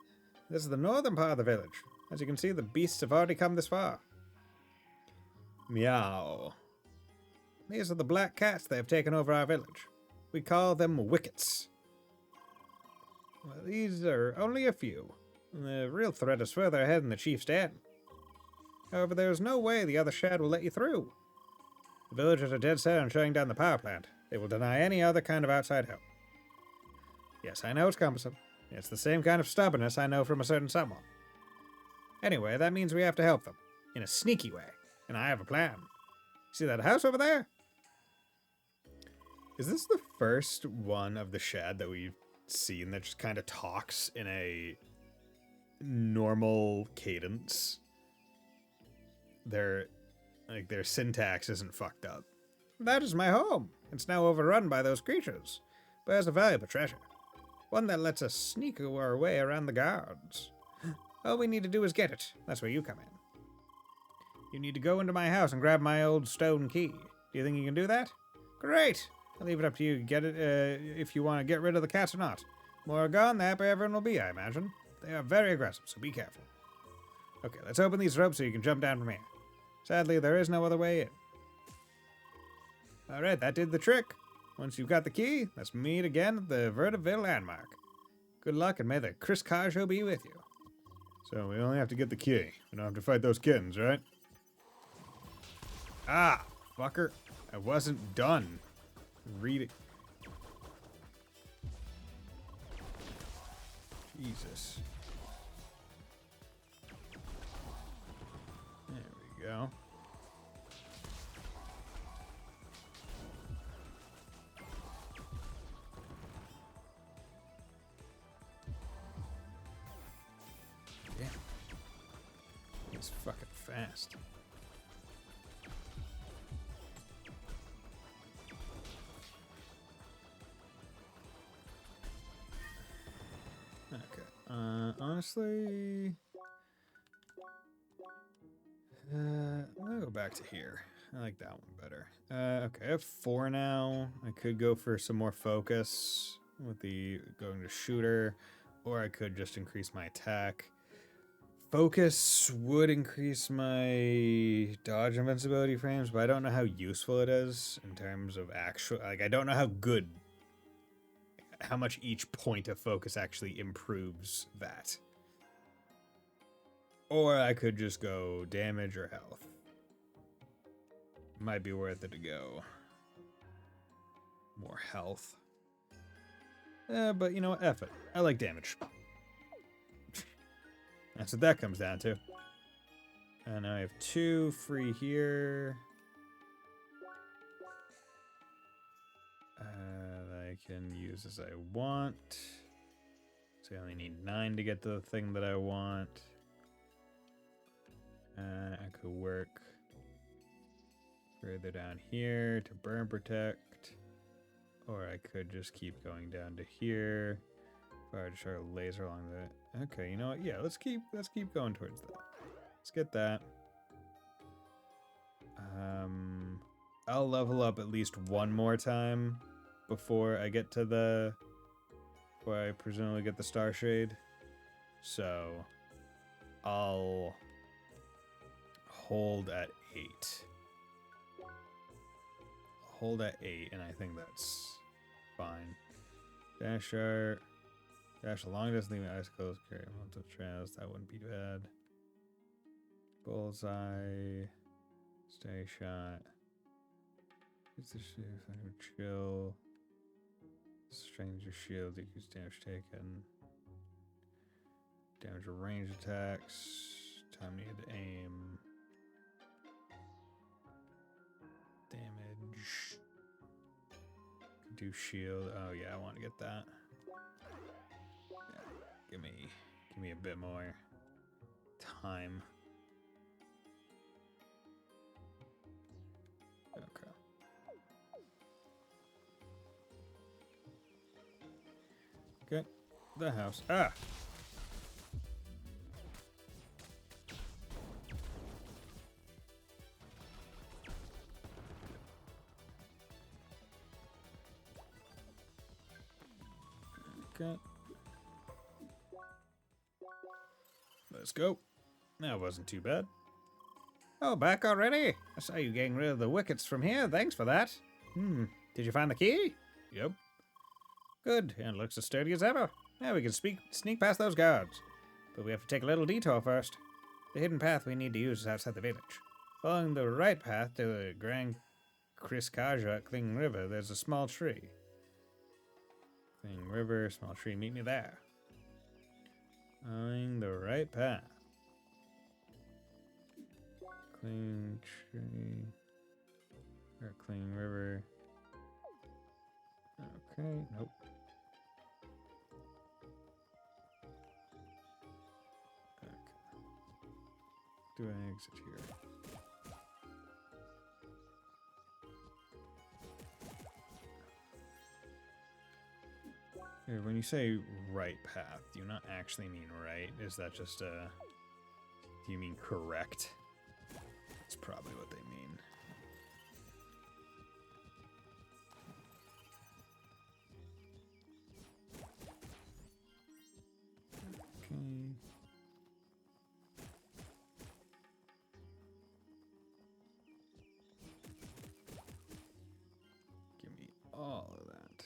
This is the northern part of the village. As you can see, the beasts have already come this far. Meow. These are the black cats that have taken over our village. We call them wickets. Well, these are only a few. The real threat is further ahead in the chief's den. However, there is no way the other shad will let you through. The villagers are dead set on shutting down the power plant. They will deny any other kind of outside help. Yes, I know it's cumbersome. It's the same kind of stubbornness I know from a certain someone. Anyway, that means we have to help them. In a sneaky way. And I have a plan. See that house over there? Is this the first one of the shad that we've seen that just kind of talks in a normal cadence? Their syntax isn't fucked up. That is my home. It's now overrun by those creatures, but has a valuable treasure. One that lets us sneak our way around the guards. All we need to do is get it. That's where you come in. You need to go into my house and grab my old stone key. Do you think you can do that? Great! I'll leave it up to you to get it if you want to get rid of the cats or not. The more are gone, the happier everyone will be, I imagine. They are very aggressive, so be careful. Okay, let's open these ropes so you can jump down from here. Sadly, there is no other way in. Alright, that did the trick. Once you've got the key, let's meet again at the Vertiville landmark. Good luck and may the Chris Carjo be with you. So we only have to get the key. We don't have to fight those kittens, right? Ah, fucker. I wasn't done reading. Jesus. There we go. Damn. He's fucking fast. Okay. Honestly, I'm gonna go back to here. I like that one better. Okay, I have 4 now. I could go for some more focus with the going to shooter, or I could just increase my attack. Focus would increase my dodge invincibility frames, but I don't know how useful it is in terms of actual. Like, I don't know how much each point of focus actually improves that. Or I could just go damage or health. Might be worth it to go more health. But you know what? F it. I like damage. That's what that comes down to. And now I have 2 free here. I can use as I want. So I only need 9 to get to the thing that I want. I could work further down here to burn protect. Or I could just keep going down to here. Or just try to laser along the. Okay, you know what? Yeah, let's keep going towards that. Let's get that. I'll level up at least 1 more time before I get to the. Before I presumably get the Star Shade. So I'll hold at 8. Hold at 8, and I think that's fine. Dash art. Dash a long distance, leaving icicles, carry multiple trails. That wouldn't be bad. Bullseye. Stay shot. Use the shield, chill. Strength your shield, decrease damage taken. Damage or range attacks. Time needed to aim. Damage. Do shield. Oh yeah, I want to get that. Yeah, give me a bit more time. Okay. Okay. The house. Ah! Okay. Let's go. That wasn't too bad. Oh, back already? I saw you getting rid of the wickets from here. Thanks for that. Did you find the key? Yep. Good, and it looks as sturdy as ever. Now we can sneak past those guards. But we have to take a little detour first. The hidden path we need to use is outside the village. Following the right path to the Grand Kriskaja at Kling River, there's a small tree. Clean river, small tree, meet me there. Following the right path. Clean tree. Or clean river. Okay, nope. Okay. Do an exit here. Here, when you say right path, do you not actually mean right? Is that just do you mean correct? That's probably what they mean. Okay. Give me all of that.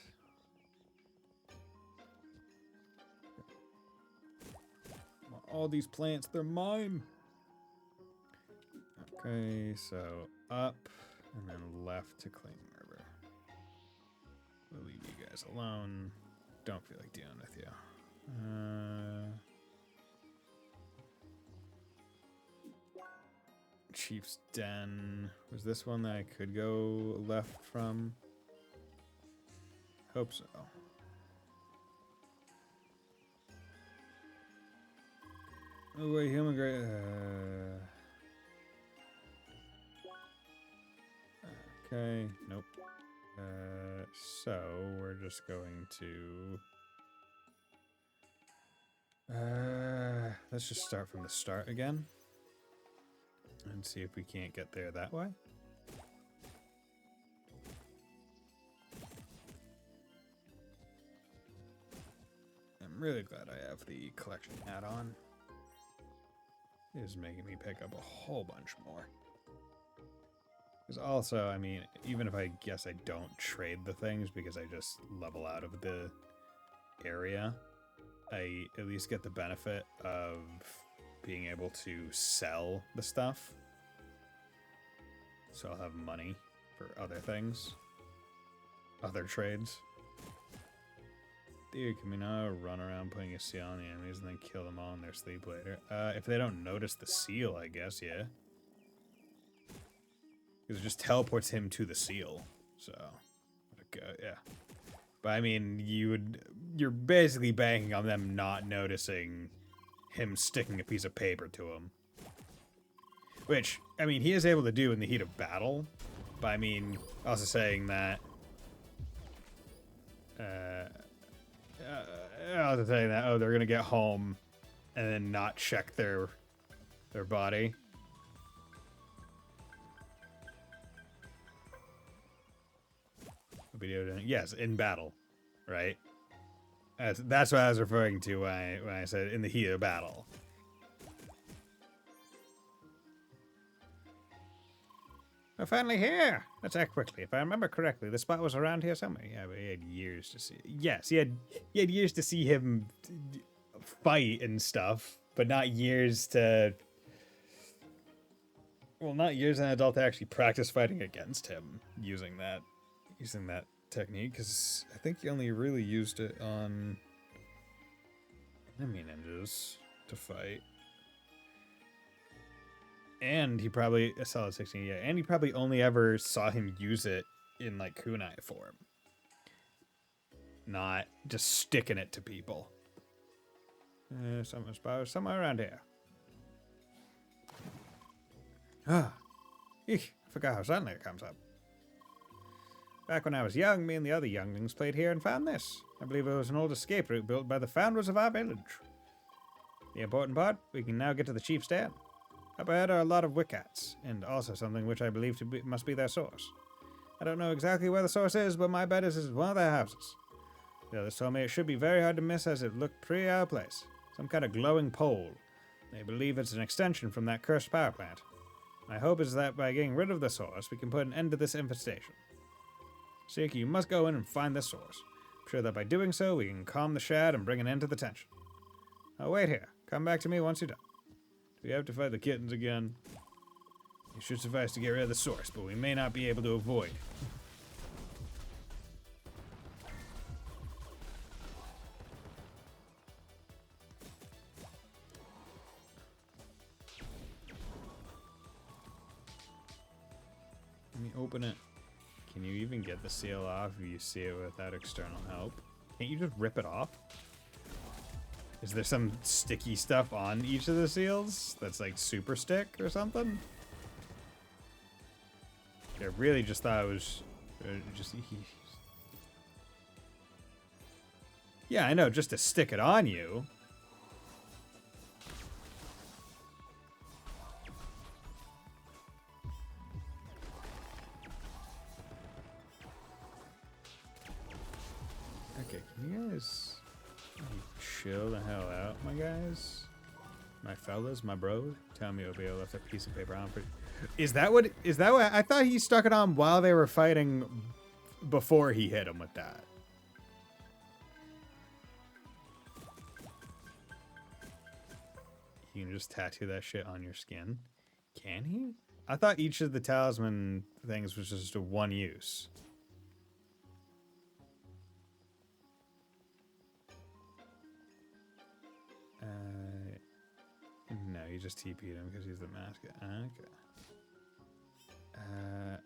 All these plants, they're mine. Okay, so up and then left to Cling River. We'll leave you guys alone. Don't feel like dealing with you. Chief's Den. Was this one that I could go left from? Hope so. Oh wait, human great. Okay, nope. So we're just going to. Let's just start from the start again. And see if we can't get there that way. I'm really glad I have the collection hat on. It is making me pick up a whole bunch more. Because also, I mean, even if I guess I don't trade the things because I just level out of the area, I at least get the benefit of being able to sell the stuff. So I'll have money for other things. Other trades. Dude, can we now run around putting a seal on the enemies and then kill them all in their sleep later? If they don't notice the seal, I guess, yeah. Because it just teleports him to the seal. So, yeah. But I mean, you're basically banking on them not noticing him sticking a piece of paper to him. Which, I mean, he is able to do in the heat of battle. But I mean, also saying that... also saying that, oh, they're going to get home and then not check their body. Yes, in battle, right? That's what I was referring to when I said in the heat of battle. We're finally here. Let's act quickly. If I remember correctly, the spot was around here somewhere. Yeah, but he had years to see. Yes, he had years to see him fight and stuff, but not years to. Well, not years as an adult to actually practice fighting against him using that technique, because I think he only really used it on enemy ninjas to fight. And he probably a solid 16, yeah. And he probably only ever saw him use it in like kunai form, not just sticking it to people. Somewhere around here. Ah, eek, I forgot how suddenly it comes up. Back when I was young, me and the other younglings played here and found this. I believe it was an old escape route built by the founders of our village. The important part, we can now get to the chief's den. Up ahead are a lot of wickets, and also something which I believe must be their source. I don't know exactly where the source is, but my bet is it's one of their houses. The others told me it should be very hard to miss as it looked pretty out of place. Some kind of glowing pole. They believe it's an extension from that cursed power plant. My hope is that by getting rid of the source, we can put an end to this infestation. Seeker, you must go in and find the source. I'm sure that by doing so, we can calm the shad and bring an end to the tension. I'll wait here. Come back to me once you're done. We have to fight the kittens again. It should suffice to get rid of the source, but we may not be able to avoid. Let me open it. Can you even get the seal off if you see it without external help? Can't you just rip it off? Is there some sticky stuff on each of the seals that's like super stick or something? I really just thought it was just... Yeah, I know, just to stick it on you. Okay, can you guys chill the hell out, my guys? My fellas, my bros? Tell me OBO left a piece of paper on for... Is that what I thought he stuck it on while they were fighting before he hit him with that? You can just tattoo that shit on your skin. Can he? I thought each of the talisman things was just a one use. No, you just TP'd him because he's the mask. Okay. There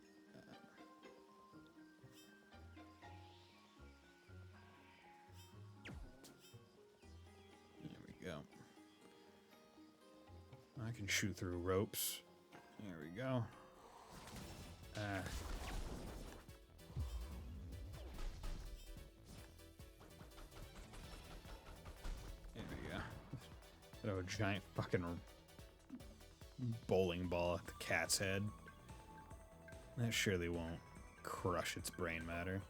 we go. I can shoot through ropes. There we go. There we go. Throw a giant fucking bowling ball at the cat's head. That surely won't crush its brain matter.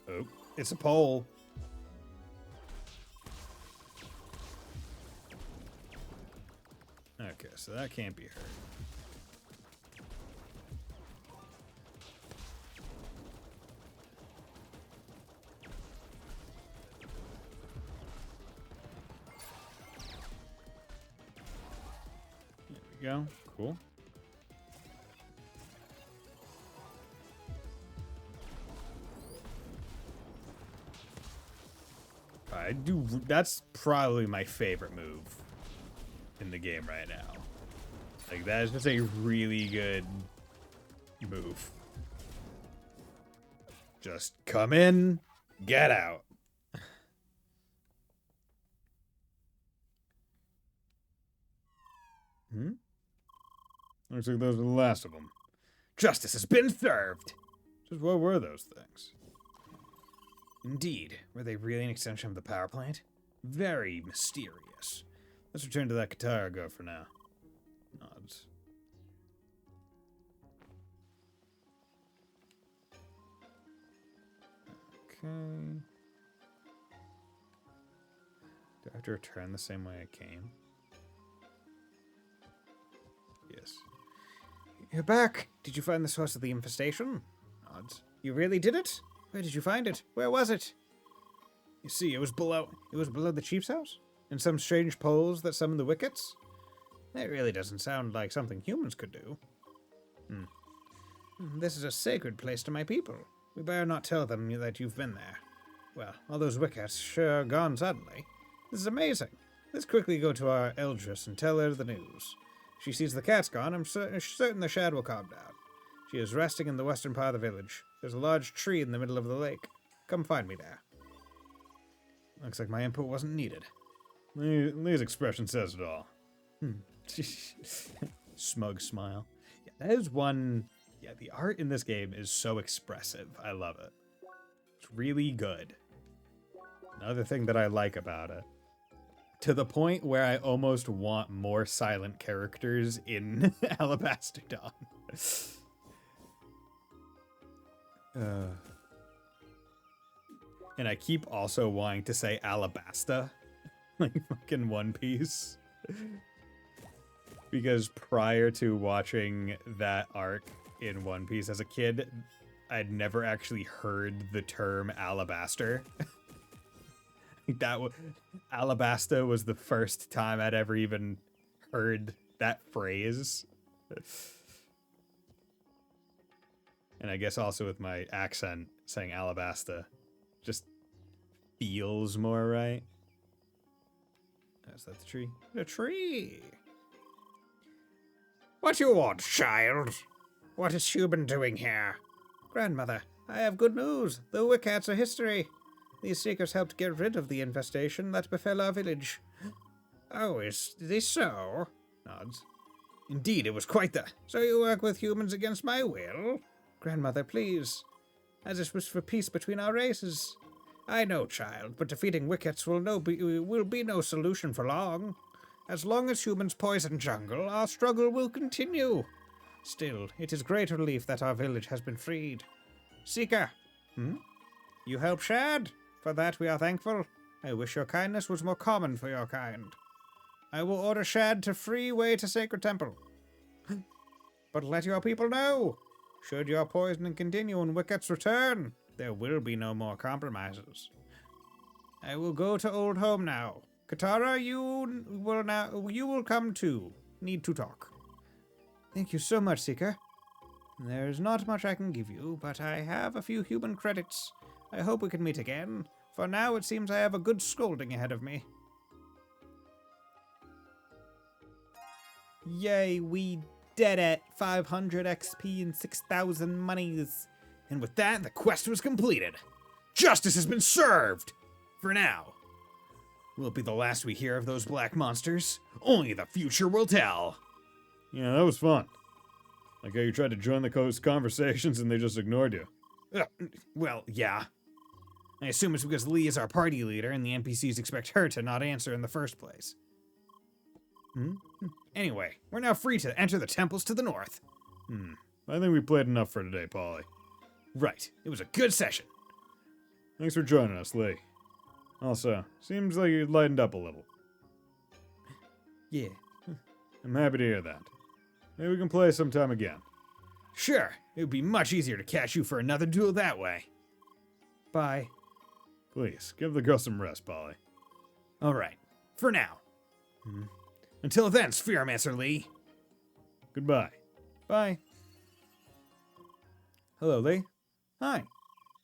Oh, it's a pole. Okay, so that can't be hurt. There we go. Cool. I do. That's probably my favorite move in the game right now. Like, that is just a really good move. Just come in, get out. Looks like those are the last of them. Justice has been served. Just what were those things? Indeed. Were they really an extension of the power plant? Very mysterious. Let's return to that guitar go for now. Nods. Okay. Do I have to return the same way I came? Yes. You're back. Did you find the source of the infestation? Nods. You really did it? Where did you find it? Where was it? You see, it was below the chief's house? In some strange poles that summon the wickets? That really doesn't sound like something humans could do. This is a sacred place to my people. We better not tell them that you've been there. Well, all those wickets sure are gone suddenly. This is amazing. Let's quickly go to our Eldress and tell her the news. If she sees the cat's gone, I'm certain the shad will calm down. She is resting in the western part of the village. There's a large tree in the middle of the lake. Come find me there. Looks like my input wasn't needed. Lee's expression says it all. Smug smile. Yeah, that is one... Yeah, the art in this game is so expressive. I love it. It's really good. Another thing that I like about it. To the point where I almost want more silent characters in Alabaster Dawn. And I keep also wanting to say Alabasta, like fucking One Piece. Because prior to watching that arc in One Piece as a kid, I'd never actually heard the term alabaster. Alabasta was the first time I'd ever even heard that phrase. And I guess also with my accent, saying Alabasta just feels more right. Is that the tree? The tree! What you want, child? What is you been doing here? Grandmother, I have good news. The Wickets are history. These seekers helped get rid of the infestation that befell our village. Oh, is this so? Nods. Indeed, it was quite the... So you work with humans against my will? Grandmother, please. As this was for peace between our races. I know, child, but defeating Wickets will be no solution for long. As long as humans poison jungle, our struggle will continue. Still, it is great relief that our village has been freed. Seeker! You help Shad? For that we are thankful. I wish your kindness was more common for your kind. I will order Shad to free way to Sacred Temple. But let your people know. Should your poisoning continue and Wickets return, there will be no more compromises. I will go to Old Home now. Katara, you will come too. Need to talk. Thank you so much, Seeker. There's not much I can give you, but I have a few human credits. I hope we can meet again. For now, it seems I have a good scolding ahead of me. Yay, we did it! 500 XP and 6,000 monies. And with that, the quest was completed. Justice has been served! For now. Will it be the last we hear of those black monsters? Only the future will tell. Yeah, that was fun. Like how you tried to join the conversations and they just ignored you. Well, yeah. I assume it's because Lee is our party leader and the NPCs expect her to not answer in the first place. Anyway, we're now free to enter the temples to the north. I think we played enough for today, Polly. Right. It was a good session. Thanks for joining us, Lee. Also, seems like you lightened up a little. Yeah. I'm happy to hear that. Maybe we can play sometime again. Sure. It would be much easier to catch you for another duel that way. Bye. Please, give the girl some rest, Polly. All right. For now. Until then, Spheromancer Lee. Goodbye. Bye. Hello, Lee. Hi.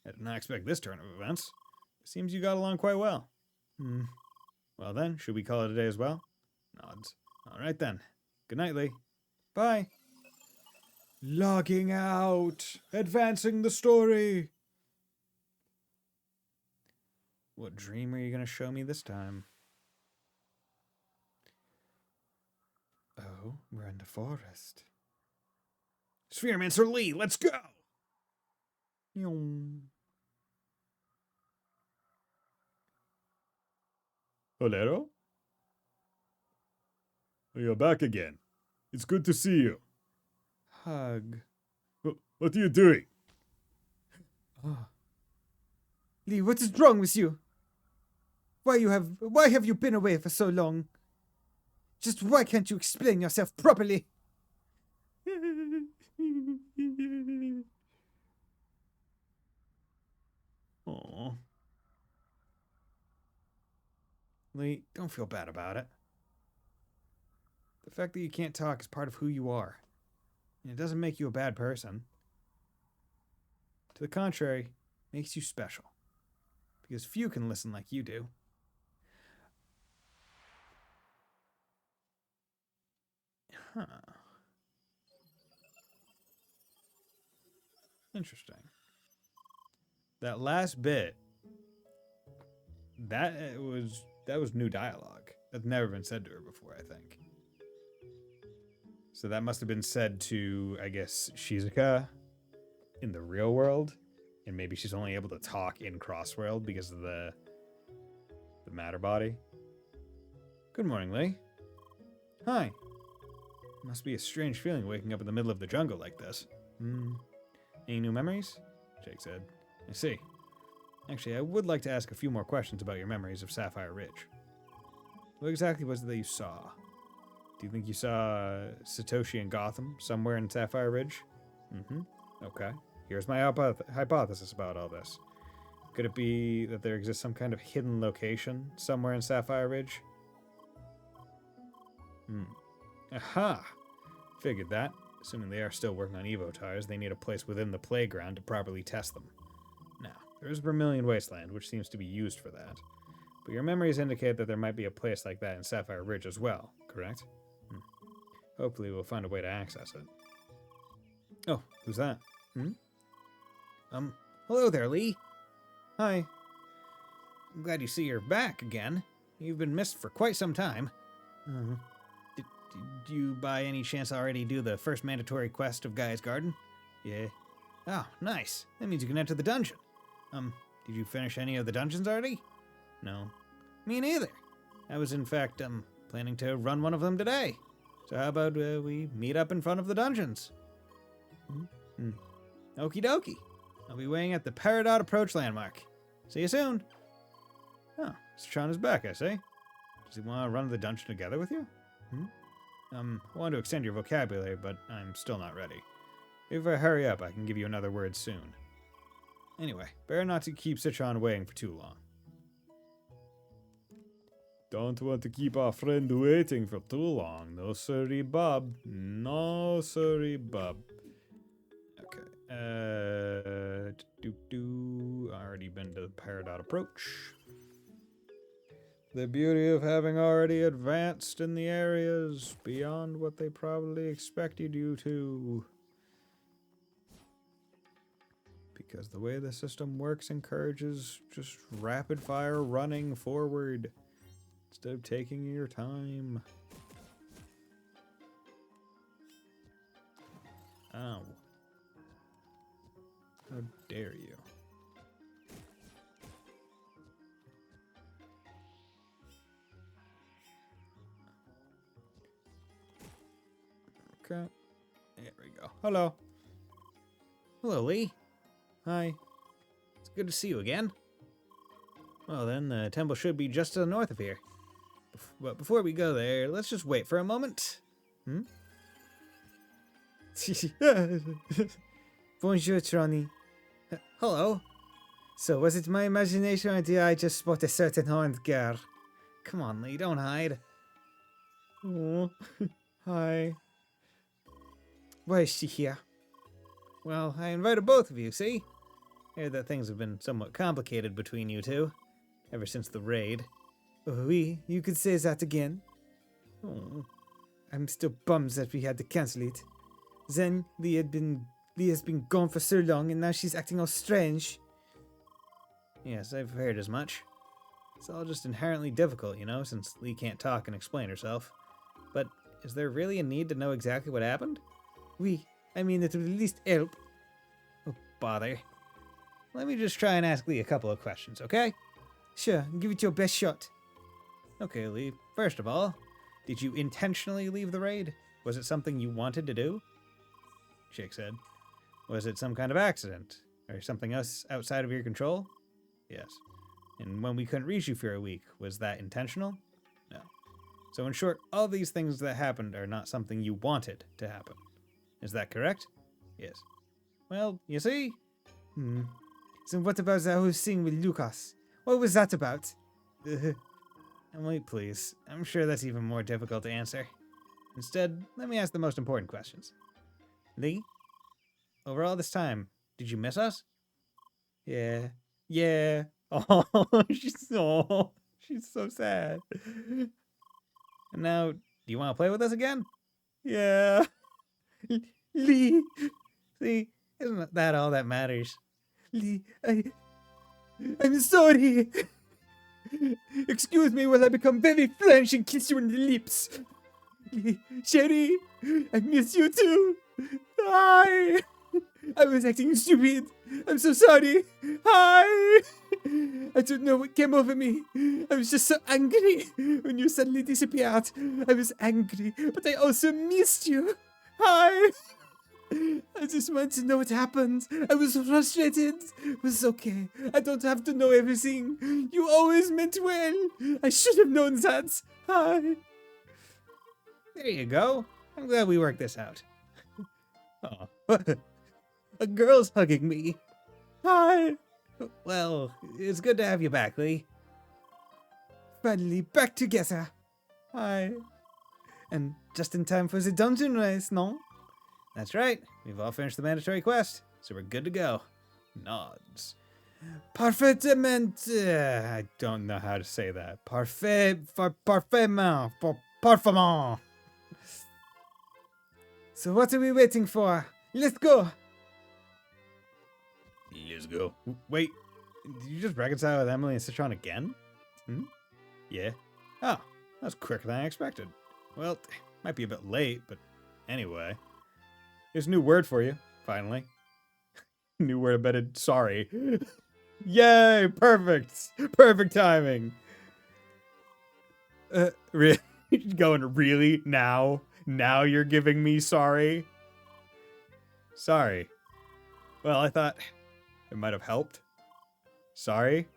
I did not expect this turn of events. It seems you got along quite well. Well then, should we call it a day as well? Nods. All right then. Good night, Lee. Bye. Logging out. Advancing the story. What dream are you going to show me this time? Oh, we're in the forest. Spheromancer Lee, let's go! Olero? You're back again. It's good to see you. Hug. What are you doing? Lee, what is wrong with you? Why have you been away for so long? Just why can't you explain yourself properly? Aw. Lee, don't feel bad about it. The fact that you can't talk is part of who you are. And it doesn't make you a bad person. To the contrary, it makes you special. Because few can listen like you do. Huh. Interesting. That last bit, that was new dialogue. That's never been said to her before, I think. So that must have been said to, I guess, Shizuka in the real world. And maybe she's only able to talk in Crossworld because of the matter body. Good morning, Lee. Hi. Must be a strange feeling waking up in the middle of the jungle like this. Any new memories? Jake said. I see. Actually, I would like to ask a few more questions about your memories of Sapphire Ridge. What exactly was it that you saw? Do you think you saw Satoshi in Gotham, somewhere in Sapphire Ridge? Mm-hmm. Okay. Here's my hypothesis about all this. Could it be that there exists some kind of hidden location somewhere in Sapphire Ridge? Aha! Figured that. Assuming they are still working on Evo tires, they need a place within the playground to properly test them. Now, there is Vermilion Wasteland, which seems to be used for that. But your memories indicate that there might be a place like that in Sapphire Ridge as well, correct? Hopefully we'll find a way to access it. Oh, who's that? Hello there, Lee. Hi. I'm glad you see you're back again. You've been missed for quite some time. Did you by any chance already do the first mandatory quest of Gaia's Garden? Yeah. Oh, nice. That means you can enter the dungeon. Did you finish any of the dungeons already? No. Me neither. I was in fact, planning to run one of them today. So how about we meet up in front of the dungeons? Okie dokie. I'll be waiting at the Peridot Approach landmark. See you soon. Oh, Citron is back, I say. Does he want to run the dungeon together with you? I want to extend your vocabulary, but I'm still not ready. If I hurry up, I can give you another word soon. Anyway, better not to keep Citron waiting for too long. Don't want to keep our friend waiting for too long. No sorry, Bob. No sorry, Bob. Okay. Already been to the Peridot Approach. The beauty of having already advanced in the areas beyond what they probably expected you to. Because the way the system works encourages just rapid fire running forward instead of taking your time. Ow. How dare you? Okay. There we go. Hello. Hello, Lee. Hi. It's good to see you again. Well then, the temple should be just to the north of here. But before we go there, let's just wait for a moment. Bonjour, Tronny. Hello. So, was it my imagination or did I just spot a certain horned girl? Come on, Lee, don't hide. Oh, Hi. why is she here? Well, I invited both of you, see? I heard that things have been somewhat complicated between you two, ever since the raid. Oh, oui, you could say that again. Oh. I'm still bummed that we had to cancel it. Then, Lee has been gone for so long and now she's acting all strange. Yes, I've heard as much. It's all just inherently difficult, you know, since Lee can't talk and explain herself. But is there really a need to know exactly what happened? Oui, I mean it will at least help. Oh, bother. Let me just try and ask Lee a couple of questions, okay? Sure, give it your best shot. Okay, Lee. First of all, did you intentionally leave the raid? Was it something you wanted to do? Jake said. Was it some kind of accident? Or something else outside of your control? Yes. And when we couldn't reach you for a week, was that intentional? No. So in short, all these things that happened are not something you wanted to happen. Is that correct? Yes. Well, you see? So what about that whole thing with Lucas? What was that about? Emily, please. I'm sure that's even more difficult to answer. Instead, let me ask the most important questions. Lee, over all this time, did you miss us? Yeah. Yeah. Oh, she's so sad. And now, do you want to play with us again? Yeah. Lee, See, isn't that all that matters? Lee, I'm sorry. Excuse me while I become very French and kiss you on the lips. Lee, Sherry, I miss you too. Hi. I was acting stupid. I'm so sorry. Hi. I don't know what came over me. I was just so angry when you suddenly disappeared. I was angry, but I also missed you. Hi. I just want to know what happened. I was frustrated. It was okay. I don't have to know everything. You always meant well. I should have known that. Hi. There you go. I'm glad we worked this out. Oh. A girl's hugging me. Hi. Well, it's good to have you back, Lee. Finally back together. Hi. And just in time for the dungeon race, no? That's right. We've all finished the mandatory quest, so we're good to go. Nods. Parfaitement. I don't know how to say that. Parfaitement. Parfaitement. So what are we waiting for? Let's go. Let's go. Wait, did you just reconcile with Emily and Citron again? Hmm? Yeah. Oh, that was quicker than I expected. Well, might be a bit late, but anyway. Here's a new word for you, finally. New word embedded, sorry. Yay, perfect. Perfect timing. Going, really? Now? Now you're giving me sorry? Sorry. Well, I thought it might have helped. Sorry?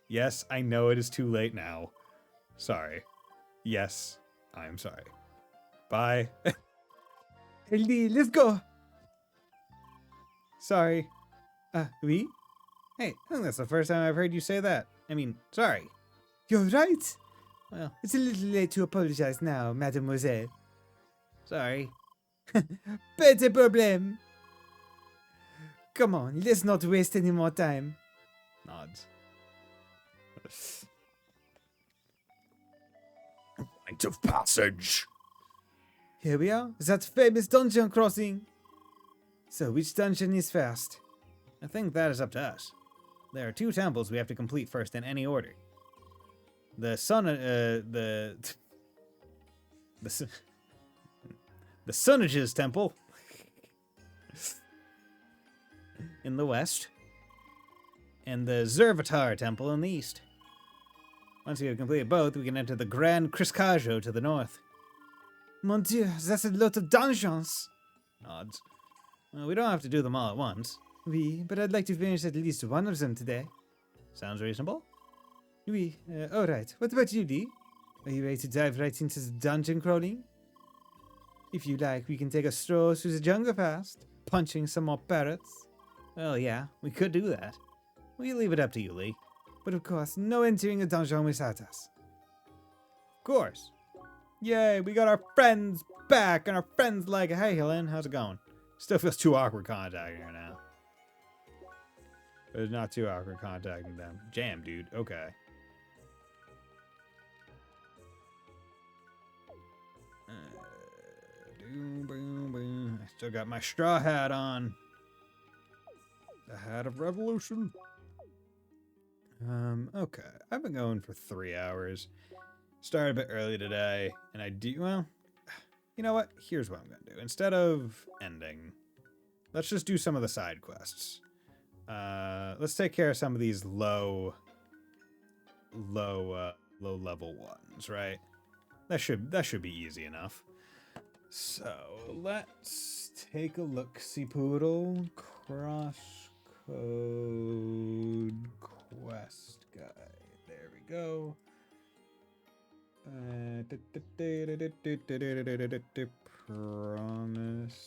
Yes, I know it is too late now. Sorry. Yes, I am sorry. Bye. Ellie, let's go. Sorry. Oui? Hey, I think that's the first time I've heard you say that. I mean, sorry. You're right. Well, It's a little late to apologize now, mademoiselle. sorry. Pas de problème. Come on, let's not waste any more time. Nods. Rite of passage. Here we are, that famous dungeon crossing. So which dungeon is first? I think that is up to us. There are 2 temples we have to complete first in any order. The Sunnage's temple in the west, and the Zervatar temple in the east. Once we have completed both, we can enter the Grand Criscajo to the north. Mon Dieu, that's a lot of dungeons. Nods. Well, we don't have to do them all at once. Oui, but I'd like to finish at least one of them today. Sounds reasonable. Oui, alright. What about you, Lee? Are you ready to dive right into the dungeon crawling? If you like, we can take a stroll through the jungle fast, punching some more parrots. Well, yeah, we could do that. We leave it up to you, Lee. But of course, no entering a dungeon without us. Of course. Yay, we got our friends back, and our friends like, hey, Helen, how's it going? Still feels too awkward contacting her now. But it's not too awkward contacting them. Jam, dude. Okay. I still got my straw hat on. The hat of revolution. Okay. I've been going for 3 hours. Started a bit early today, and well, you know what? Here's what I'm gonna do. Instead of ending, let's just do some of the side quests. Let's take care of some of these low level ones, right? That should be easy enough. So let's take a look. See Poodle CrossCode quest guide. There we go. Promise.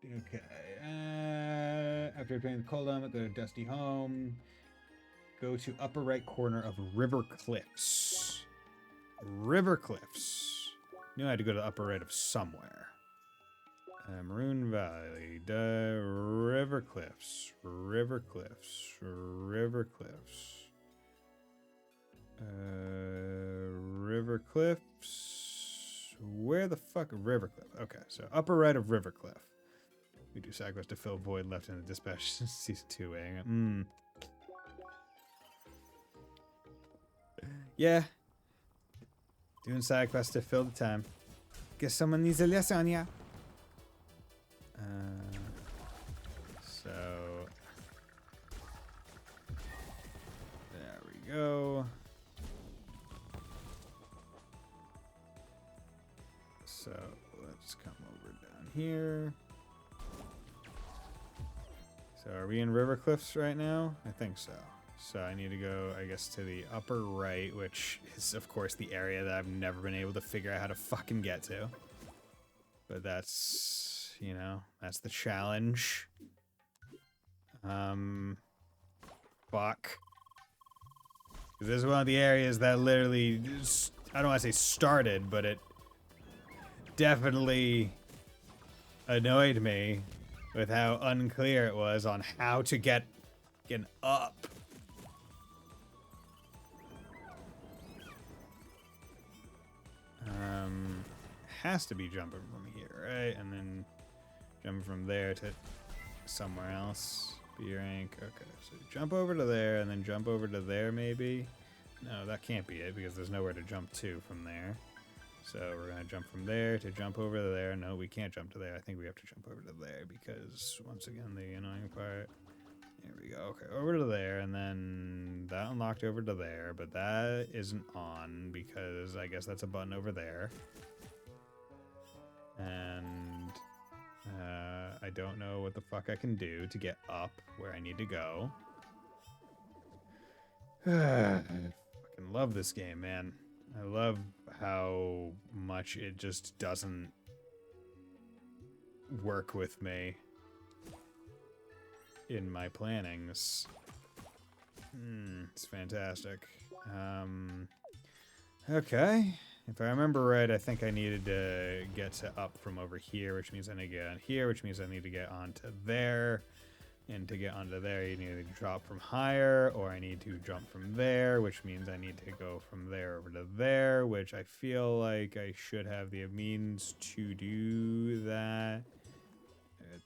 Okay. After playing the cold element, go to Dusty Home. Go to upper right corner of River Cliffs. River Cliffs. Knew I had to go to the upper right of somewhere. Maroon Valley. River Cliffs. River Cliffs. River Cliffs. River Cliffs. Where the fuck? River Cliff. Okay, so upper right of River Cliff. We do side quest to fill void left in the dispatch season 2. Yeah. Doing side quests to fill the time. Guess someone needs a lasagna. So there we go. So let's come over down here. So are we in River Cliffs right now? I think so. So I need to go, I guess, to the upper right, which is, of course, the area that I've never been able to figure out how to fucking get to. But that's, you know, that's the challenge. Fuck. This is one of the areas that literally, just, I don't want to say started, but it definitely annoyed me with how unclear it was on how to get up. Has to be jumping from here, right? And then jumping from there to somewhere else. B rank. Okay, so jump over to there and then jump over to there maybe. No, that can't be it because there's nowhere to jump to from there. So we're gonna jump from there to jump over to there. No, we can't jump to there. I think we have to jump over to there because once again the annoying part. There we go. Okay, over to there and then that unlocked over to there, but that isn't on because I guess that's a button over there. And I don't know what the fuck I can do to get up where I need to go. I fucking love this game, man. I love how much it just doesn't work with me in my plannings. It's fantastic. Okay. If I remember right, I think I needed to get to up from over here, which means I need to get on here, which means I need to get onto there. And to get onto there, you need to drop from higher, or I need to jump from there, which means I need to go from there over to there, which I feel like I should have the means to do that.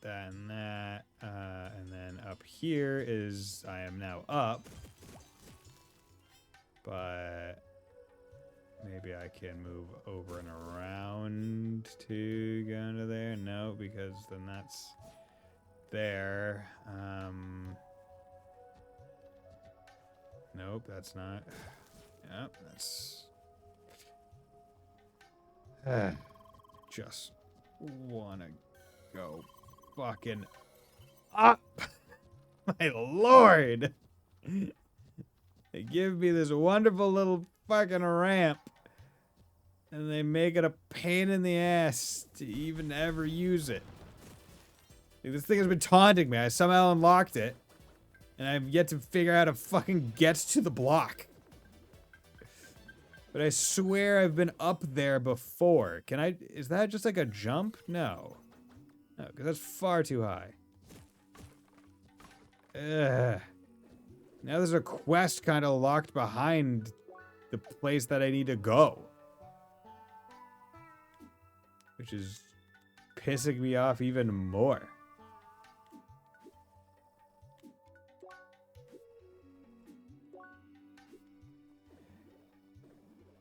That and that. And then up here is I am now up. But maybe I can move over and around to go into there. No, because then that's there. Nope, that's not. Yep, that's. Just wanna go fucking up. My lord! They give me this wonderful little fucking ramp, and they make it a pain in the ass to even ever use it. Like, this thing has been taunting me. I somehow unlocked it, and I've yet to figure out how to fucking get to the block. But I swear I've been up there before. Can I? Is that just like a jump? No. No, because that's far too high. Ugh. Now there's a quest kind of locked behind the place that I need to go. Which is pissing me off even more.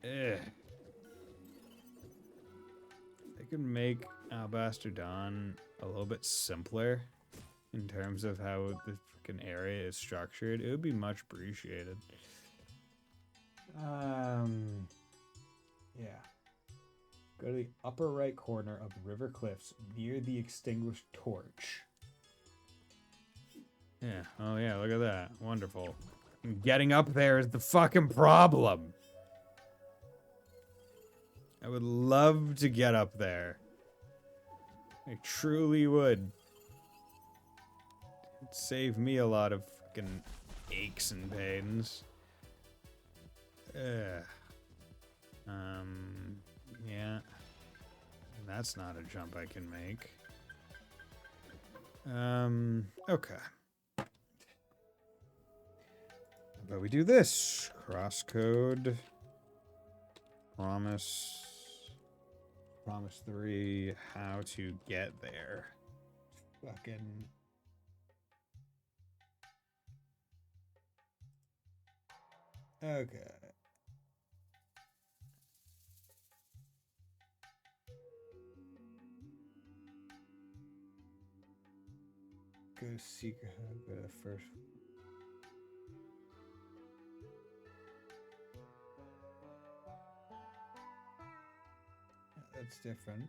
Ugh. They could make Alabaster Dawn a little bit simpler in terms of how the freaking area is structured. It would be much appreciated. Yeah. Go to the upper right corner of River Cliffs near the extinguished torch. Yeah. Oh yeah, look at that. Wonderful. Getting up there is the fucking problem. I would love to get up there. I truly would. It'd save me a lot of fucking aches and pains. Yeah. That's not a jump I can make. Okay. But we do this. CrossCode. Promise 3, how to get there. Fucking. Okay. Go to Secret Hub, go to the first. That's different.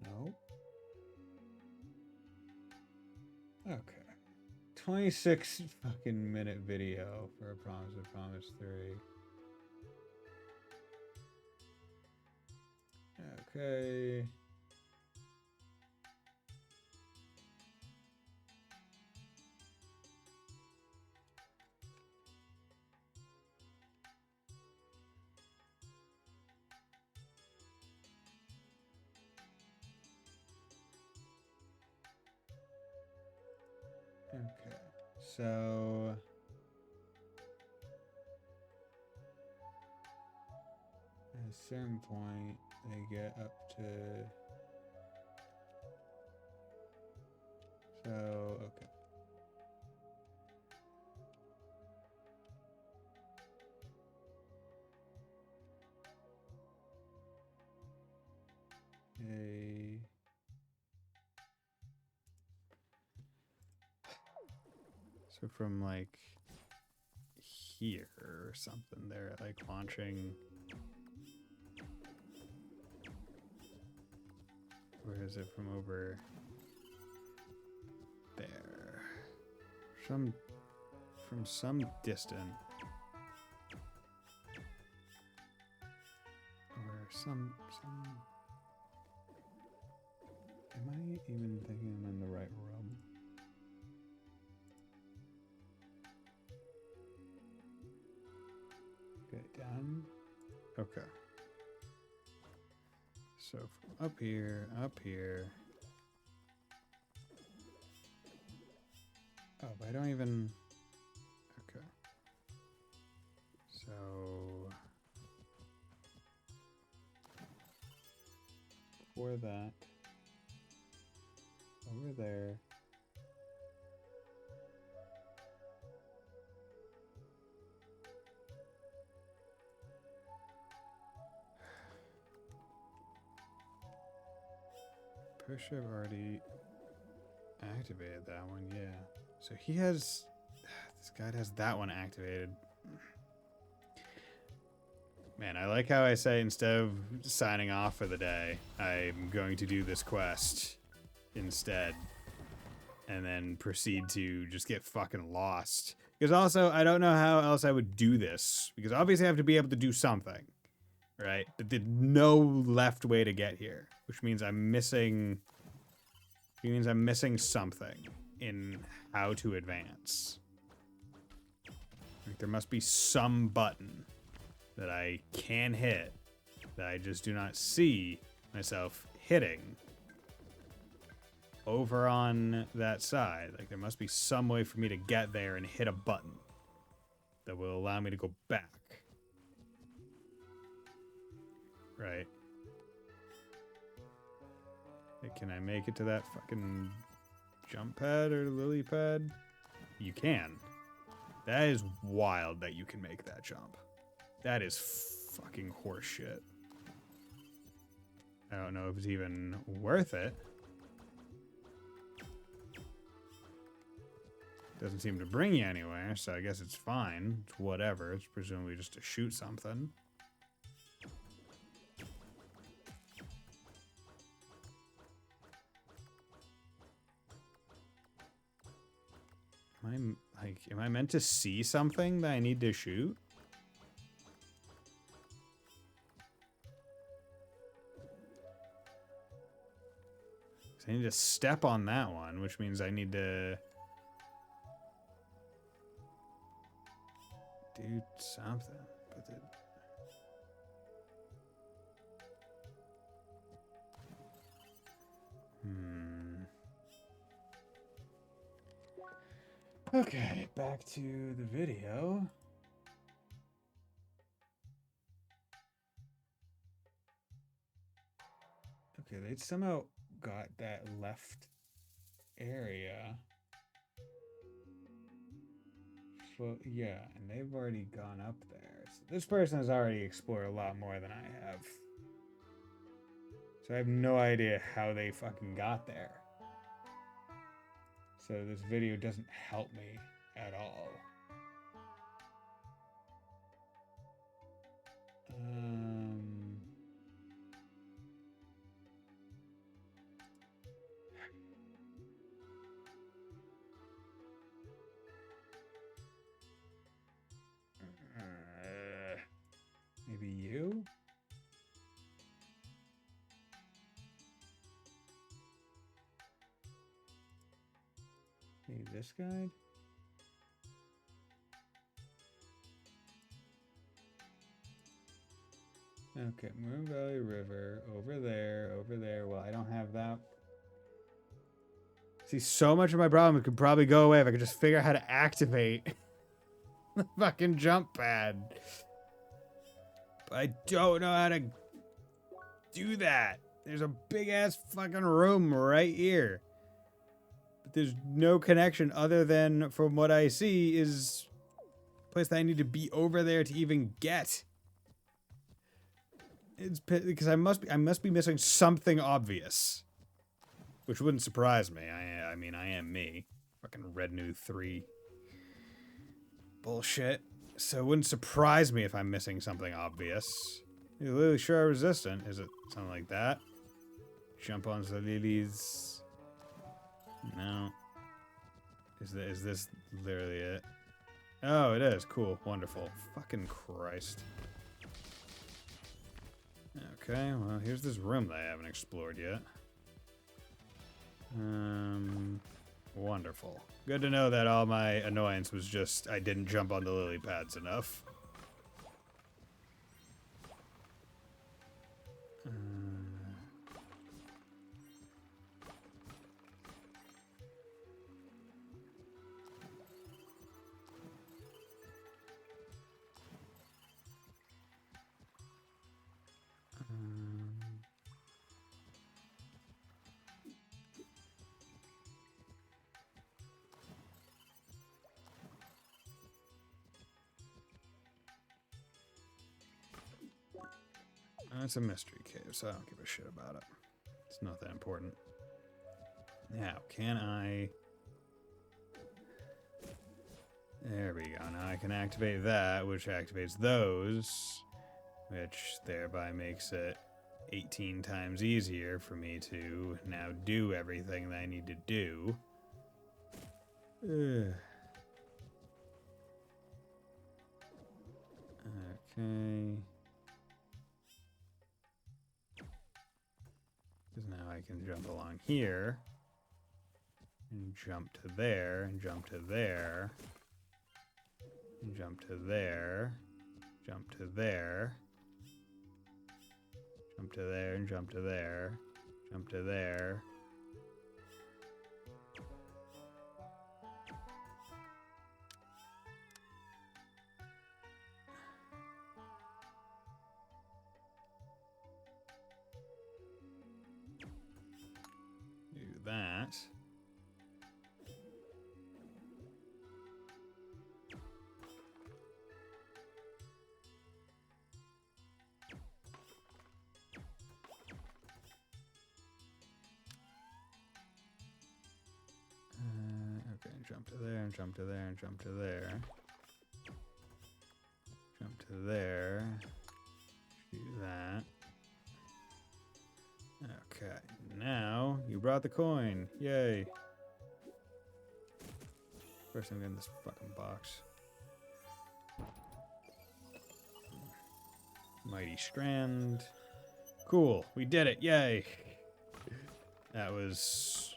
No. Okay. 26 fucking minute video for a Promise of Promise 3. Okay. Okay. So at a certain point they get up to okay. A so from like here or something, they're like launching. Where is it from over there? From some distant. Or some am I even thinking I'm in the right room? Okay, down. Okay. So from up here. Oh, but I don't even. Okay. So for that, over there. Push have already activated that one, yeah. So he has. This guy has that one activated. Man, I like how I say instead of signing off for the day, I'm going to do this quest instead. And then proceed to just get fucking lost. Because also, I don't know how else I would do this. Because obviously I have to be able to do something. Right? But there's no left way to get here. Which means I'm missing... It means I'm missing something in how to advance. Like there must be some button that I can hit that I just do not see myself hitting over on that side. Like there must be some way for me to get there and hit a button that will allow me to go back. Right? Like, can I make it to that fucking jump pad or lily pad? You can. That is wild that you can make that jump. That is fucking horseshit. I don't know if it's even worth it. Doesn't seem to bring you anywhere, so I guess it's fine. It's whatever. It's presumably just to shoot something. Am I meant to see something that I need to shoot? I need to step on that one, which means I need to do something. But Okay, back to the video. Okay, they somehow got that left area. Yeah, and they've already gone up there. So this person has already explored a lot more than I have. So I have no idea how they fucking got there. So this video doesn't help me at all. Hey, this guy? Okay, Moon Valley River, over there, over there. Well, I don't have that. See, so much of my problem could probably go away if I could just figure out how to activate the fucking jump pad. But I don't know how to do that. There's a big ass fucking room right here. But there's no connection other than, from what I see, is a place that I need to be over there to even get. It's because I must be missing something obvious. Which wouldn't surprise me. I mean, I am me. Fucking Red New 3 bullshit. So it wouldn't surprise me if I'm missing something obvious. You're literally sure resistant. Is it something like that? Jump on the lilies. No. Is this literally it? Oh, it is. Cool. Wonderful. Fucking Christ. Okay, well, here's this room that I haven't explored yet. Wonderful. Good to know that all my annoyance was just I didn't jump on the lily pads enough. It's a mystery cave, so I don't give a shit about it. It's not that important. Now, can I... There we go. Now I can activate that, which activates those, which thereby makes it 18 times easier for me to now do everything that I need to do. Okay. Because now I can jump along here, and jump to there, and jump to there, and jump to there, jump to there, jump to there, and jump to there, jump to there. Do that. Okay, jump to there, and jump to there, and jump to there. Jump to there. Do that. Okay, now you brought the coin. Yay. First I'm getting this fucking box. Mighty Strand. Cool, we did it. Yay. That was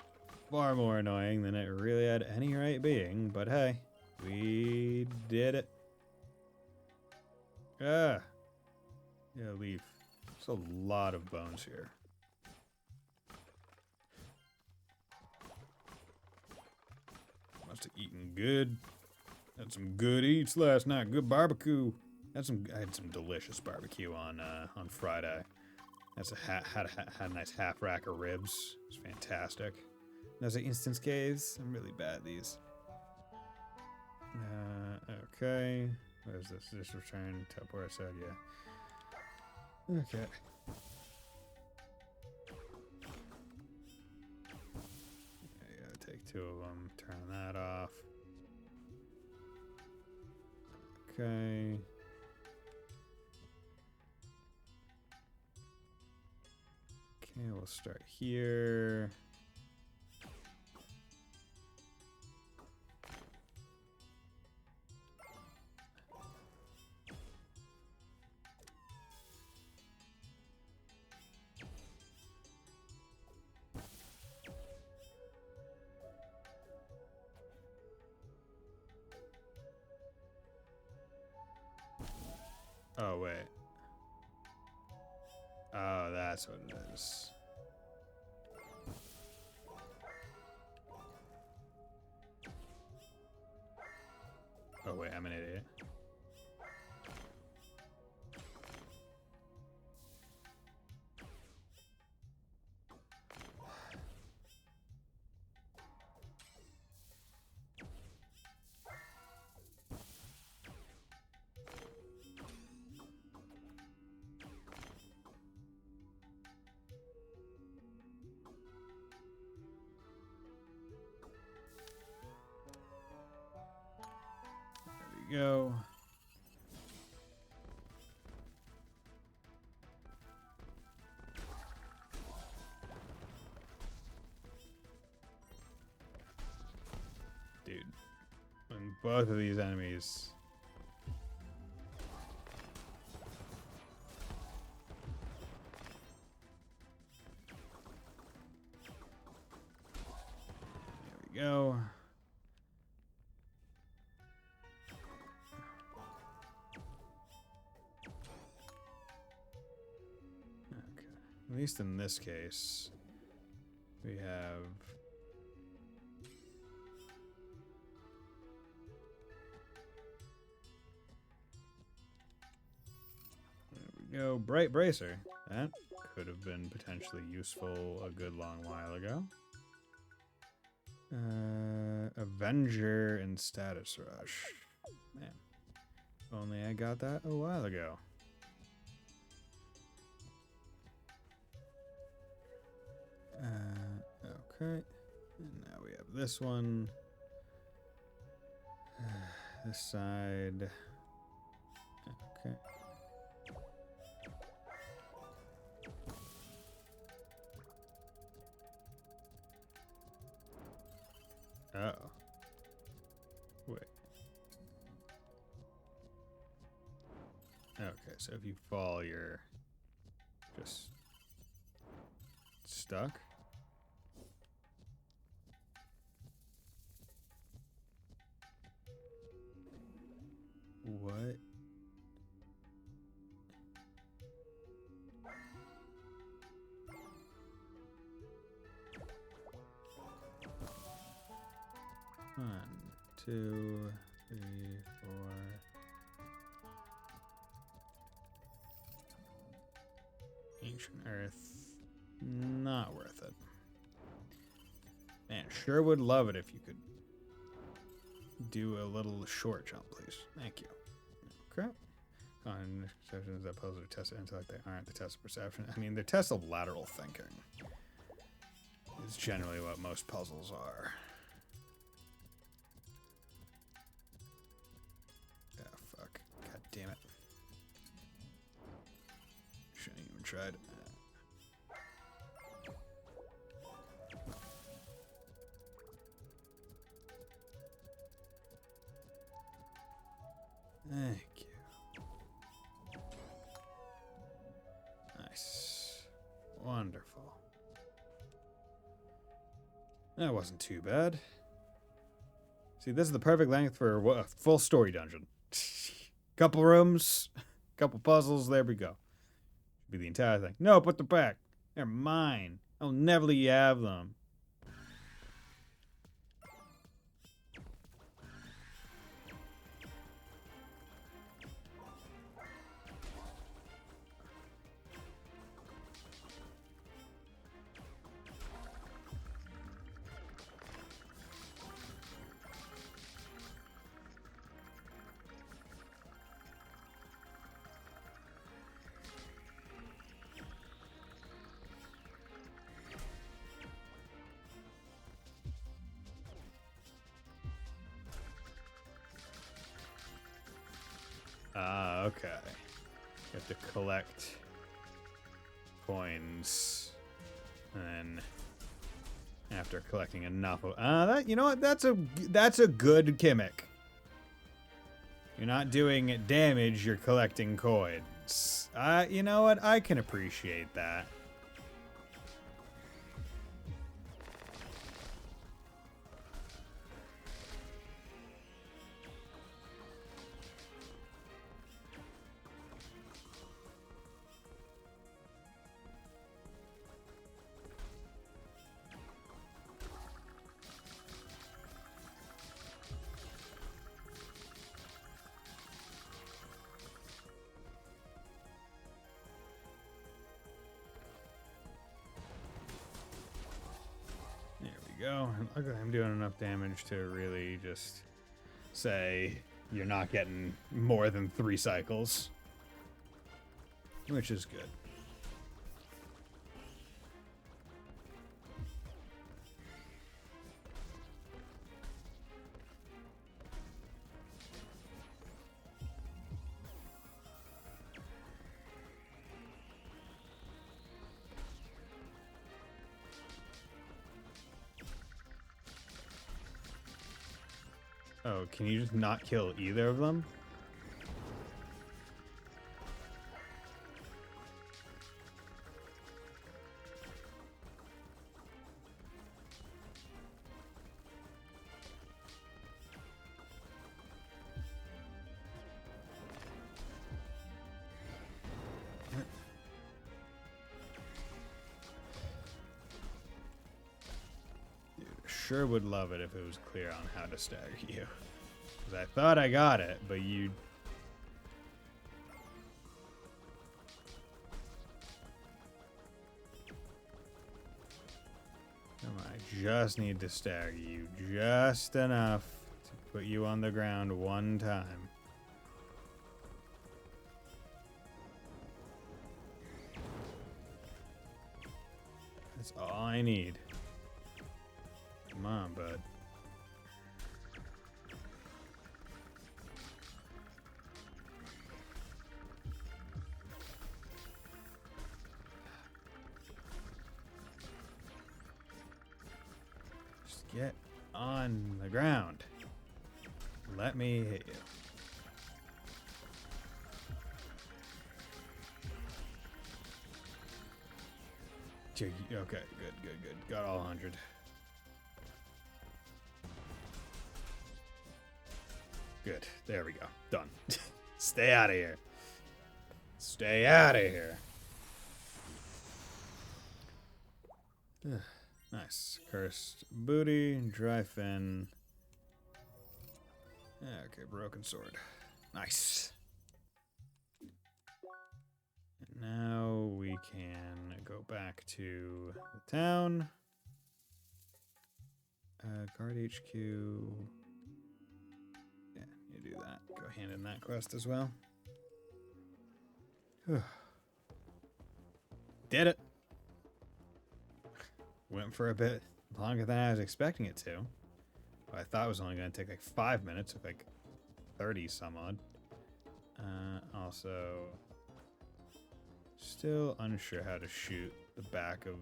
far more annoying than it really had any right being, but hey, we did it. Ah. Yeah, leave. There's a lot of bones here. Must have eaten good. Had some good eats last night. Good barbecue. I had some delicious barbecue on Friday. Had a nice half rack of ribs. It was fantastic. Those are instance caves. I'm really bad at these. Okay. Where's this? Just return to where I said, yeah. Okay. I gotta take two of them. Turn that off. Okay. Okay, we'll start here. Oh, wait. Oh, that's what it is. Oh, wait, I'm an idiot. There we go. Dude, when both of these enemies... There we go. Okay. At least in this case, we have... There we go. Bright Bracer. That could have been potentially useful a good long while ago. Avenger and Status Rush. Man. If only I got that a while ago. Okay. And now we have this one. This side. Okay. Uh-oh. Wait. Okay, so if you fall, you're just stuck. What? One, two, three, four. Ancient Earth. Not worth it. Man, sure would love it if you could do a little short jump, please. Thank you. Okay. On perceptions that puzzles are tested intellect, they aren't the test of perception. I mean, they're tests of lateral thinking. Is generally what most puzzles are. Ah, fuck. God damn it. Shouldn't even tried. Thank you. Nice. Wonderful. That wasn't too bad. See, this is the perfect length for a full story dungeon. Couple rooms, couple puzzles, there we go. Should be the entire thing. No, put them back. They're mine. I'll never let you have them. Ah, okay. You have to collect coins, and then after collecting enough of that, you know what? That's a good gimmick. You're not doing damage, you're collecting coins. You know what? I can appreciate that. go. Luckily, I'm doing enough damage to really just say you're not getting more than 3 cycles, which is good. Oh, can you just not kill either of them? Sure would love it if it was clear on how to stagger you. Because I thought I got it, but you... Come on, I just need to stagger you just enough to put you on the ground one time. That's all I need. Come on, bud. Just get on the ground. Let me hit you. Okay, good. Got all 100. Good. There we go. Done. Stay out of here. Stay out of here. Nice. Cursed booty, dry fin. Okay, broken sword. Nice. And now we can go back to the town. Guard HQ. Yeah, you do that. Go hand in that quest as well. Did it. Went for a bit longer than I was expecting it to. I thought it was only going to take like 5 minutes, took like 30 some odd. Also, still unsure how to shoot the back of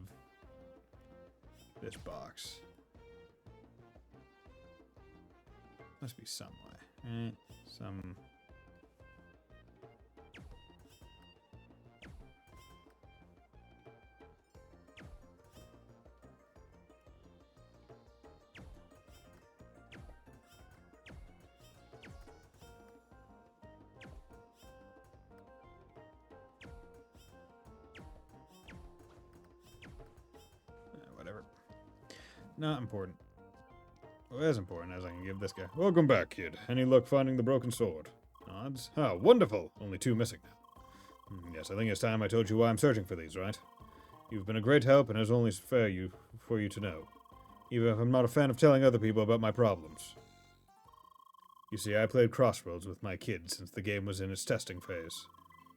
this box. Must be some way, right? Some... whatever. Not important. Well, as important as I can give this guy. Welcome back, kid. Any luck finding the broken sword? Odds? Ah, wonderful. Only 2 missing now. Yes, I think it's time I told you why I'm searching for these, right? You've been a great help, and it's only fair for you to know. Even if I'm not a fan of telling other people about my problems. You see, I played Crossroads with my kids since the game was in its testing phase.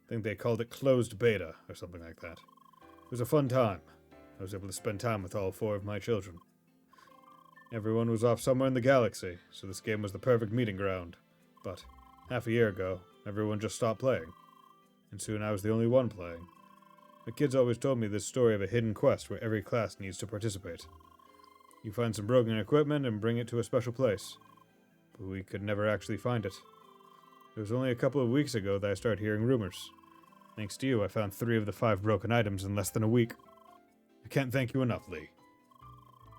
I think they called it closed beta, or something like that. It was a fun time. I was able to spend time with all 4 of my children. Everyone was off somewhere in the galaxy, so this game was the perfect meeting ground. But, half a year ago, everyone just stopped playing. And soon I was the only one playing. The kids always told me this story of a hidden quest where every class needs to participate. You find some broken equipment and bring it to a special place. But we could never actually find it. It was only a couple of weeks ago that I started hearing rumors. Thanks to you, I found 3 of the 5 broken items in less than a week. I can't thank you enough, Lee.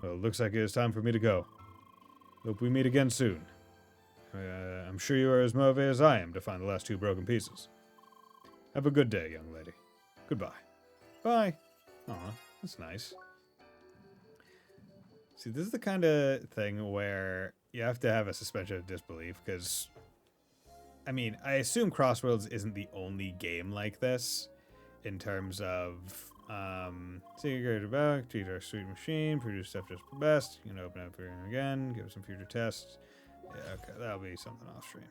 Well, it looks like it is time for me to go. Hope we meet again soon. I'm sure you are as motivated as I am to find the last 2 broken pieces. Have a good day, young lady. Goodbye. Bye. Aw, that's nice. See, this is the kind of thing where you have to have a suspension of disbelief, because, I mean, I assume Crossroads isn't the only game like this, in terms of Secret about, treat our sweet machine, produce stuff just the best. You can open up here again, give it some future tests. Yeah, okay, that'll be something off stream.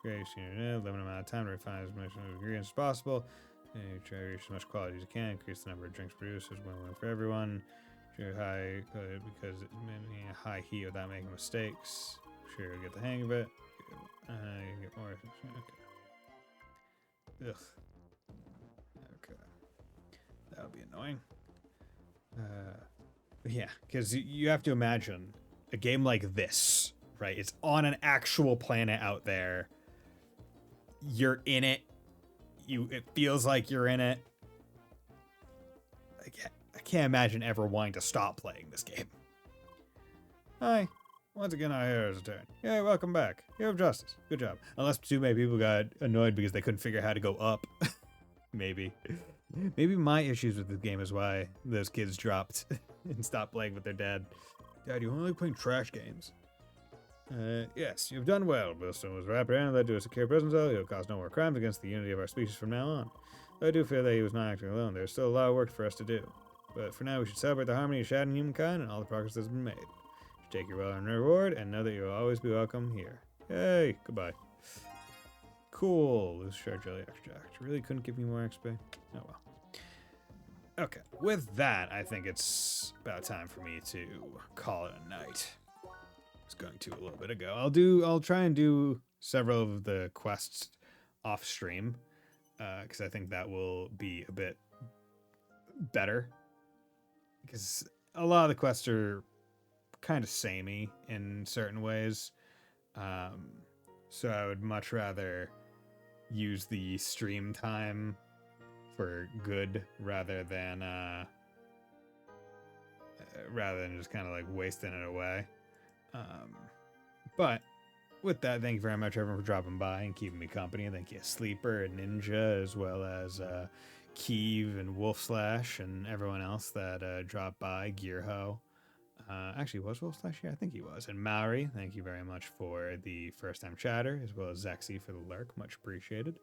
Great, limited amount of time to refine as much ingredients as possible. And you try to reach as much quality as you can, increase the number of drinks produced, is win-win for everyone. Sure, high, because high heat without making mistakes. Sure, you'll get the hang of it. You get more. Okay. Ugh. Okay. That would be annoying. Yeah, because you have to imagine a game like this, right? It's on an actual planet out there. You're in it. It feels like you're in it. I can't imagine ever wanting to stop playing this game. Hi. Once again, our hero's return. Yay, welcome back. Hero of Justice. Good job. Unless too many people got annoyed because they couldn't figure out how to go up. Maybe. Maybe my issues with this game is why those kids dropped and stopped playing with their dad. Dad, you only like playing trash games. Yes, you've done well. Billstone was wrapped around and led to a secure prison cell. He'll cause no more crimes against the unity of our species from now on. Though I do fear that he was not acting alone. There's still a lot of work for us to do. But for now, we should celebrate the harmony of Shad and humankind and all the progress that's been made. You should take your well-earned reward and know that you will always be welcome here. Yay! Goodbye. Cool. This shard jelly extract. Really couldn't give me more XP. Oh well. Okay. With that, I think it's about time for me to call it a night. I was going to a little bit ago. I'll try and do several of the quests off stream, because I think that will be a bit better. Because a lot of the quests are kind of samey in certain ways. So I would much rather use the stream time for good rather than just kind of like wasting it away. But with that, thank you very much everyone for dropping by and keeping me company. Thank you Sleeper and Ninja, as well as Keeve and Wolf Slash and everyone else that dropped by. Gearho. Actually, was Wolf Slash here? I think he was. And Maori, thank you very much for the first time chatter, as well as Zexy for the lurk. Much appreciated.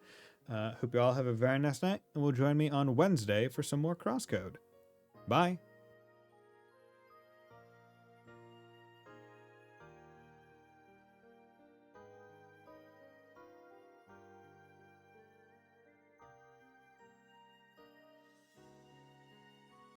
Hope you all have a very nice night, and will join me on Wednesday for some more CrossCode. Bye.